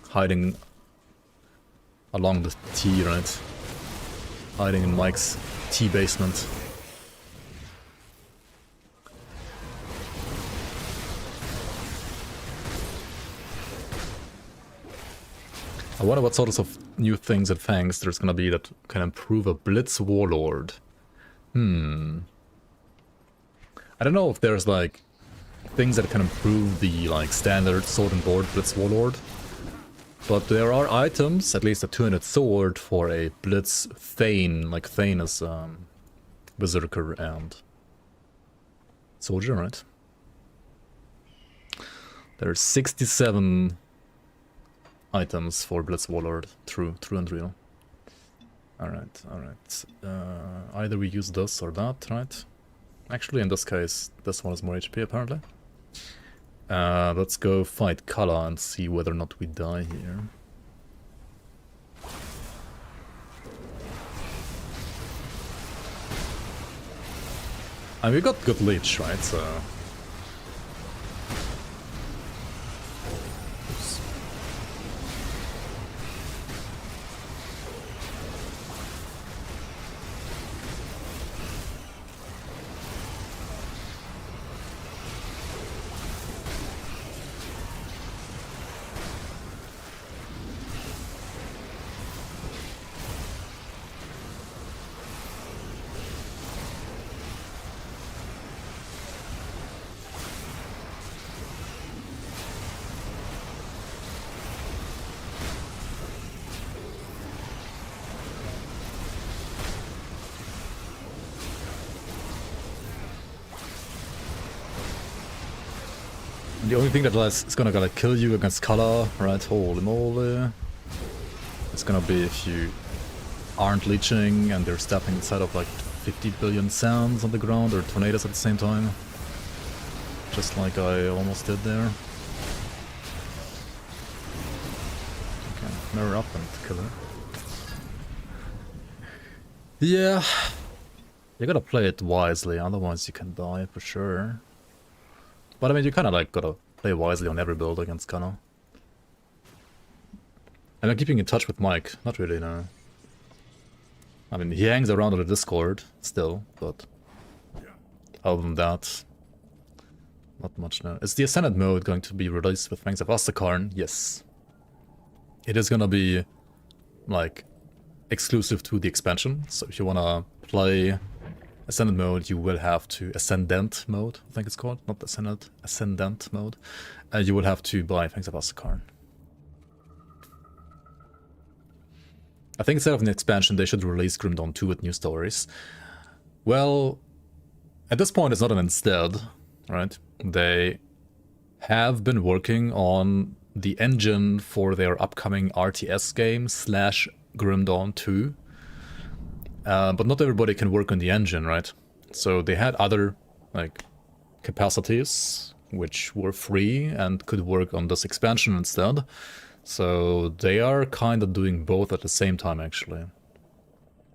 Hiding along the T, right? Hiding in Mike's T basement. I wonder what sorts of new things at Fangs there's gonna be that can improve a Blitz Warlord. I don't know if there's like things that can improve the like standard sword and board Blitz Warlord. But there are items, at least a 200 sword for a Blitz Thane. Like Thane is Berserker and Soldier, right? There's 67 items for Blitz Warlord, true and real. Alright. Either we use this or that, right? Actually, in this case, this one is more HP apparently. Let's go fight Kala and see whether or not we die here. And we got good leech, right? So. Oops. The only thing that is gonna kill you against Kala, right? Holy moly. It's gonna be if you aren't leeching and they're stepping inside of like 50 billion sands on the ground or tornadoes at the same time. Just like I almost did there. Okay, mirror up and kill her. Yeah. You gotta play it wisely, otherwise you can die for sure. But I mean, you kind of like gotta play wisely on every build against Kano. And I'm keeping in touch with Mike. Not really, no. I mean, he hangs around on the Discord still, but other than that, not much now. Is the Ascended mode going to be released with Fangs of Astakarn? Yes. It is gonna be, like, exclusive to the expansion. So if you wanna play Ascendant mode, you will have to Ascendant mode, I think it's called, not Ascendant, Ascendant mode. You will have to buy Fangs of Astakarn. I think instead of an expansion, they should release Grim Dawn 2 with new stories. Well, at this point, it's not an instead, right? They have been working on the engine for their upcoming RTS game / Grim Dawn 2. But not everybody can work on the engine, right? So they had other, like, capacities, which were free and could work on this expansion instead. So they are kind of doing both at the same time, actually.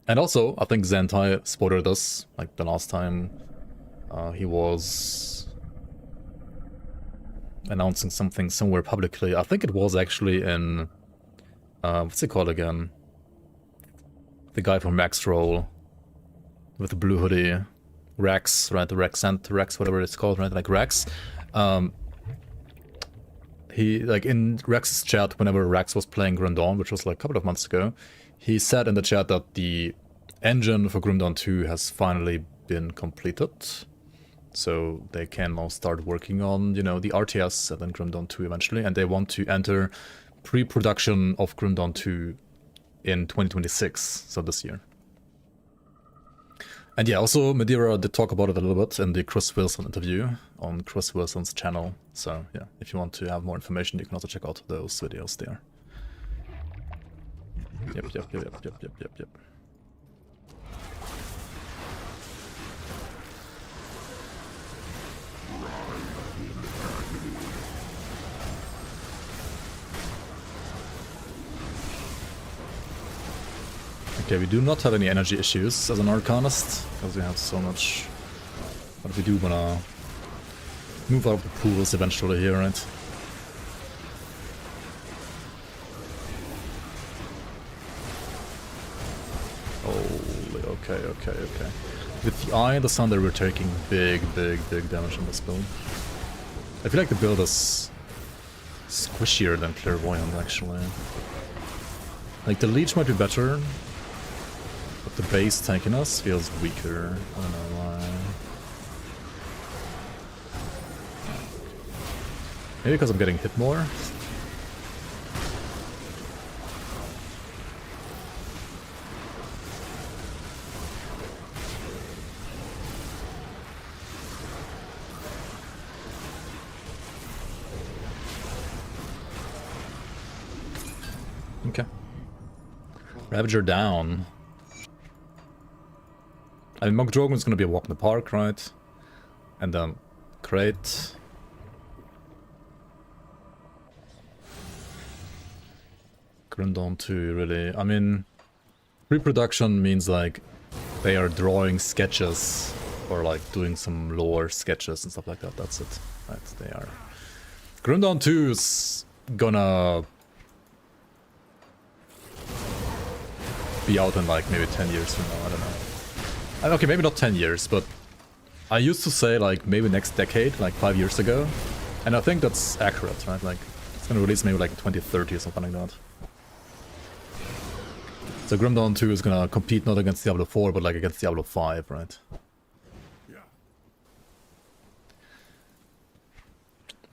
And also, I think Zentai spotted this, like the last time he was announcing something somewhere publicly. I think it was actually in, what's it called again? The guy from Max Roll with the blue hoodie, Rex, right? The Rex, whatever it's called, right? Like Rex. He, like, in Rex's chat, whenever Rex was playing Grim Dawn, which was like a couple of months ago, he said in the chat that the engine for Grim Dawn 2 has finally been completed. So they can now start working on, you know, the RTS and then Grim Dawn 2 eventually, and they want to enter pre-production of Grim Dawn 2 in 2026, so this year. And yeah, also Madeira did talk about it a little bit in the Chris Wilson interview on Chris Wilson's channel. So yeah, if you want to have more information, you can also check out those videos there. Yep. Okay, we do not have any energy issues as an Arcanist, because we have so much. But we do wanna move out of the pools eventually here, right? Holy, okay. With the Eye and the Thunder, we're taking big damage on this build. I feel like the build is squishier than Clairvoyant, actually. Like, the Leech might be better, but the base tankiness feels weaker. I don't know why. Maybe because I'm getting hit more. Okay. Ravager down. I mean, Monk Drogon is gonna be a walk in the park, right? And then crate. Grundon 2, really. I mean, pre-production means like they are drawing sketches or like doing some lore sketches and stuff like that. That's it. Right, they are. Grundon 2 is gonna be out in like maybe 10 years from now, I don't know. Okay, maybe not 10 years, but I used to say like maybe next decade, like 5 years ago. And I think that's accurate, right? Like, it's gonna release maybe like 2030 or something like that. So Grim Dawn 2 is gonna compete not against Diablo 4, but like against Diablo 5, right? Yeah.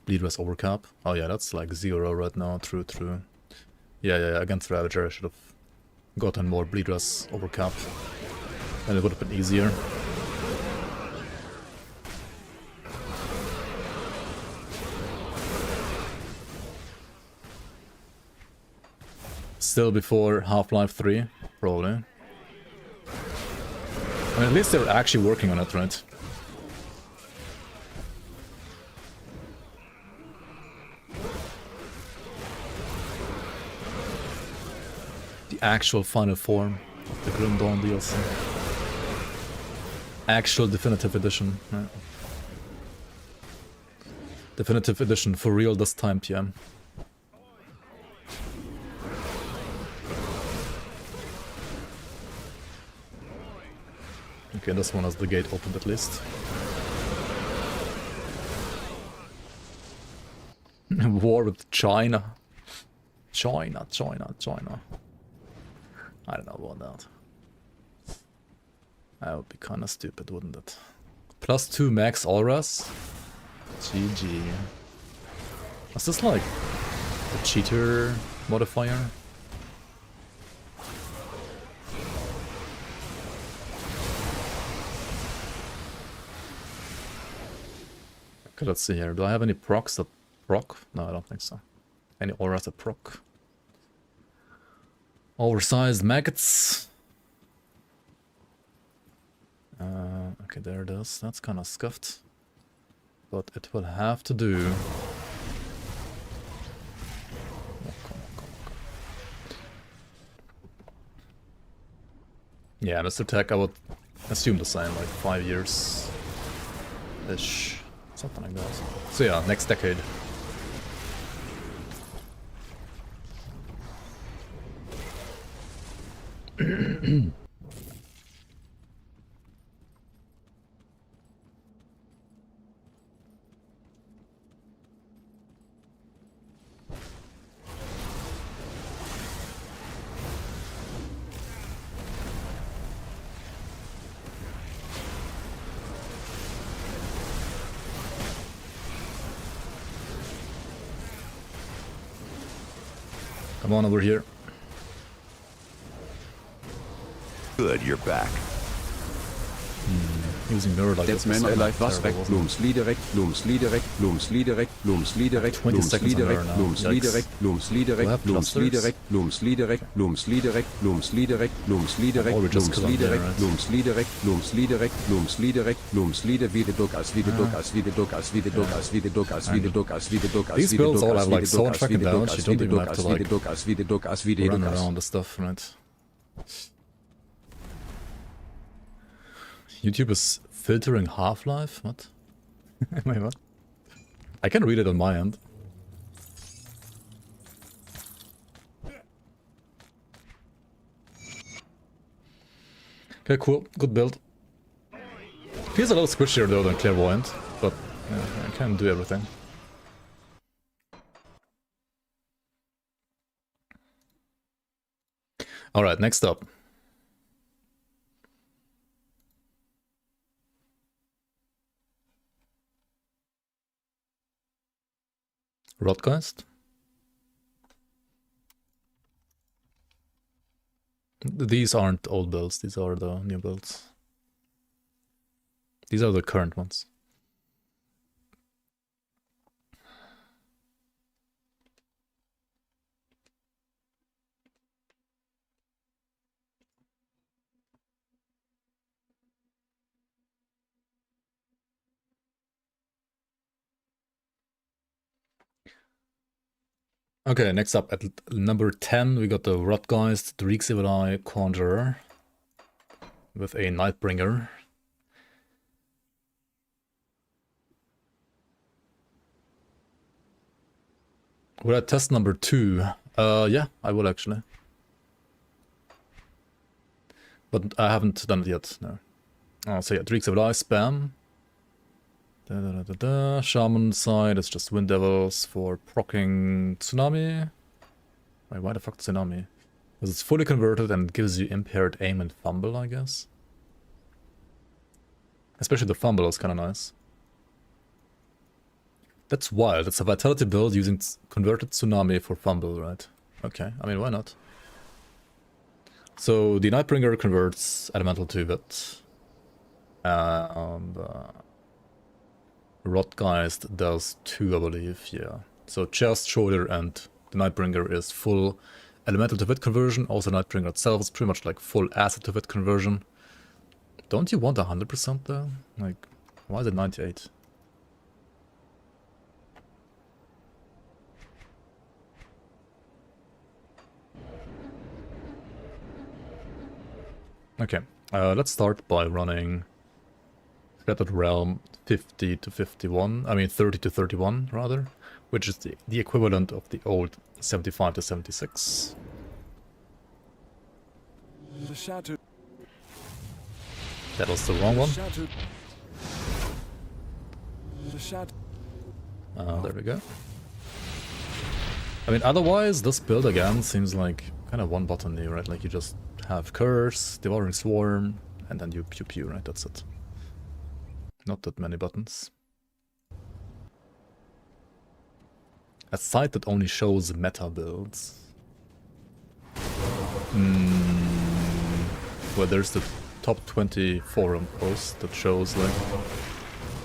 Bleed Rest Overcap. Oh yeah, that's like 0 right now, true. Yeah, against Ravager I should have gotten more Bleed Rest Overcap. And it would have been easier. Still before Half-Life 3, probably. I mean, at least they're actually working on it, right? The actual final form of the Grim Dawn DLC. Actual definitive edition. Yeah. Definitive edition for real this time, PM. Okay, this one has the gate opened at least. War with China. China. I don't know about that. That would be kinda stupid, wouldn't it? +2 max auras? GG. Is this like a cheater modifier? Okay, let's see here. Do I have any procs that proc? No, I don't think so. Any auras that proc? Oversized maggots. Okay, there it is. That's kind of scuffed. But it will have to do. Oh, come on. Yeah, Mr. Tech, I would assume the same, like 5 years-ish. Something like that. So yeah, next decade. Come on over here. Good, you're back. Using mirror like That's this. man alive was weg. Terrible, Blooms Liederek, Blooms Liederek, Blooms Liederek, Blooms Liederek, 20 Blooms seconds on Liederek, her now. Blooms Liederek, Blooms Liederek, Do I have Blooms clusters? Liederek, Blooms Liederek, Blooms Liederek, Blooms Liederek, Blooms Liederek, Or we just Blooms kill them there, Liederek, right? Blooms Liederek, Blooms Liederek, Blooms Liederek, Blooms Lieder, wie de Dokas, wie de Dokas, wie de Dokas, wie de Dokas, wie de Dokas, wie de Dokas, wie de Dokas, These wie de builds all Dokas, have wie like de so much Dokas, fucking wie de damage, Dokas, you wie don't de even have Dokas, to wie de like Dokas, wie de Dokas, wie de run Dokas. around the stuff, right? YouTube is filtering Half-Life? What? Wait, what? I can read it on my end. Okay, cool. Good build. Feels a little squishier though than clairvoyant, but yeah, I can do everything. Alright, next up. Rotgeist. These aren't old builds, these are the new builds. These are the current ones. Okay, next up at number 10, we got the Rotgeist, the Ritualist conjurer with a Nightbringer. Will I test number 2? Yeah, I will actually. But I haven't done it yet, no. So yeah, Ritualist spam. Shaman side, it's just Wind Devils for proccing Tsunami. Wait, why the fuck Tsunami? Because it's fully converted and gives you impaired aim and fumble, I guess. Especially the fumble is kind of nice. That's wild. It's a vitality build using converted Tsunami for fumble, right? Okay, I mean, why not? So the Nightbringer converts Elemental to it. And Rotgeist does 2, I believe, yeah. So chest, shoulder, and the Nightbringer is full Elemental to Wit conversion. Also Nightbringer itself is pretty much like full Acid to Wit conversion. Don't you want 100% though? Like, why is it 98? Okay, let's start by running Scattered Realm 50 to 51, I mean 30 to 31 rather, which is the equivalent of the old 75 to 76. That was the wrong one. There we go. I mean, otherwise, this build again seems like kind of one button new, right? Like you just have Curse, Devouring Swarm, and then you pew pew, right? That's it. Not that many buttons. A site that only shows meta builds. Well, there's the top 20 forum post that shows, like,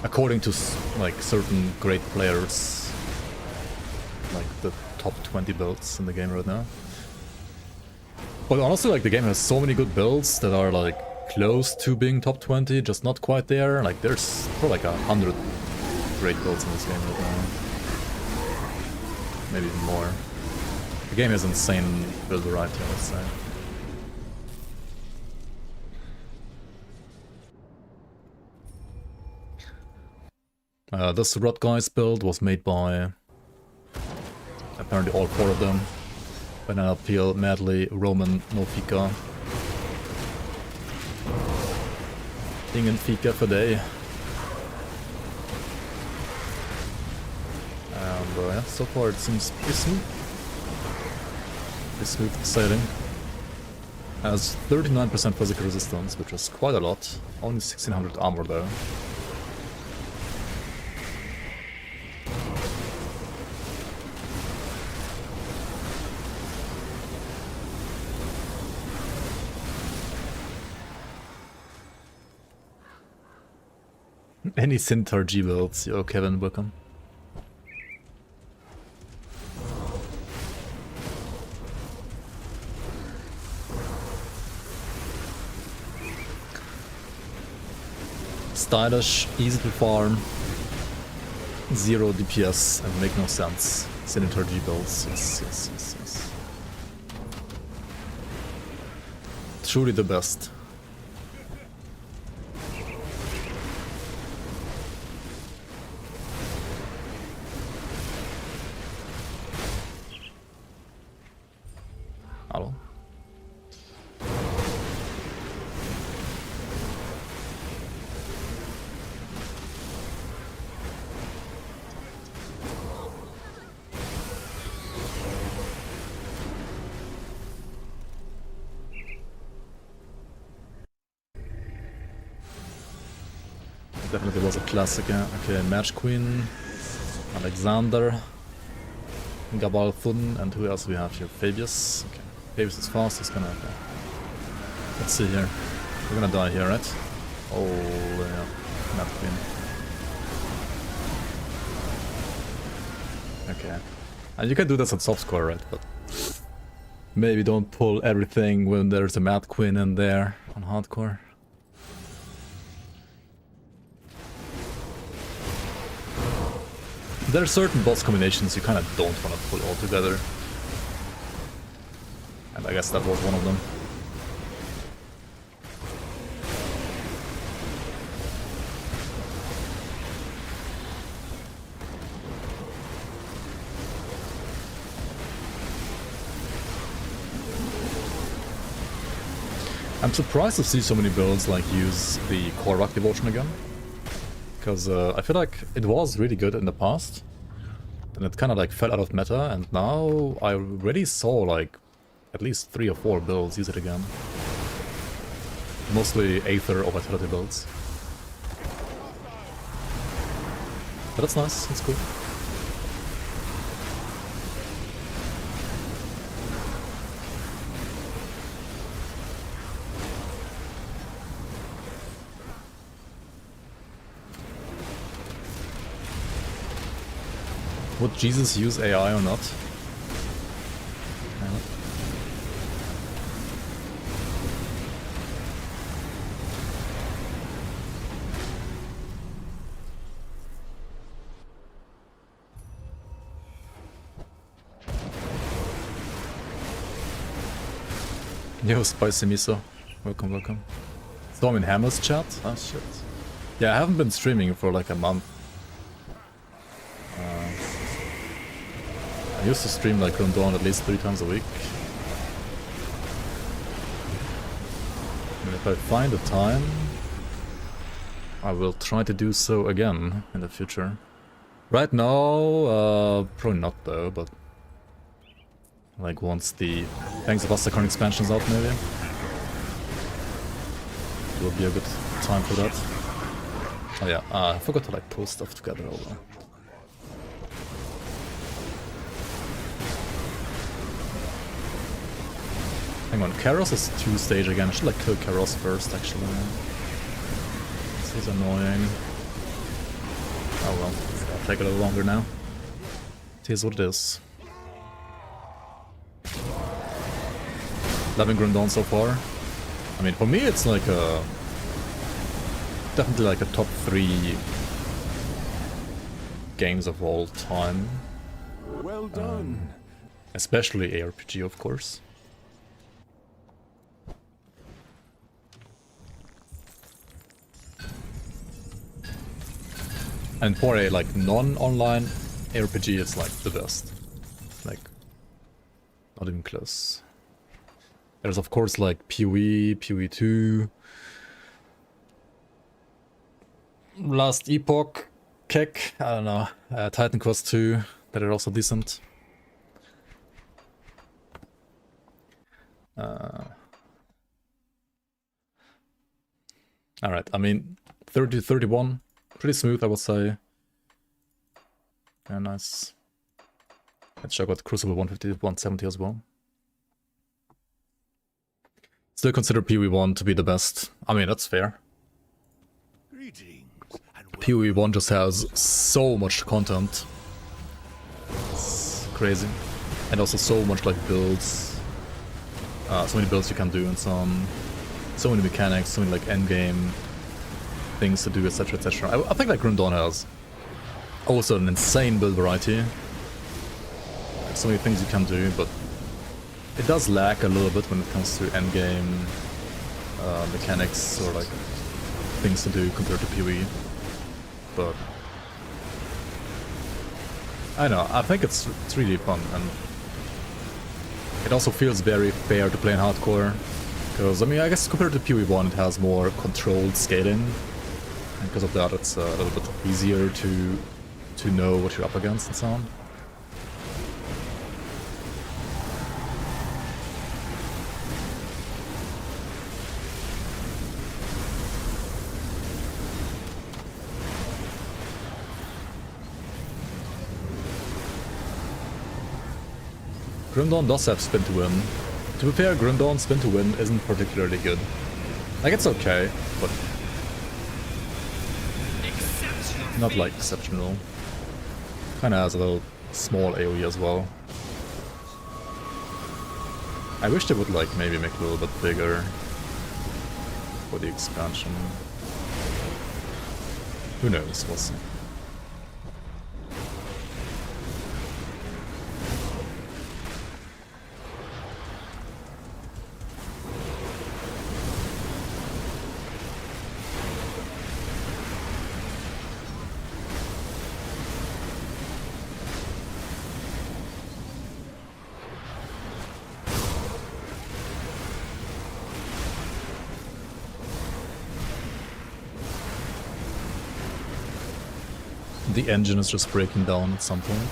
according to like certain great players, like the top 20 builds in the game right now. But honestly, like, the game has so many good builds that are like close to being top 20, just not quite there. Like, there's probably like 100 great builds in this game right now. Maybe even more. The game has insane build variety, I would say. This Rotgeist build was made by apparently all 4 of them. Banana Peel, Madly, Roman, No Fika. Ingen fika för dig. And yeah, so far it seems pretty smooth. Pretty smooth sailing. Has 39% physical resistance, which is quite a lot. Only 1600 armor though. Any Centaur G builds? Yo, Kevin, welcome. Stylish, easy to farm, 0 DPS, and make no sense. Centaur G builds, yes, yes, yes, yes. Truly the best. Hello. Definitely was a classic, yeah. Okay, Match Queen, Alexander. Gabalthun, and who else we have here? Fabius. Okay, Fabius is fast, he's gonna... Okay. Let's see here. We're gonna die here, right? Oh, yeah. Not queen. Okay. And you can do this at soft score, right? But maybe don't pull everything when there's a Mad Queen in there on hardcore. There are certain boss combinations you kind of don't want to pull all together. And I guess that was one of them. I'm surprised to see so many builds like use the Korvac devotion again. Because I feel like it was really good in the past. And it kind of like fell out of meta, and now I already saw like at least 3 or 4 builds use it again. Mostly Aether or Vitality builds. But that's nice, that's cool. Would Jesus use AI or not? Yo, Spicy Miso. Welcome, welcome. Storm in Hammer's chat? Ah, shit. Yeah, I haven't been streaming for like a month. I used to stream like Dawn at least 3 times a week. And if I find the time, I will try to do so again in the future. Right now, probably not though, but like once the Thanks of Astakon expansion's out maybe. It will be a good time for that. Oh yeah, I forgot to like pull stuff together over. Hang on, Karos is 2-stage again. I should like kill Karos first actually. This is annoying. Oh well, it'll take a little longer now. It is what it is. Loving Grundon so far. I mean, for me it's like a... definitely like a top 3 games of all time. Well done. Especially ARPG, of course. And for a like non-online ARPG, it's like the best. Like, not even close. There's of course like PoE, PoE 2, Last Epoch, Keck, I don't know, Titan Quest 2, that are also decent. Alright, I mean, 30 to 31. Pretty smooth, I would say. Very nice. Let's check out Crucible 150 to 170 as well. Still consider PoE 1 to be the best. I mean, that's fair. PoE 1 just has so much content. It's crazy. And also so much like builds. So many builds you can do and so many mechanics, so many like endgame things to do, etc, etc. I think like Grundon has also an insane build variety. So many things you can do, but it does lack a little bit when it comes to endgame mechanics or like things to do compared to PoE. But I don't know, I think it's really fun, and it also feels very fair to play in hardcore. Because I mean, I guess compared to PoE 1 it has more controlled scaling. And because of that, it's a little bit easier to know what you're up against and so on. Grim Dawn does have spin to win. To be fair, Grim Dawn spin to win isn't particularly good. Like, it's okay, but not like exceptional. Kinda has a little small AoE as well. I wish they would like maybe make it a little bit bigger for the expansion. Who knows, we'll see. The engine is just breaking down at some point.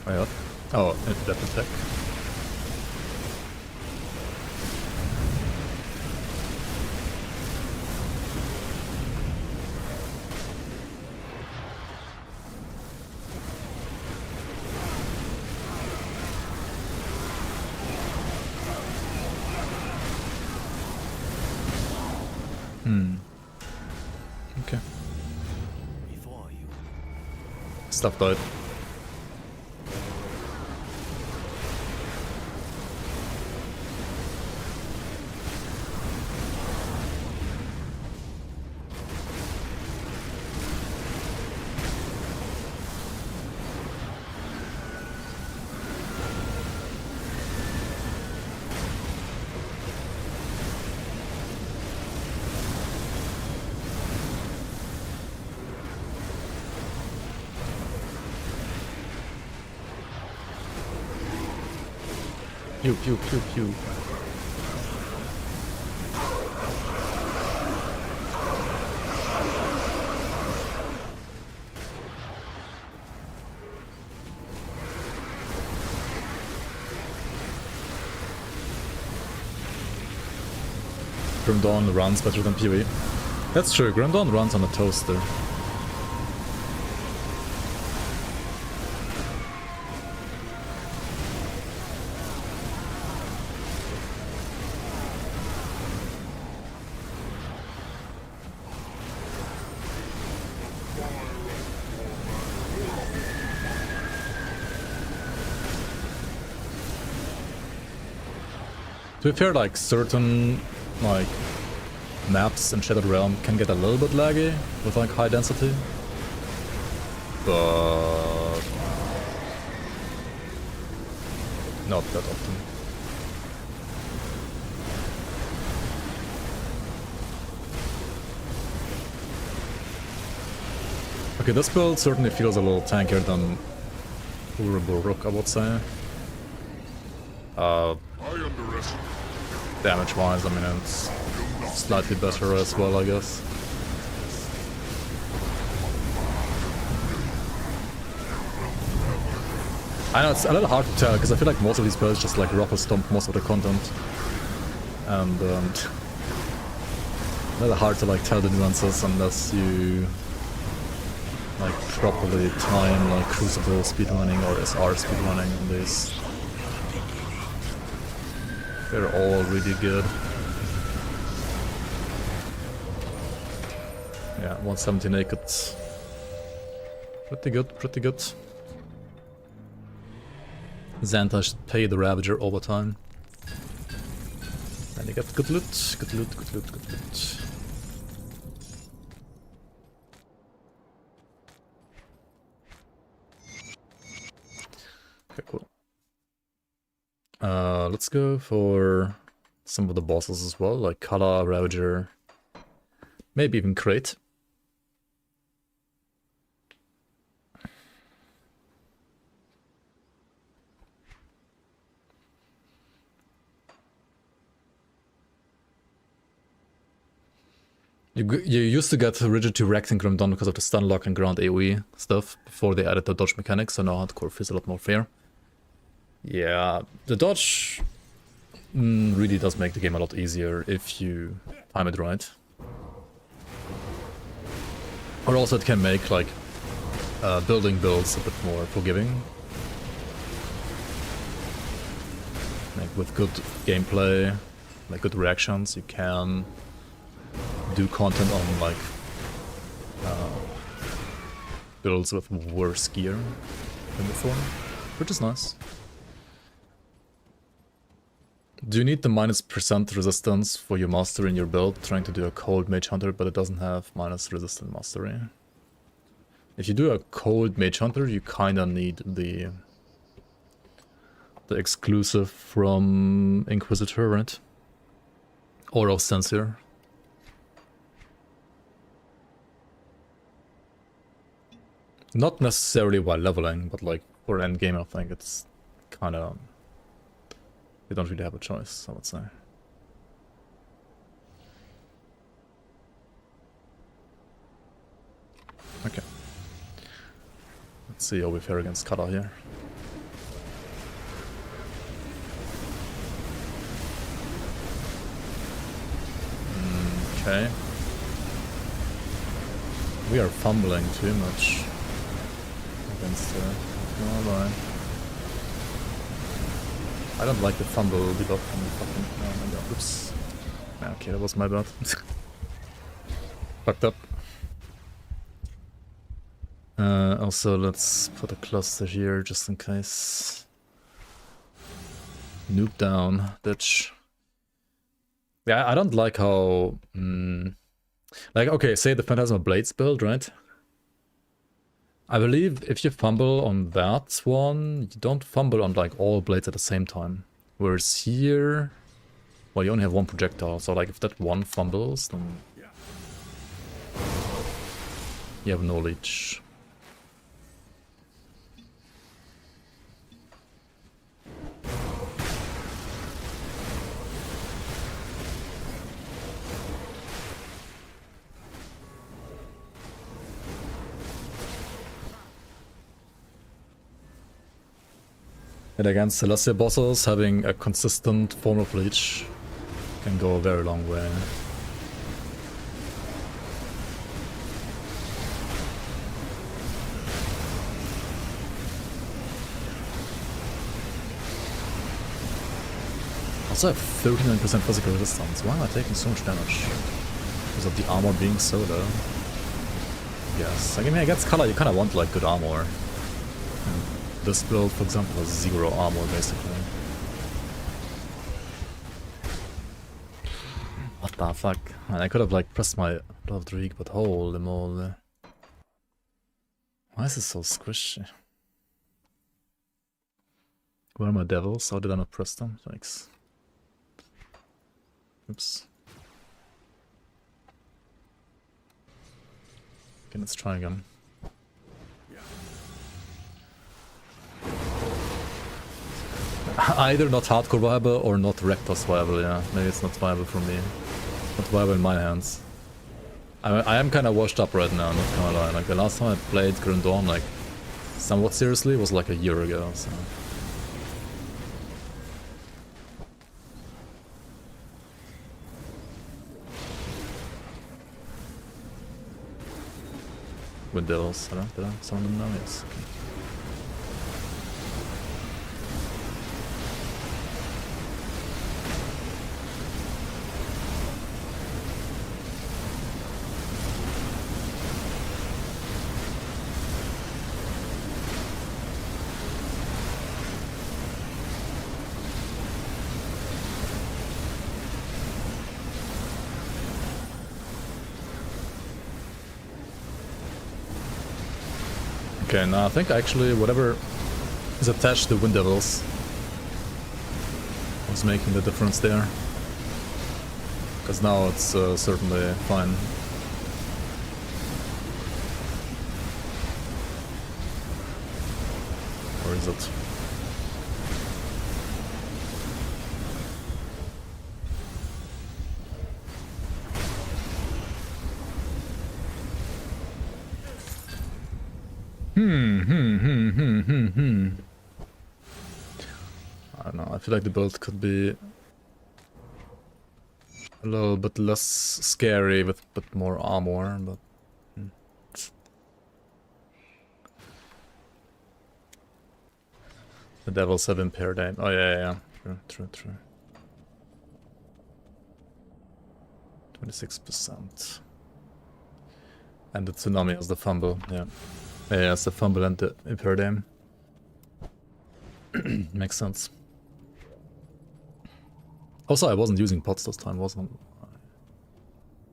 Oh, yeah. Oh, that attack. Okay. Stuff died. Pew pew pew pew. Grim Dawn runs better than PoE. That's true, Grim Dawn runs on a toaster. To be fair, like certain like maps in Shattered Realm can get a little bit laggy with like high density, but not that often. Okay, this build certainly feels a little tankier than Urboruk, I would say. Damage-wise, I mean, it's slightly better as well, I guess. I know, it's a little hard to tell, because I feel like most of these builds just like rough stomp most of the content. And a little hard to like tell the nuances unless you like properly time like Crucible speedrunning or SR speedrunning on these. They're all really good. Yeah, 170 naked. Pretty good, pretty good. Xanta should pay the Ravager overtime. And you get good loot, good loot, good loot, good loot. Okay, cool. Let's go for some of the bosses as well, like Kala, Ravager, maybe even Crate. You used to get rigid to React and Grim Dawn because of the stun lock and ground AoE stuff before they added the dodge mechanics, so now hardcore feels a lot more fair. Yeah, the dodge really does make the game a lot easier if you time it right. Or also it can make like building builds a bit more forgiving. Like with good gameplay, like good reactions, you can do content on like builds with worse gear than before, which is nice. Do you need the -% resistance for your mastery in your build, trying to do a cold mage hunter, but it doesn't have minus resistant mastery? If you do a cold mage hunter, you kinda need the exclusive from Inquisitor, right? Or of Sincere. Not necessarily while leveling, but like for endgame, I think it's kinda... You don't really have a choice, I would say. Okay. Let's see how we fare against Kata here. Okay. We are fumbling too much against her. Alright. I don't like the fumble debuff from the fucking... Oh my god, oops. Okay, that was my bad. Fucked up. Also, let's put a cluster here just in case. Nuke down, bitch. Yeah, I don't like how... like, okay, say the Phantasmal Blades build, right? I believe if you fumble on that one, you don't fumble on like all blades at the same time. Whereas here, well, you only have one projectile, so like if that one fumbles, then you have no leech. And against Celestia bosses, having a consistent form of leech can go a very long way. Also I have 39% physical resistance. Why am I taking so much damage? Because of the armor being so low. Yes, I mean against color you kinda want like good armor. This build, for example, has 0 armor, basically. What the fuck? Man, I could have, like, pressed my Blood of the Reek, but holy moly. Why is this so squishy? Where are my devils? How did I not press them? Thanks. Oops. Okay, let's try again. Either not hardcore viable or not Rectus viable, yeah. Maybe it's not viable for me. Not viable in my hands. I am kind of washed up right now, not gonna lie. Like the last time I played Grim Dawn, like, somewhat seriously, was like a year ago, so... Wind Devils, did I summon them now? Yes. Okay. Okay, now I think actually whatever is attached to Wind Devils was making the difference there. Because now it's certainly fine. Or is it? I don't know, I feel like the build could be a little bit less scary with a bit more armor, but... The devils have impaired aim. Oh yeah, yeah, yeah. True. 26%. And the tsunami is the fumble, yeah. Yeah, it's the fumble and the Imperium. Makes sense. Also, I wasn't using pots this time, wasn't I?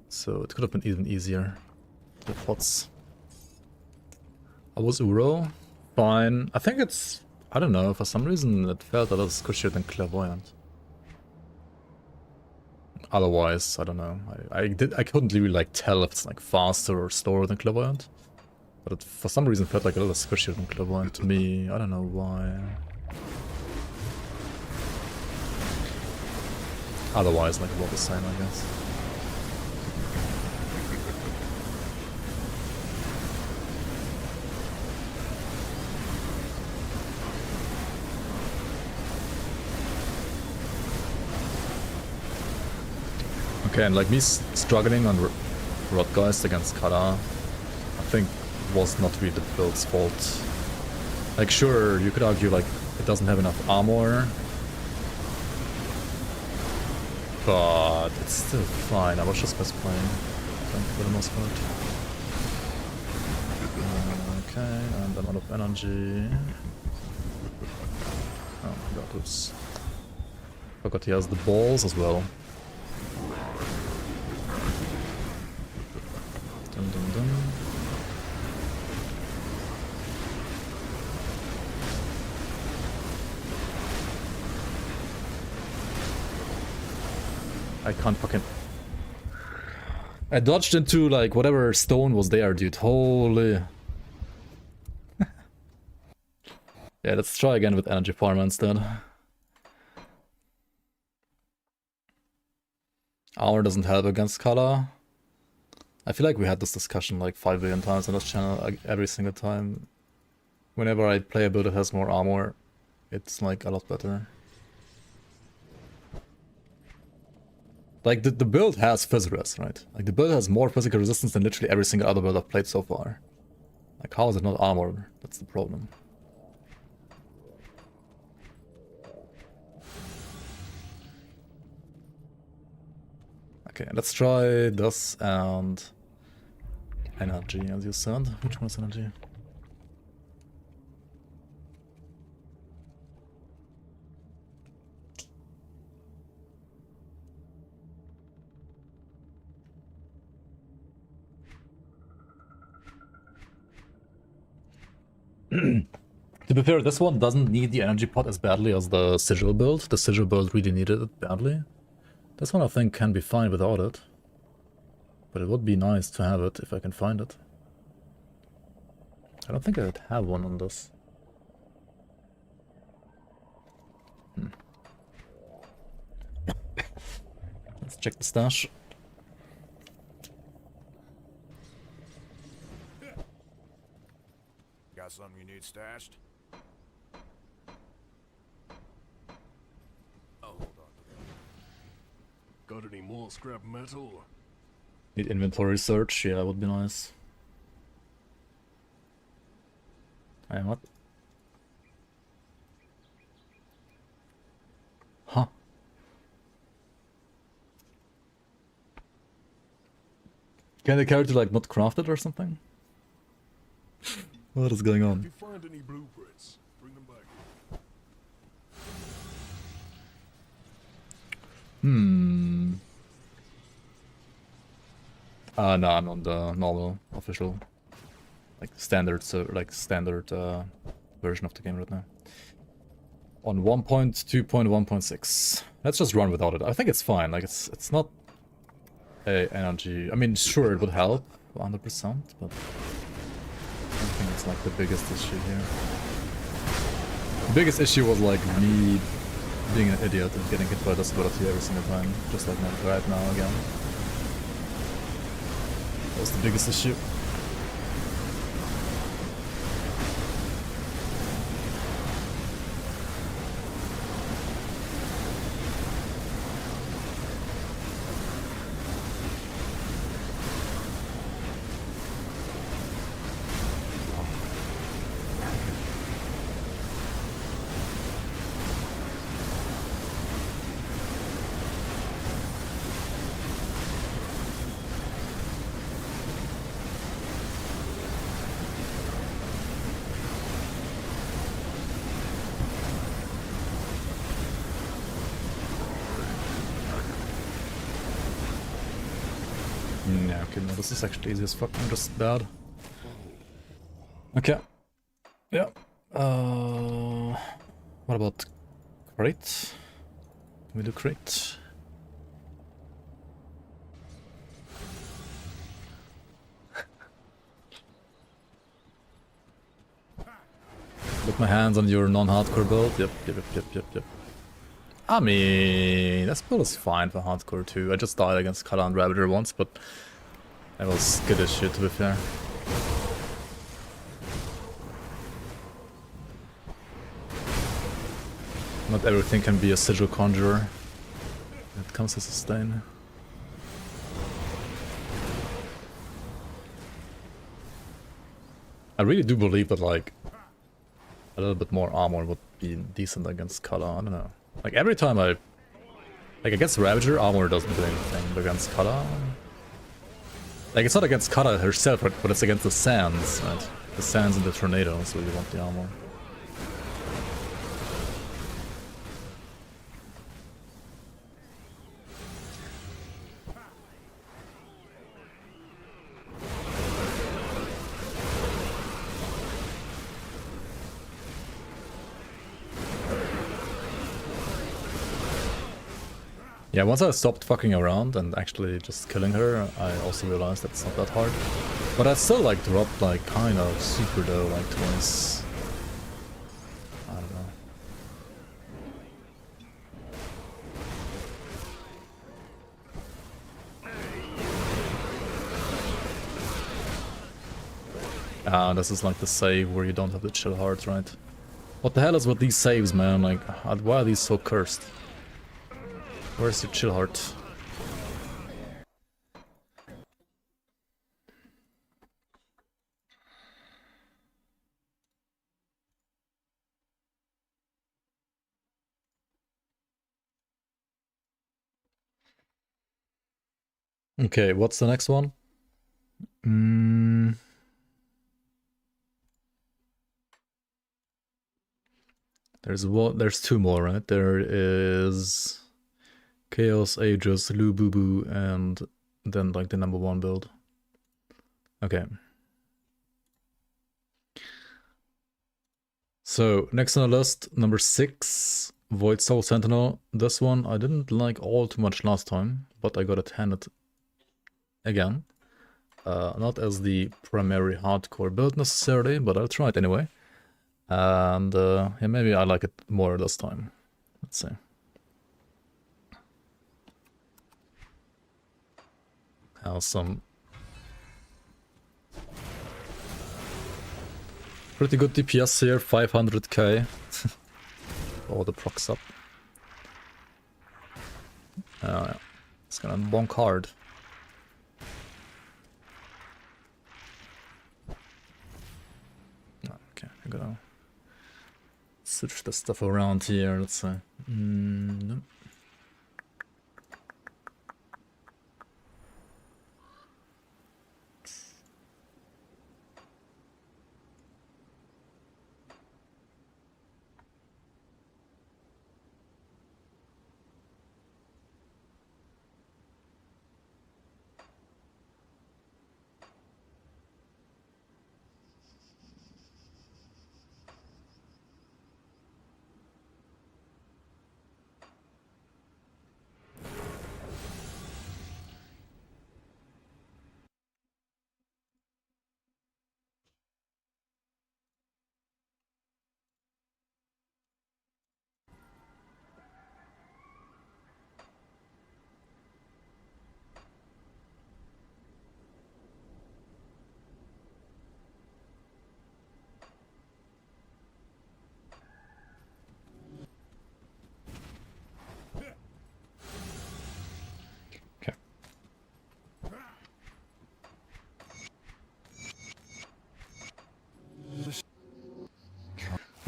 So it could have been even easier. The pots. I was Uro. Fine. I think it's... I don't know, for some reason it felt a little squishier than clairvoyant. Otherwise, I don't know. I couldn't really like tell if it's like faster or slower than clairvoyant. But it for some reason felt like a little squishier than clairvoyant to me. I don't know why. Otherwise, like about the same, I guess. Okay, and like me struggling on Rotgeist against Kara, I think was not really the build's fault. Like sure, you could argue like it doesn't have enough armor, but it's still fine. I was just misplaying, I think, for the most part. Okay, and I'm out of energy. Oh my god, oops. Forgot he has the balls as well. Dun dun dun. I can't fucking... I dodged into like whatever stone was there, dude. Holy... Yeah, let's try again with energy farmer instead. Armor doesn't help against color. I feel like we had this discussion like 5 billion times on this channel, like, every single time. Whenever I play a build that has more armor, it's like a lot better. Like the build has phys res, right? Like the build has more physical resistance than literally every single other build I've played so far. Like how is it not armor? That's the problem. Okay, let's try this and energy, as you said. Which one is energy? To be fair, this one doesn't need the energy pot as badly as the sigil build. The sigil build really needed it badly. This one I think can be fine without it. But it would be nice to have it if I can find it. I don't think I'd have one on this. Let's check the stash. Got something you need stashed? Oh, hold on. Got any more scrap metal? Need inventory search, yeah, that would be nice. Hey, what? Huh. Can the character like not craft it or something? What is going If on? you find any blueprints, bring them back. No, I'm on the normal, official, like standard, so like standard version of the game right now. On 1.2.1.6. Let's just run without it. I think it's fine. Like it's not a energy. I mean, sure, it would help 100%, but I don't think it's like the biggest issue here. The biggest issue was like me being an idiot and getting hit by disability every single time, just like right now again. That was the biggest issue. Yeah, okay, no, this is actually easy as fuck. I'm just bad. Okay. Yeah. What about crate? Can we do crate? Put my hands on your non-hardcore build. Yep. I mean, this build is fine for hardcore too. I just died against Kala and Ravager once, but that was good as shit to be fair. Not everything can be a sigil conjurer. It comes as a stain. I really do believe that like a little bit more armor would be decent against Kala. I don't know. Like every time like against Ravager, armor doesn't do anything, but against Kala, like it's not against Kala herself, but it's against the sands, right? The sands and the tornado, so you want the armor. Yeah, once I stopped fucking around and actually just killing her, I also realized that it's not that hard. But I still like dropped like kind of super low, like twice. I don't know. Ah, this is like the save where you don't have the chill hearts, right? What the hell is with these saves, man? Like, why are these so cursed? Where's your chill heart? Okay, what's the next one? There's two more, right? There is Chaos, Aegis, Lububu, and then like the #1 build. Okay. So next on the list, number 6, Void Soul Sentinel. This one I didn't like all too much last time, but I got it handed again. Not as the primary hardcore build necessarily, but I'll try it anyway. And yeah, maybe I like it more this time. Let's see. Have some pretty good DPS here, 500k. All the procs up. Yeah. It's gonna bonk hard. Okay, I'm gonna switch the stuff around here, let's say. No.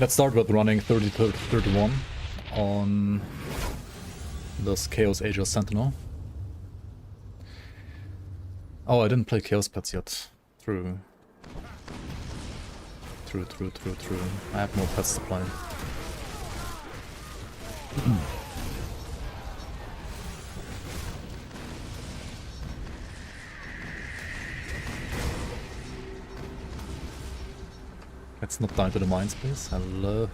Let's start with running 30-31 on this Chaos Aegis Sentinel. Oh, I didn't play Chaos Pets yet. True. I have more pets to play. Let's not die to the mind space. Hello.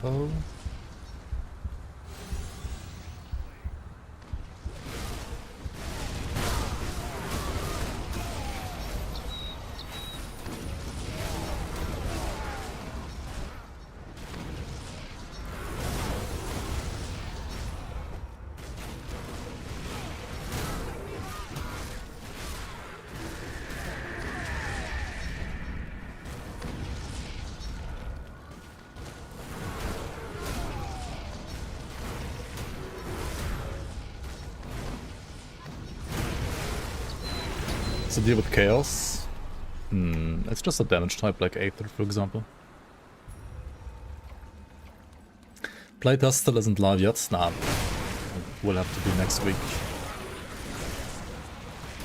To deal with chaos. It's just a damage type like Aether, for example. Playtest still isn't live yet. Nah, it will have to be next week.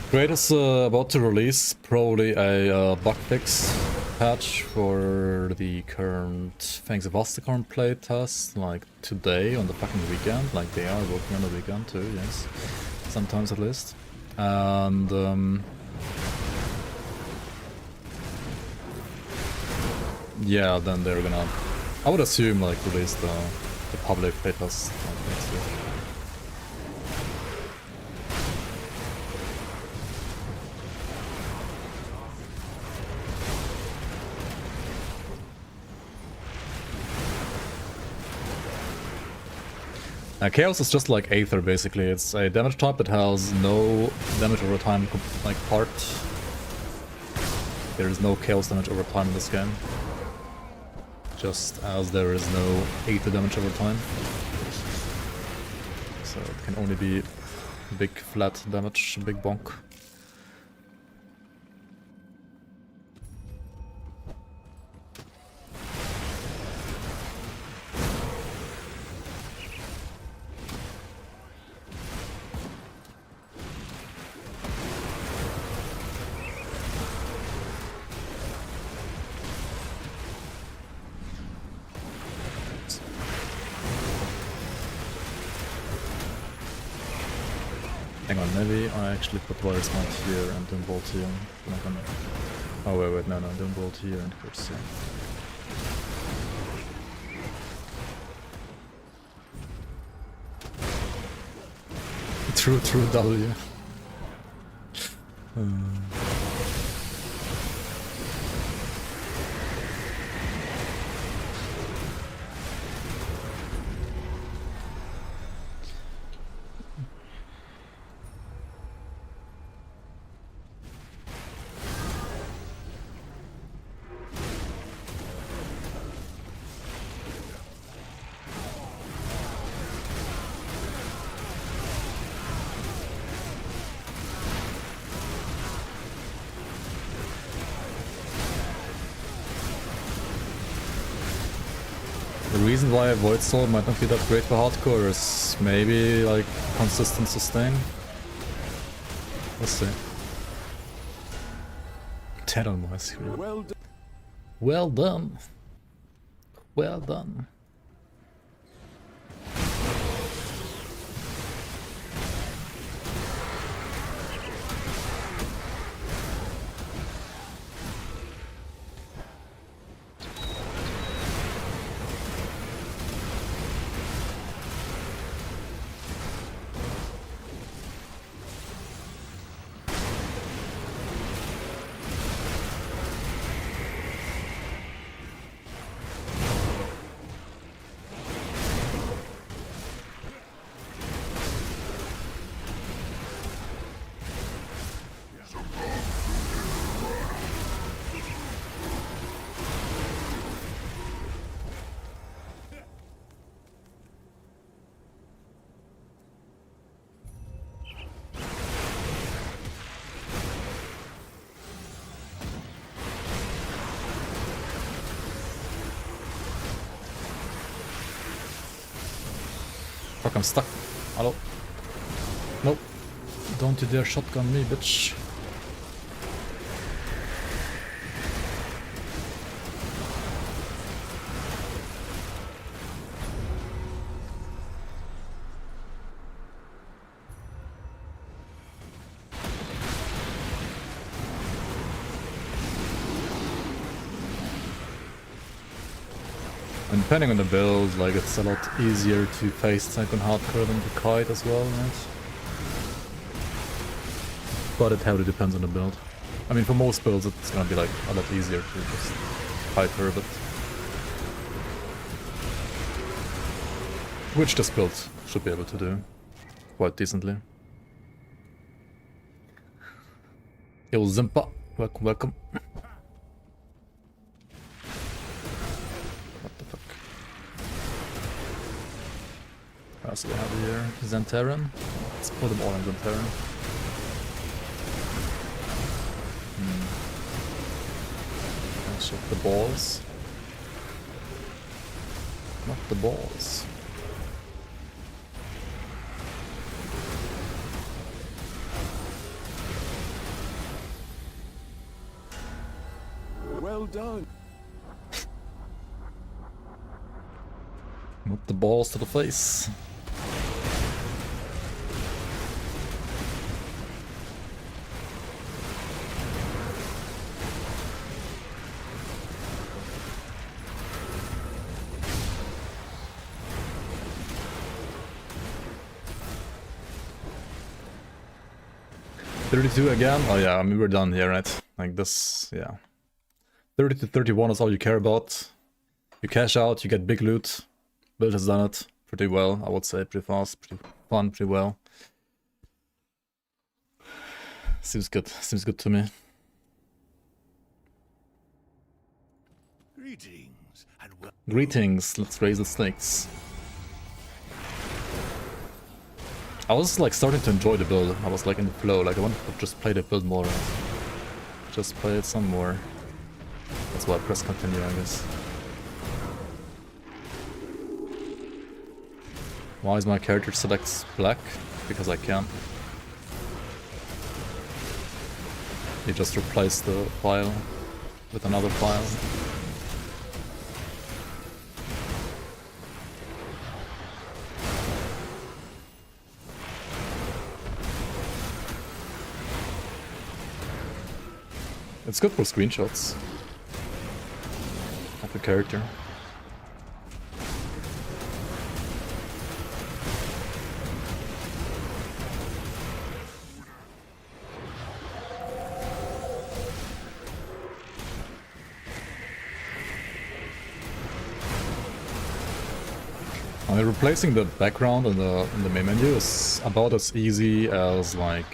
Create is about to release probably a bug fix patch for the current Fangs of Ostacorn playtest, like today on the fucking weekend. Like they are working on the weekend too, yes. Sometimes at least. And yeah, then they're gonna, I would assume, like release the public playtest next week. Chaos is just like Aether, basically. It's a damage type that has no damage over time, like part. There is no chaos damage over time in this game. Just as there is no Aether damage over time. So it can only be big flat damage, big bonk. Hang on, maybe I actually put Warrior's Mount here and Doombolt here. I'm not gonna... Oh wait, no, Doombolt here and Curse here. True W. The reason why Void Soul might not be that great for hardcore is maybe like consistent sustain. Let's see. 10 on my screen. Well done. Well done. Well done. Fuck, I'm stuck. Hello? Nope. Don't you dare shotgun me, bitch. depending on the build, like it's a lot easier to face tank on hardcore than the kite as well, right? But it heavily depends on the build. I mean, for most builds it's gonna be like a lot easier to just kite her a bit. Which this build should be able to do quite decently. Yo, Zimpa, welcome, welcome. What the fuck? What else do we have here? Zentaran. Let's put them all in Zentaran. Let's check the balls. Not the balls. Well done. Not the balls to the face. $32 again? Oh yeah, I mean we're done here, right? Like this, yeah. 30 to 31 is all you care about. You cash out, you get big loot. Build has done it pretty well, I would say. Pretty fast, pretty fun, pretty well. Seems good to me. Greetings and Greetings, let's raise the stakes. I was like starting to enjoy the build. I was like in the flow, like I wanted to just play the build more. Just play it some more. That's why I press continue, I guess. Why is my character selects black? Because I can. You just replace the file with another file. It's good for screenshots of the character. I mean, replacing the background in the main menu is about as easy as like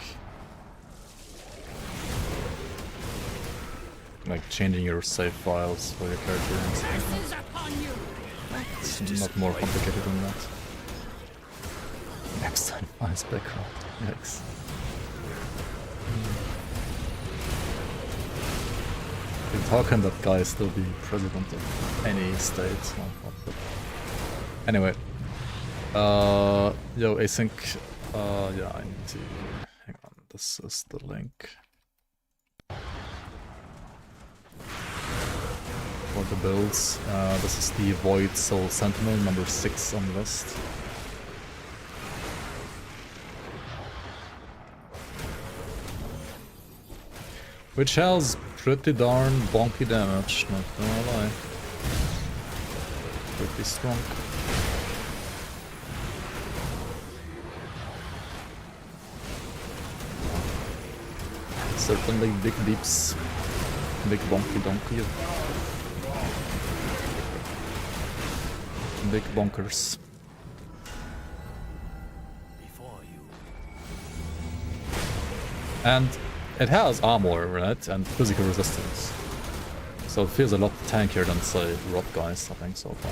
changing your save files for your character and stuff. It's not more complicated than that. Next time finds background. Yikes. How can that guy still be president of any state? Anyway. Yo, async. Yeah, I need to... Hang on, this is the link. For the builds. This is the Void Soul Sentinel, number 6 on the list. Which has pretty darn bonky damage, not gonna lie. Pretty strong. Certainly big deeps. Big bonky donkey. Big bonkers. And it has armor, right? And physical resistance. So it feels a lot tankier than, say, Rot Guys, I think, so far.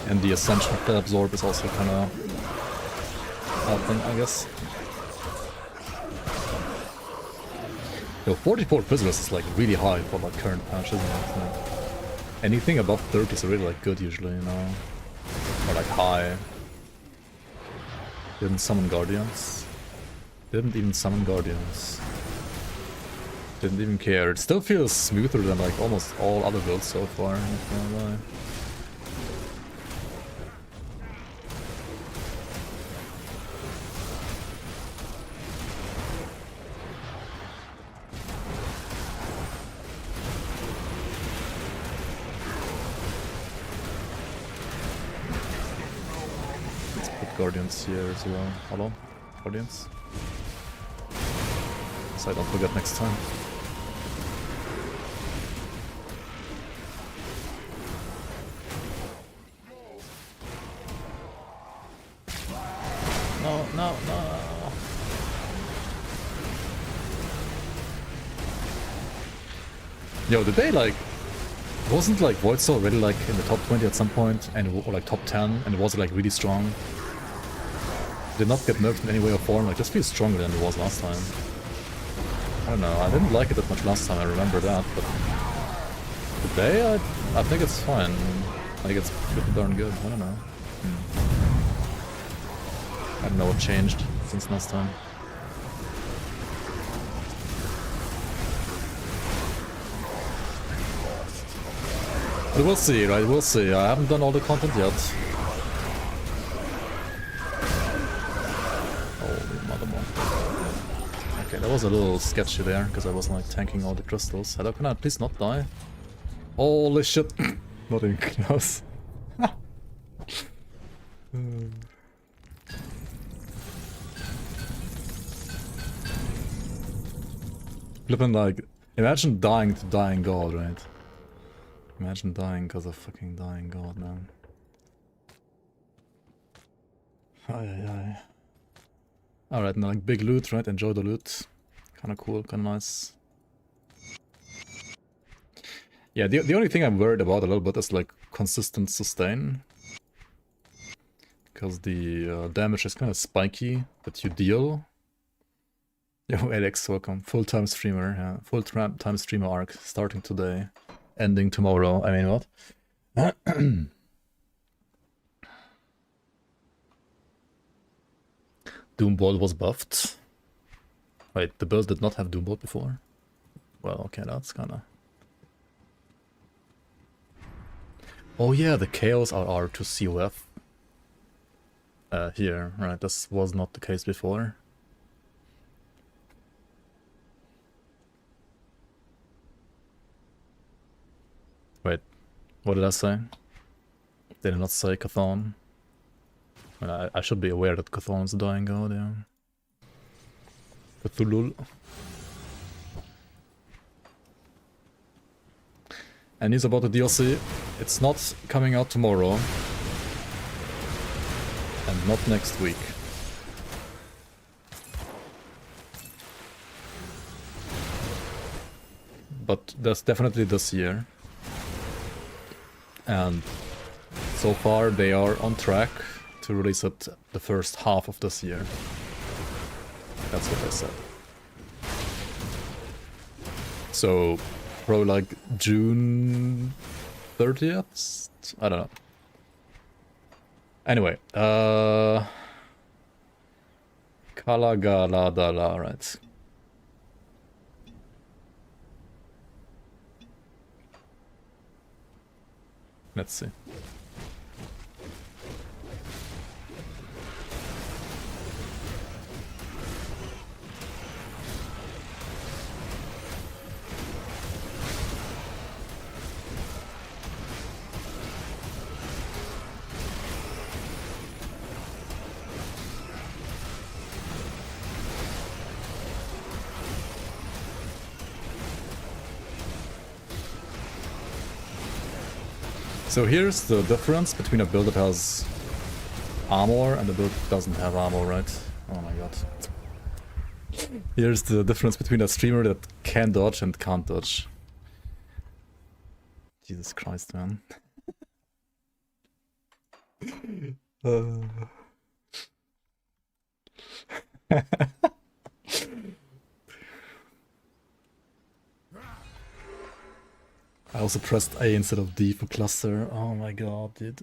And the Ascension of the Absorb is also kind of helping, I guess. Yo, 44 prisoners is like really high for like current patch, isn't it? Like, Anything above 30 is really like good usually, you know? Or like high. Didn't summon guardians. Didn't even summon guardians. Didn't even care. It still feels smoother than like almost all other builds so far, not gonna lie. Guardians here as well. Hello? Guardians? So I don't forget next time. No, no, no. Yo, did they like... Wasn't like Void Soul already like in the top 20 at some point, and or like top 10, and it was like really strong? Did not get nerfed in any way or form, like just feels stronger than it was last time. I don't know, I didn't like it that much last time, I remember that, but today I think it's fine. I think it's pretty darn good, I don't know. I don't know what changed since last time. But we'll see, right, we'll see. I haven't done all the content yet. Okay, that was a little sketchy there, because I was like tanking all the crystals. Hello, can I please not die? Holy shit! Not even close. Flippin' like, imagine dying to dying god, right? Imagine dying because of fucking dying god, man. Ay. Alright, now like big loot, right? Enjoy the loot. Kinda cool, kinda nice. Yeah, the only thing I'm worried about a little bit is like consistent sustain. Because the damage is kinda spiky that you deal. Yo, Alex, welcome. Full-time streamer, yeah. Full-time streamer arc starting today. Ending tomorrow. I mean, what? Doombolt was buffed. Wait, the build did not have Doombolt before? Well, okay, that's kinda... Oh yeah, the Chaos are to COF. Here, right, this was not the case before. Wait, what did I say? Did I not say Chthon? I should be aware that Chthon is dying god, yeah. Cthulhu. And news about the DLC. It's not coming out tomorrow. And not next week. But that's definitely this year. And so far they are on track to release it the first half of this year. That's what I said. So, probably like June 30th? I don't know. Anyway, Kalagaladala, right. Let's see. So here's the difference between a build that has armor and a build that doesn't have armor, right? Oh my god. Here's the difference between a streamer that can dodge and can't dodge. Jesus Christ, man. I also pressed A instead of D for cluster. Oh my god, dude.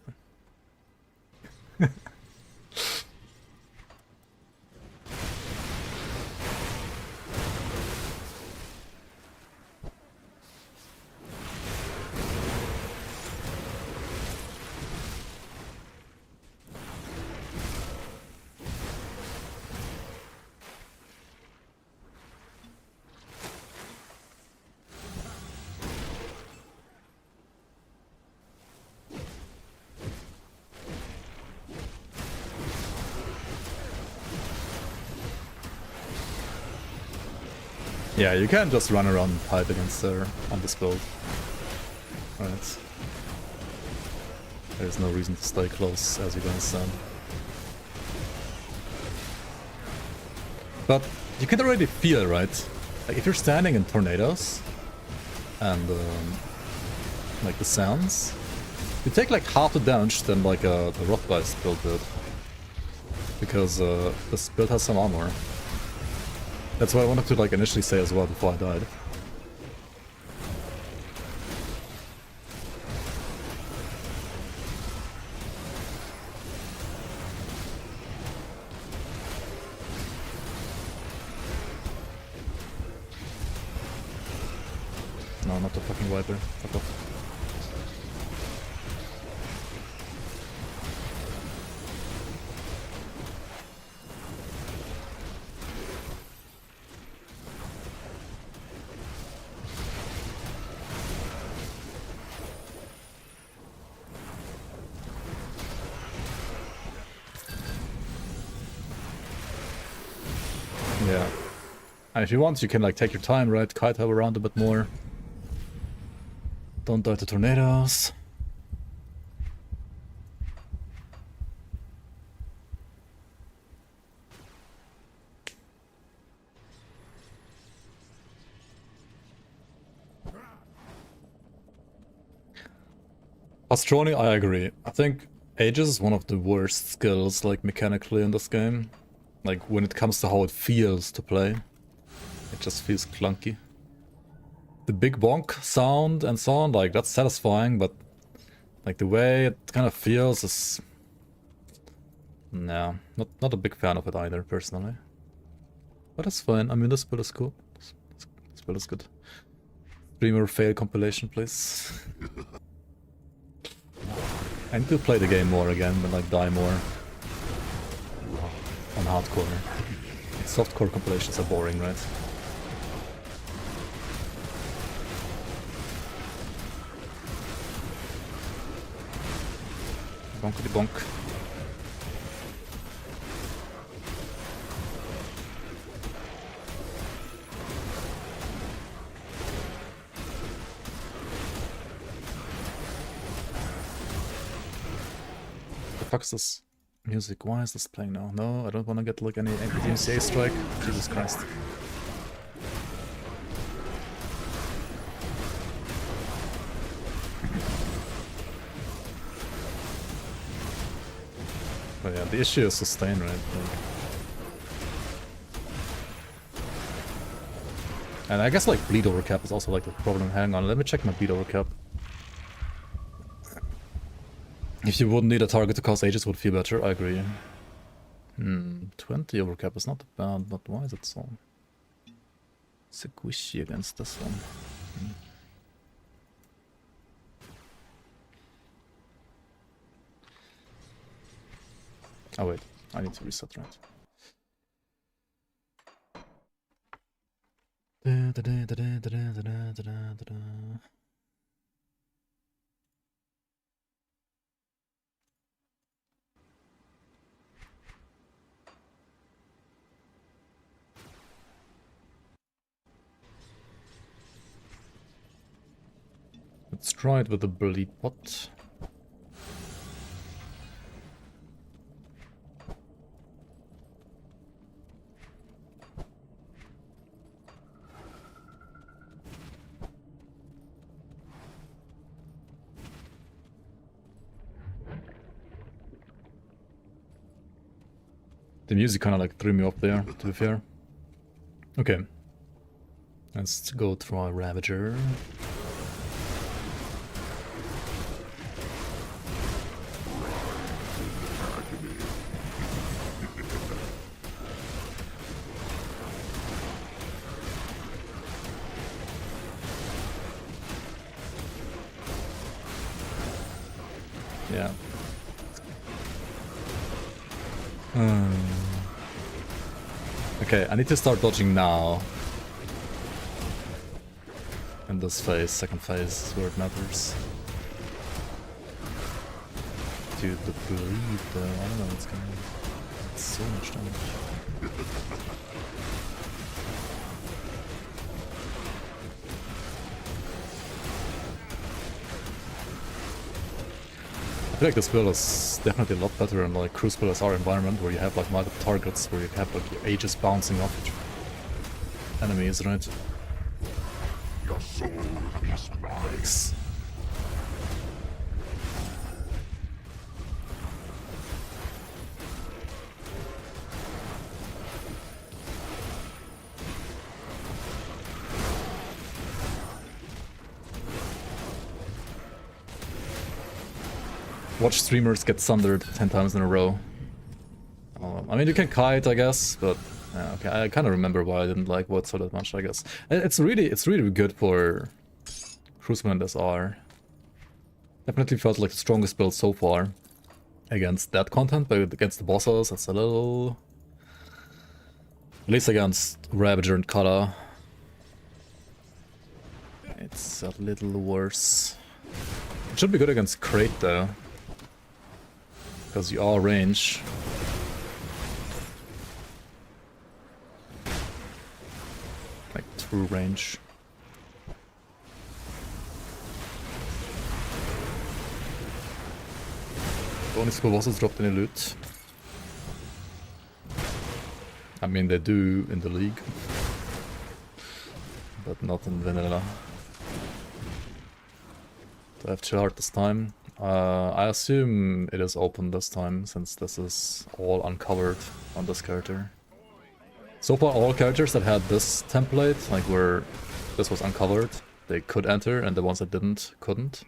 Yeah, you can't just run around and fight against her on this build. Right. There's no reason to stay close, as you guys said. But you can already feel, right? Like if you're standing in tornadoes and like the sounds, you take like half the damage than like the Rottgeist build did. Because this build has some armor. That's what I wanted to like initially say as well before I died. No, not the fucking wiper. Fuck off. Yeah. And if you want, you can like take your time, right? Kite hub around a bit more. Don't die to tornadoes. Pastroni, I agree. I think Aegis is one of the worst skills, like mechanically in this game. Like when it comes to how it feels to play. It just feels clunky. The big bonk sound and so on, like that's satisfying, but like the way it kind of feels is... No, not a big fan of it either, personally. But it's fine. I mean, this build is cool. This build is good. Streamer fail compilation, please. I need to play the game more again, but like die more. On hardcore. Softcore compilations are boring, right? Bonkity bonk. The fuck is this music? Why is this playing now? No, I don't want to get like any DMCA strike. Jesus Christ. But yeah, the issue is sustain, right? Like... And I guess like bleed over cap is also like the problem. Hang on, let me check my bleed over cap. If you wouldn't need a target to cast Aegis, would feel better, I agree. 20 over cap is not bad, but why is it so squishy against this one? Oh wait, I need to reset, right? Let's try it with the bleed pot. The music kind of like threw me off there, to be fair. Okay. Let's go try Ravager. Yeah. Okay, I need to start dodging now. In this phase, second phase, is where it matters. Dude, the bleed though, I don't know what's going on. It's so much damage. I feel like this build is definitely a lot better in like Crucible SR environment where you have like multiple targets, where you have like your ages bouncing off enemies, right? Your soul is mine. Watch streamers get sundered 10 times in a row. I mean, you can kite, I guess, but yeah, okay. I kind of remember why I didn't like WOD so that much, I guess. It's really good for Crucible and SR. Definitely felt like the strongest build so far against that content, but against the bosses, it's a little... At least against Ravager and Kata, it's a little worse. It should be good against Crate though, because you are range. Like true range. Only school bosses dropped any loot. I mean, they do in the league, but not in vanilla. Do I have chart this time? I assume it is open this time, since this is all uncovered on this character. So far, all characters that had this template, like where this was uncovered, they could enter, and the ones that didn't, couldn't.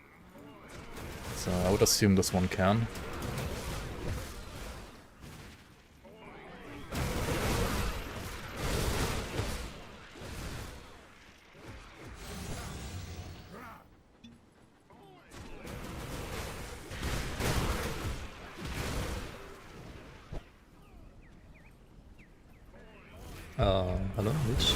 So I would assume this one can. Hello, Rich?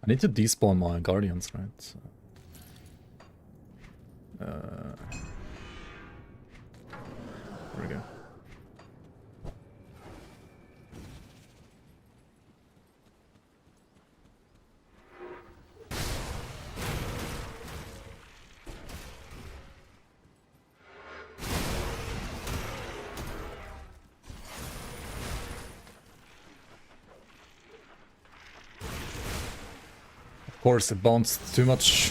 I need to despawn my guardians, right? So, there we go. Of course, it bounced too much.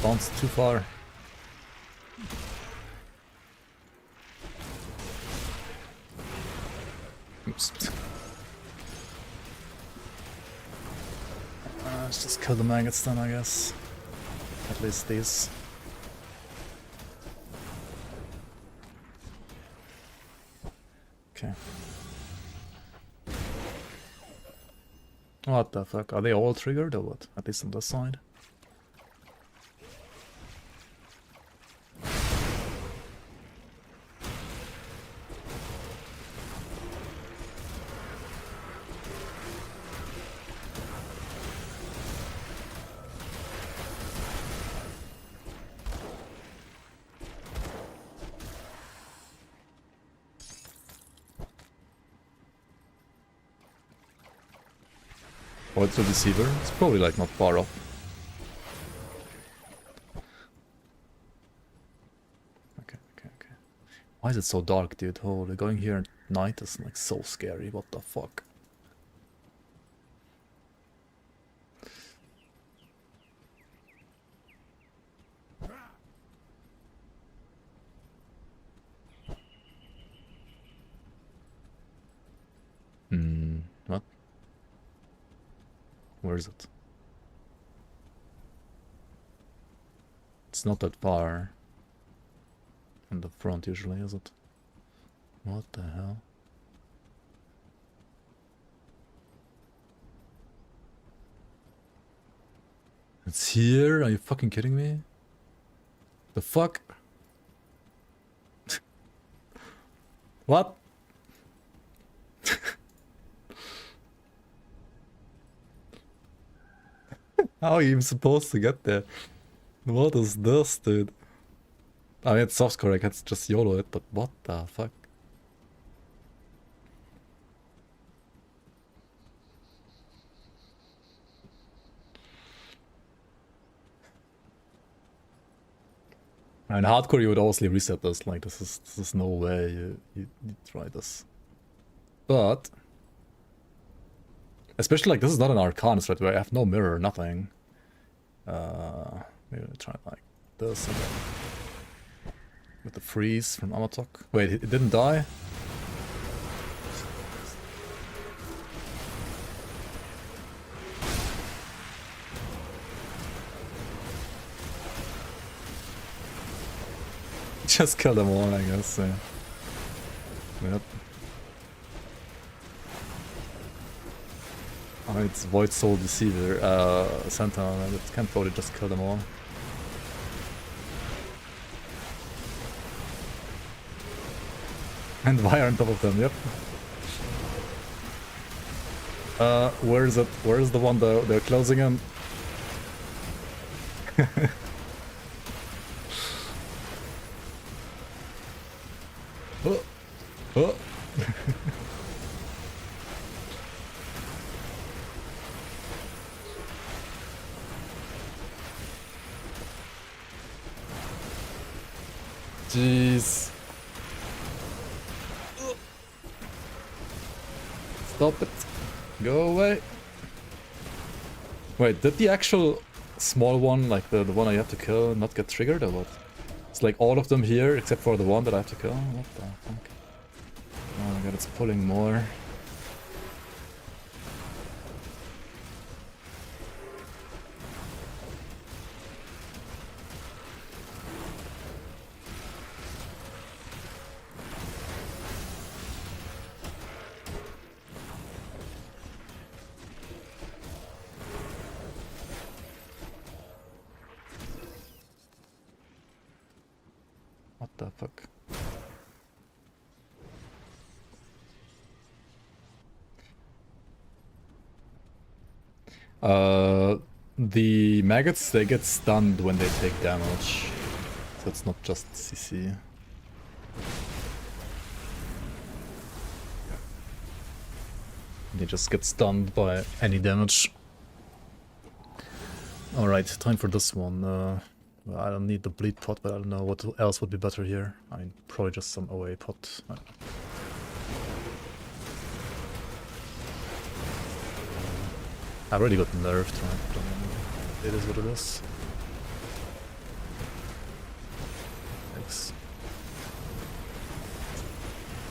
Bounced too far. Oops. Let's just kill the maggots then, I guess. At least these. Okay. What the fuck? Are they all triggered or what? At least on this side. Oh, it's a deceiver. It's probably like not far off. Okay. Why is it so dark, dude? Holy, going here at night is like so scary. What the fuck? What? Where is it? It's not that far in the front usually, is it? What the hell? It's here? Are you fucking kidding me? The fuck? What? How are you even supposed to get there? What is this, dude? I mean, it's soft core, I can just YOLO it, but what the fuck? In hardcore, you would obviously reset this. Like, this is no way you try this. But especially like this is not an Arcanist, right? Where I have no mirror, nothing. Maybe I'll try like this again. With the freeze from Amatok. Wait, it didn't die? Just kill them all, I guess. Yeah. Yep. Oh, it's Void Soul Deceiver, Sentinel, and it can't probably just kill them all. And Fire on top of them, yep. Where is it? Where is the one they're closing in? Oh! Oh! Jeez. Stop it. Go away. Wait, did the actual small one, like the one I have to kill, not get triggered or what? It's like all of them here except for the one that I have to kill? What the fuck? Oh my god, it's pulling more. What the fuck? The maggots, they get stunned when they take damage. So it's not just CC. They just get stunned by any damage. Alright, time for this one. Well, I don't need the bleed pot, but I don't know what else would be better here. I mean, probably just some OA pot. I don't know. I've already got nerfed, right? But, it is what it is. Thanks.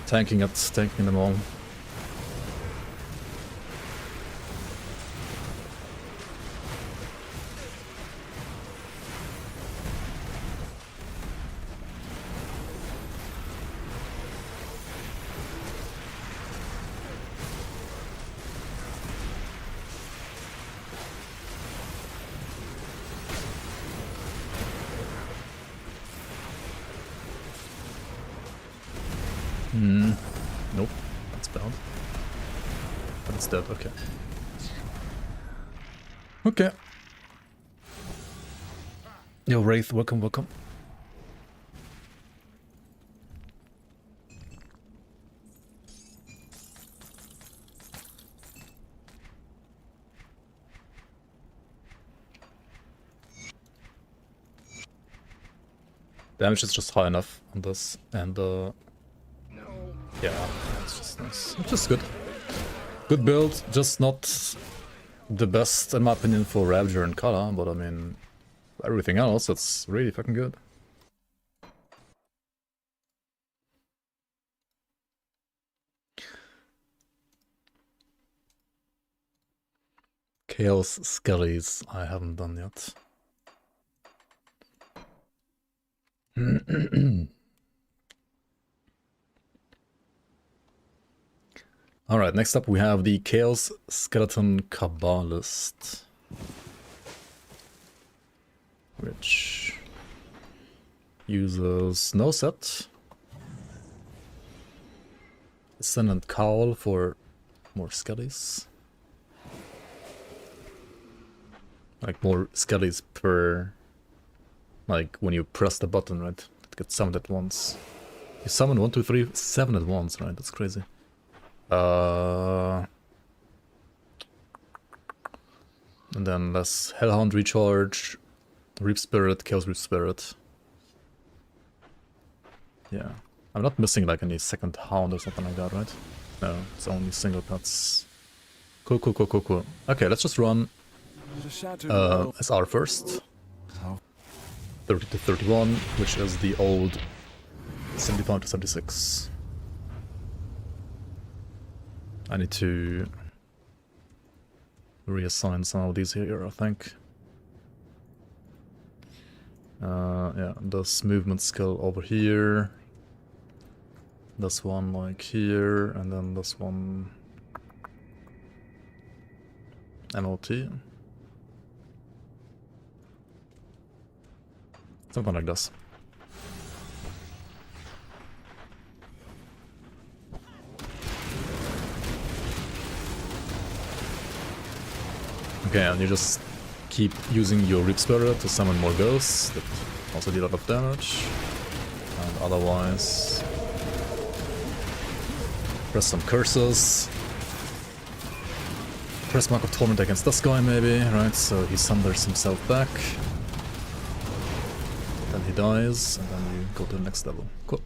Tanking it, tanking them all. Nope, that's bad. But it's dead, okay. Okay. Yo, Wraith, welcome, welcome. Damage is just high enough on this, and yeah, it's just nice. It's just good. Good build, just not the best in my opinion for Ravager and Kala, but I mean, everything else, it's really fucking good. Chaos Skellies, I haven't done yet. Alright, next up we have the Chaos Skeleton Cabalist. which uses no set. Ascendant Cowl for more skellies. Like more skellies per... Like when you press the button, right? It gets summoned at once. You summon 1, 2, 3, 7 at once, right? That's crazy. And then less Hellhound recharge, Reap Spirit, Chaos Reap Spirit. Yeah. I'm not missing like any second Hound or something like that, right? No, it's only single pets. Cool, cool, cool, cool, cool. Okay, let's just run SR first. 30 to 31, which is the old 75 to 76. I need to reassign some of these here, I think. Yeah, this movement skill over here. This one like here, and then this one MOT. Something like this. Okay, and you just keep using your Reap Spirit to summon more ghosts that also deal a lot of damage. And otherwise, press some curses. Press Mark of Torment against this guy maybe, right? So he sunders himself back. Then he dies, and then you go to the next level. Cool.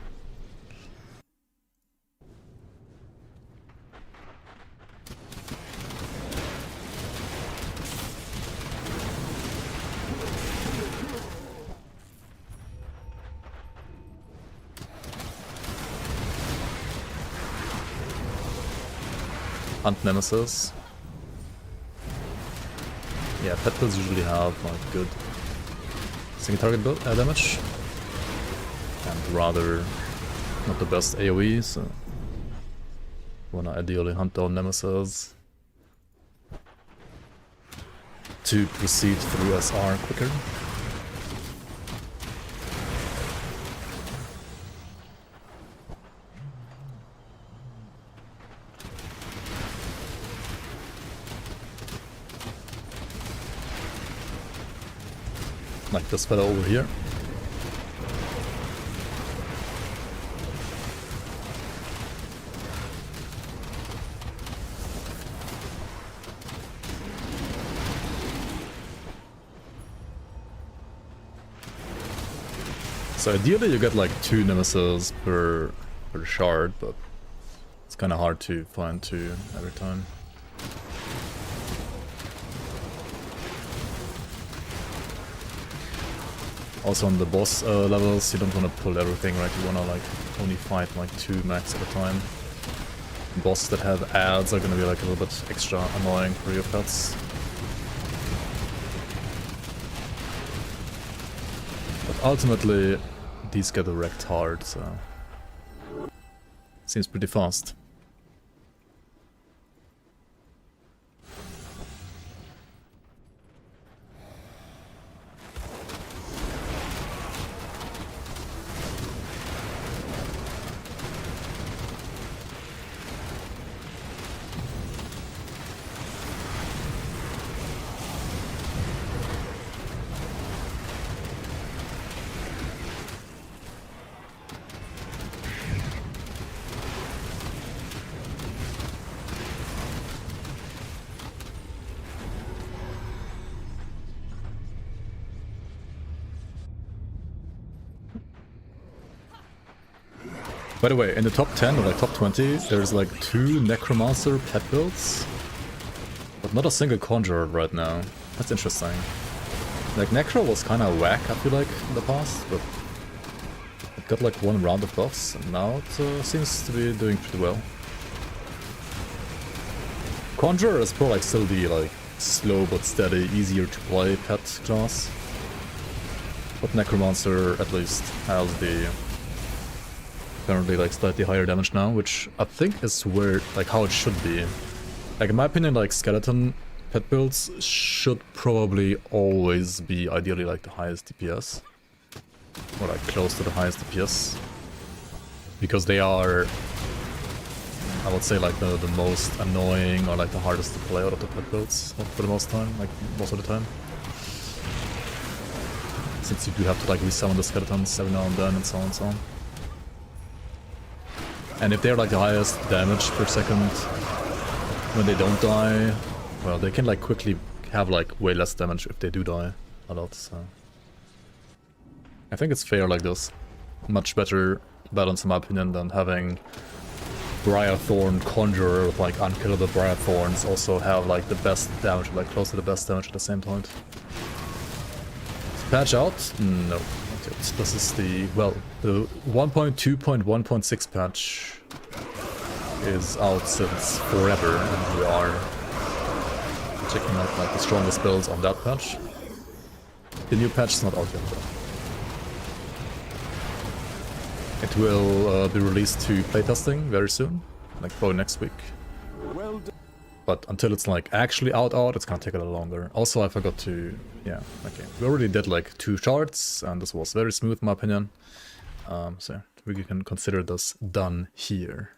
Hunt Nemesis. Yeah, pet builds usually have like good single target build, damage, and rather not the best AoE, so wanna ideally hunt down Nemesis to proceed through SR quicker. Like this fellow over here. So ideally you get like 2 Nemesis per shard, but it's kind of hard to find 2 every time. Also on the boss levels, you don't want to pull everything, right? You want to like only fight like 2 max at a time. Bosses that have ads are going to be like a little bit extra annoying for your pets. But ultimately, these get wrecked hard, so seems pretty fast. By the way, in the top 10 or like top 20, there's like 2 Necromancer pet builds, but not a single Conjurer right now. That's interesting. Like Necro was kind of whack, I feel like, in the past, but it got like 1 round of buffs, and now it seems to be doing pretty well. Conjurer is probably like still the like slow but steady, easier to play pet class, but Necromancer at least has the apparently like slightly higher damage now, which I think is where like how it should be. Like in my opinion, like skeleton Pet builds should probably always be ideally like the highest DPS. Or like close to the highest DPS. Because they are, I would say, like the most annoying or like the hardest to play out of the pet builds for the most time, like most of the time. Since you do have to like resummon the skeletons every now and then and so on and so on. And if they're like the highest damage per second when they don't die, well, they can like quickly have like way less damage if they do die a lot, so. I think it's fair like this. Much better balance in my opinion than having Briarthorn Conjurer with like unkillable Briarthorns also have like the best damage, like close to the best damage at the same point. Patch out? No, not yet. This is the, well, the 1.2.1.6 patch is out since forever, and we are checking out like the strongest builds on that patch. The new patch is not out yet though. It will be released to playtesting very soon, like probably next week. But until it's like actually out, it's gonna take a little longer. Also, I forgot to, yeah, okay. We already did like 2 shards, and this was very smooth in my opinion. So we can consider this done here.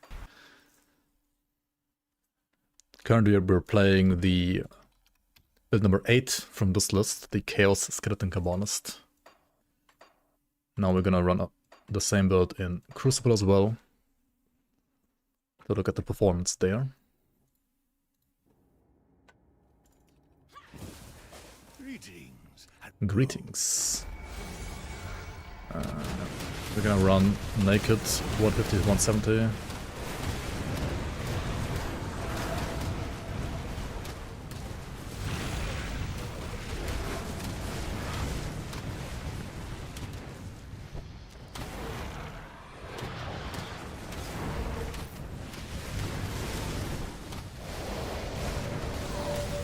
Currently we're playing the build number 8 from this list, the Chaos Skeleton Cabalist. Now we're gonna run up the same build in Crucible as well. To look at the performance there. Greetings. We're gonna run naked 150 to 170.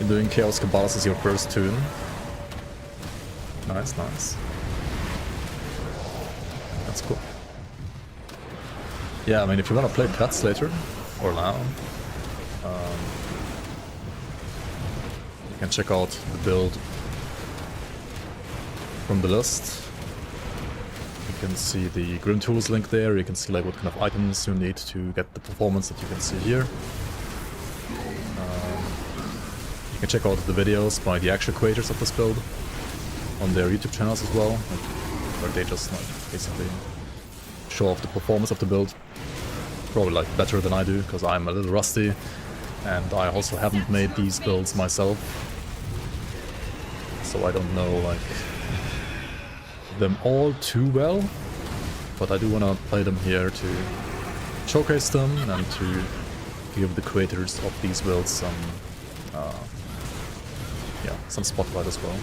You're doing Chaos Cabalist as your first tune. Nice, nice. That's cool. Yeah, I mean, if you want to play pets later, or now, you can check out the build from the list. You can see the Grim Tools link there, you can see like what kind of items you need to get the performance that you can see here. You can check out the videos by the actual creators of this build on their YouTube channels as well, like, where they just like basically show off the performance of the build. Probably like better than I do, because I'm a little rusty, and I also haven't made these builds myself, so I don't know like them all too well. But I do want to play them here to showcase them and to give the creators of these builds some, yeah, some spotlight as well.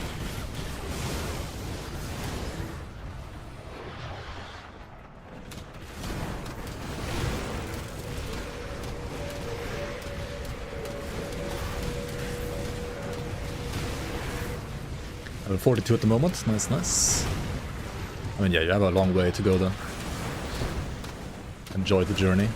Level 42 at the moment, nice, nice. I mean, yeah, you have a long way to go then. Enjoy the journey.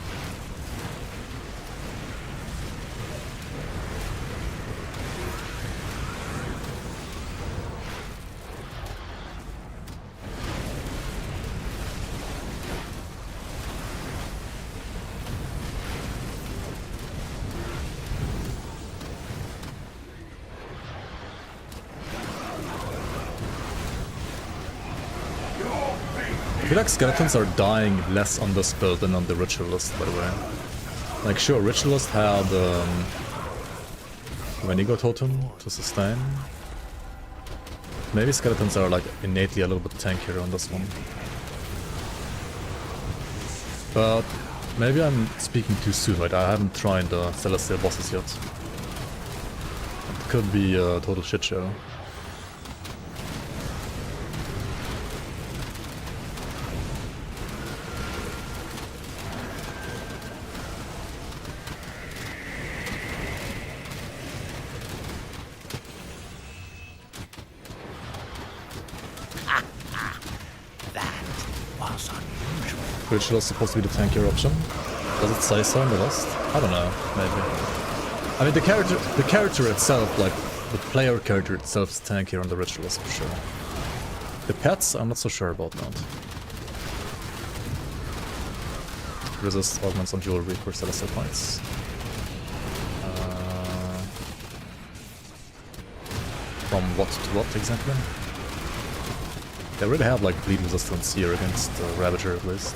I feel like skeletons are dying less on this build than on the ritualist, by the way. Like, sure, ritualist had Venigo totem to sustain. Maybe skeletons are like innately a little bit tankier on this one. But maybe I'm speaking too soon, right? I haven't tried the celestial bosses yet. It could be a total shit show. Ritual is supposed to be the tankier option. Does it say so in the list? I don't know, maybe. I mean, the character itself, like the player character itself, is tankier on the ritualist for sure. The pets, I'm not so sure about that. Resist augments on jewelry for celestial points. From what to what exactly? They really have like bleed resistance here against Ravager at least.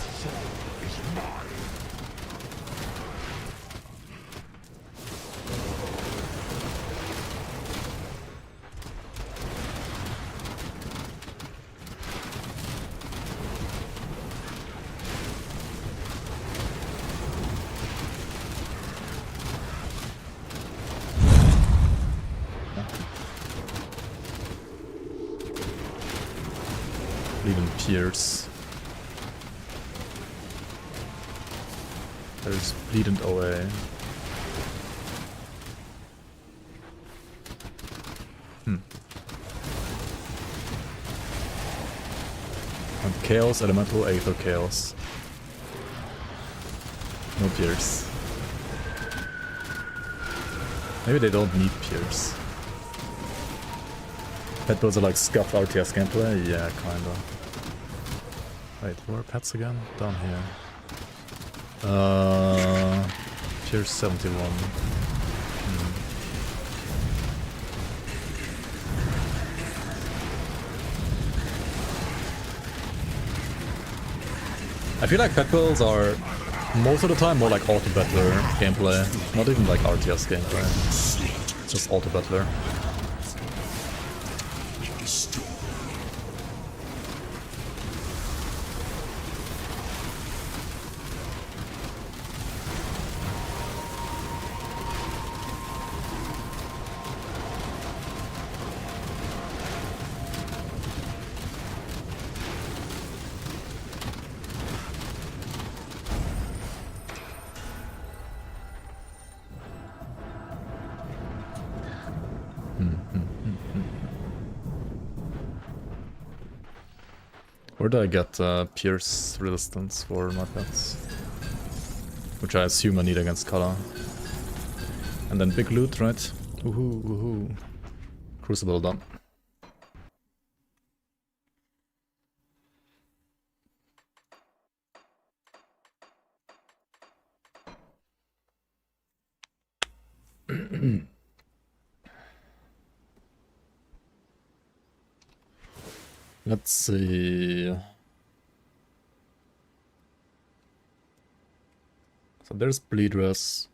Even Pierce. There's bleed and OA. And Chaos, Elemental, Aether, Chaos. No Pierce. Maybe they don't need Pierce. Pet builds are like scuffed RTS gameplay? Yeah, kinda. Wait, where are pets again? Down here. Pierce 71. I feel like pet builds are most of the time more like auto-battler gameplay, not even like RTS gameplay. It's just auto-battler. Where do I get Pierce resistance for my pets? Which I assume I need against Kala. And then big loot, right? Woohoo, woohoo. Crucible done. Let's see. So there's Bleed Res,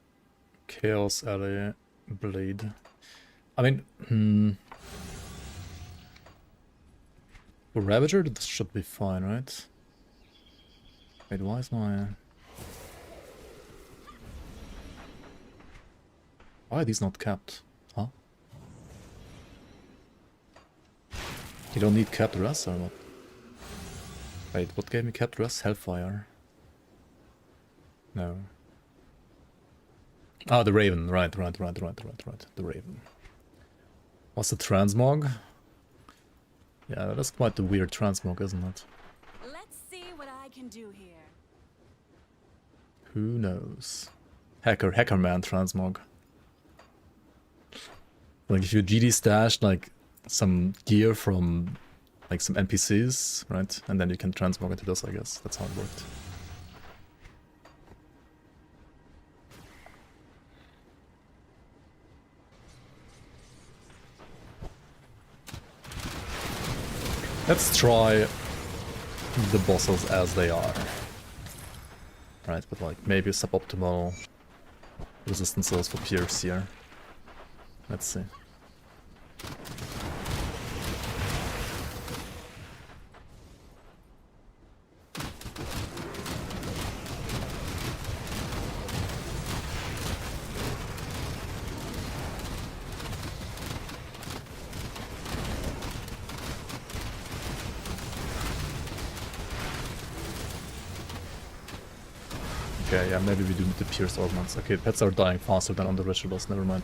Chaos Alley, Bleed. I mean, for Ravager, this should be fine, right? Wait, why is my... Why are these not capped? Huh? You don't need capped res or what? Wait, what gave me capped res? Hellfire. No. Ah, the Raven. Right. The Raven. What's the transmog? Yeah, that's quite the weird transmog, isn't it? Let's see what I can do here. Who knows? Hacker man transmog. Like if you GD stashed like some gear from like some NPCs, right? And then you can transmog into this, I guess. That's how it worked. Let's try the bosses as they are. Right, but like maybe suboptimal resistances for Pierce here. Let's see. Okay, yeah, maybe we do need the Pierce augments. Okay, pets are dying faster than on the rituals, never mind.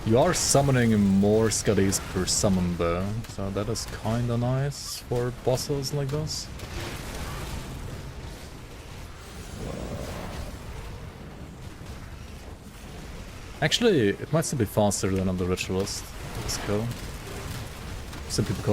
You are summoning more Scuddies per summon though, so that is kinda nice for bosses like this. Actually, it might still be faster than on the ritualist. Let's go. Simply because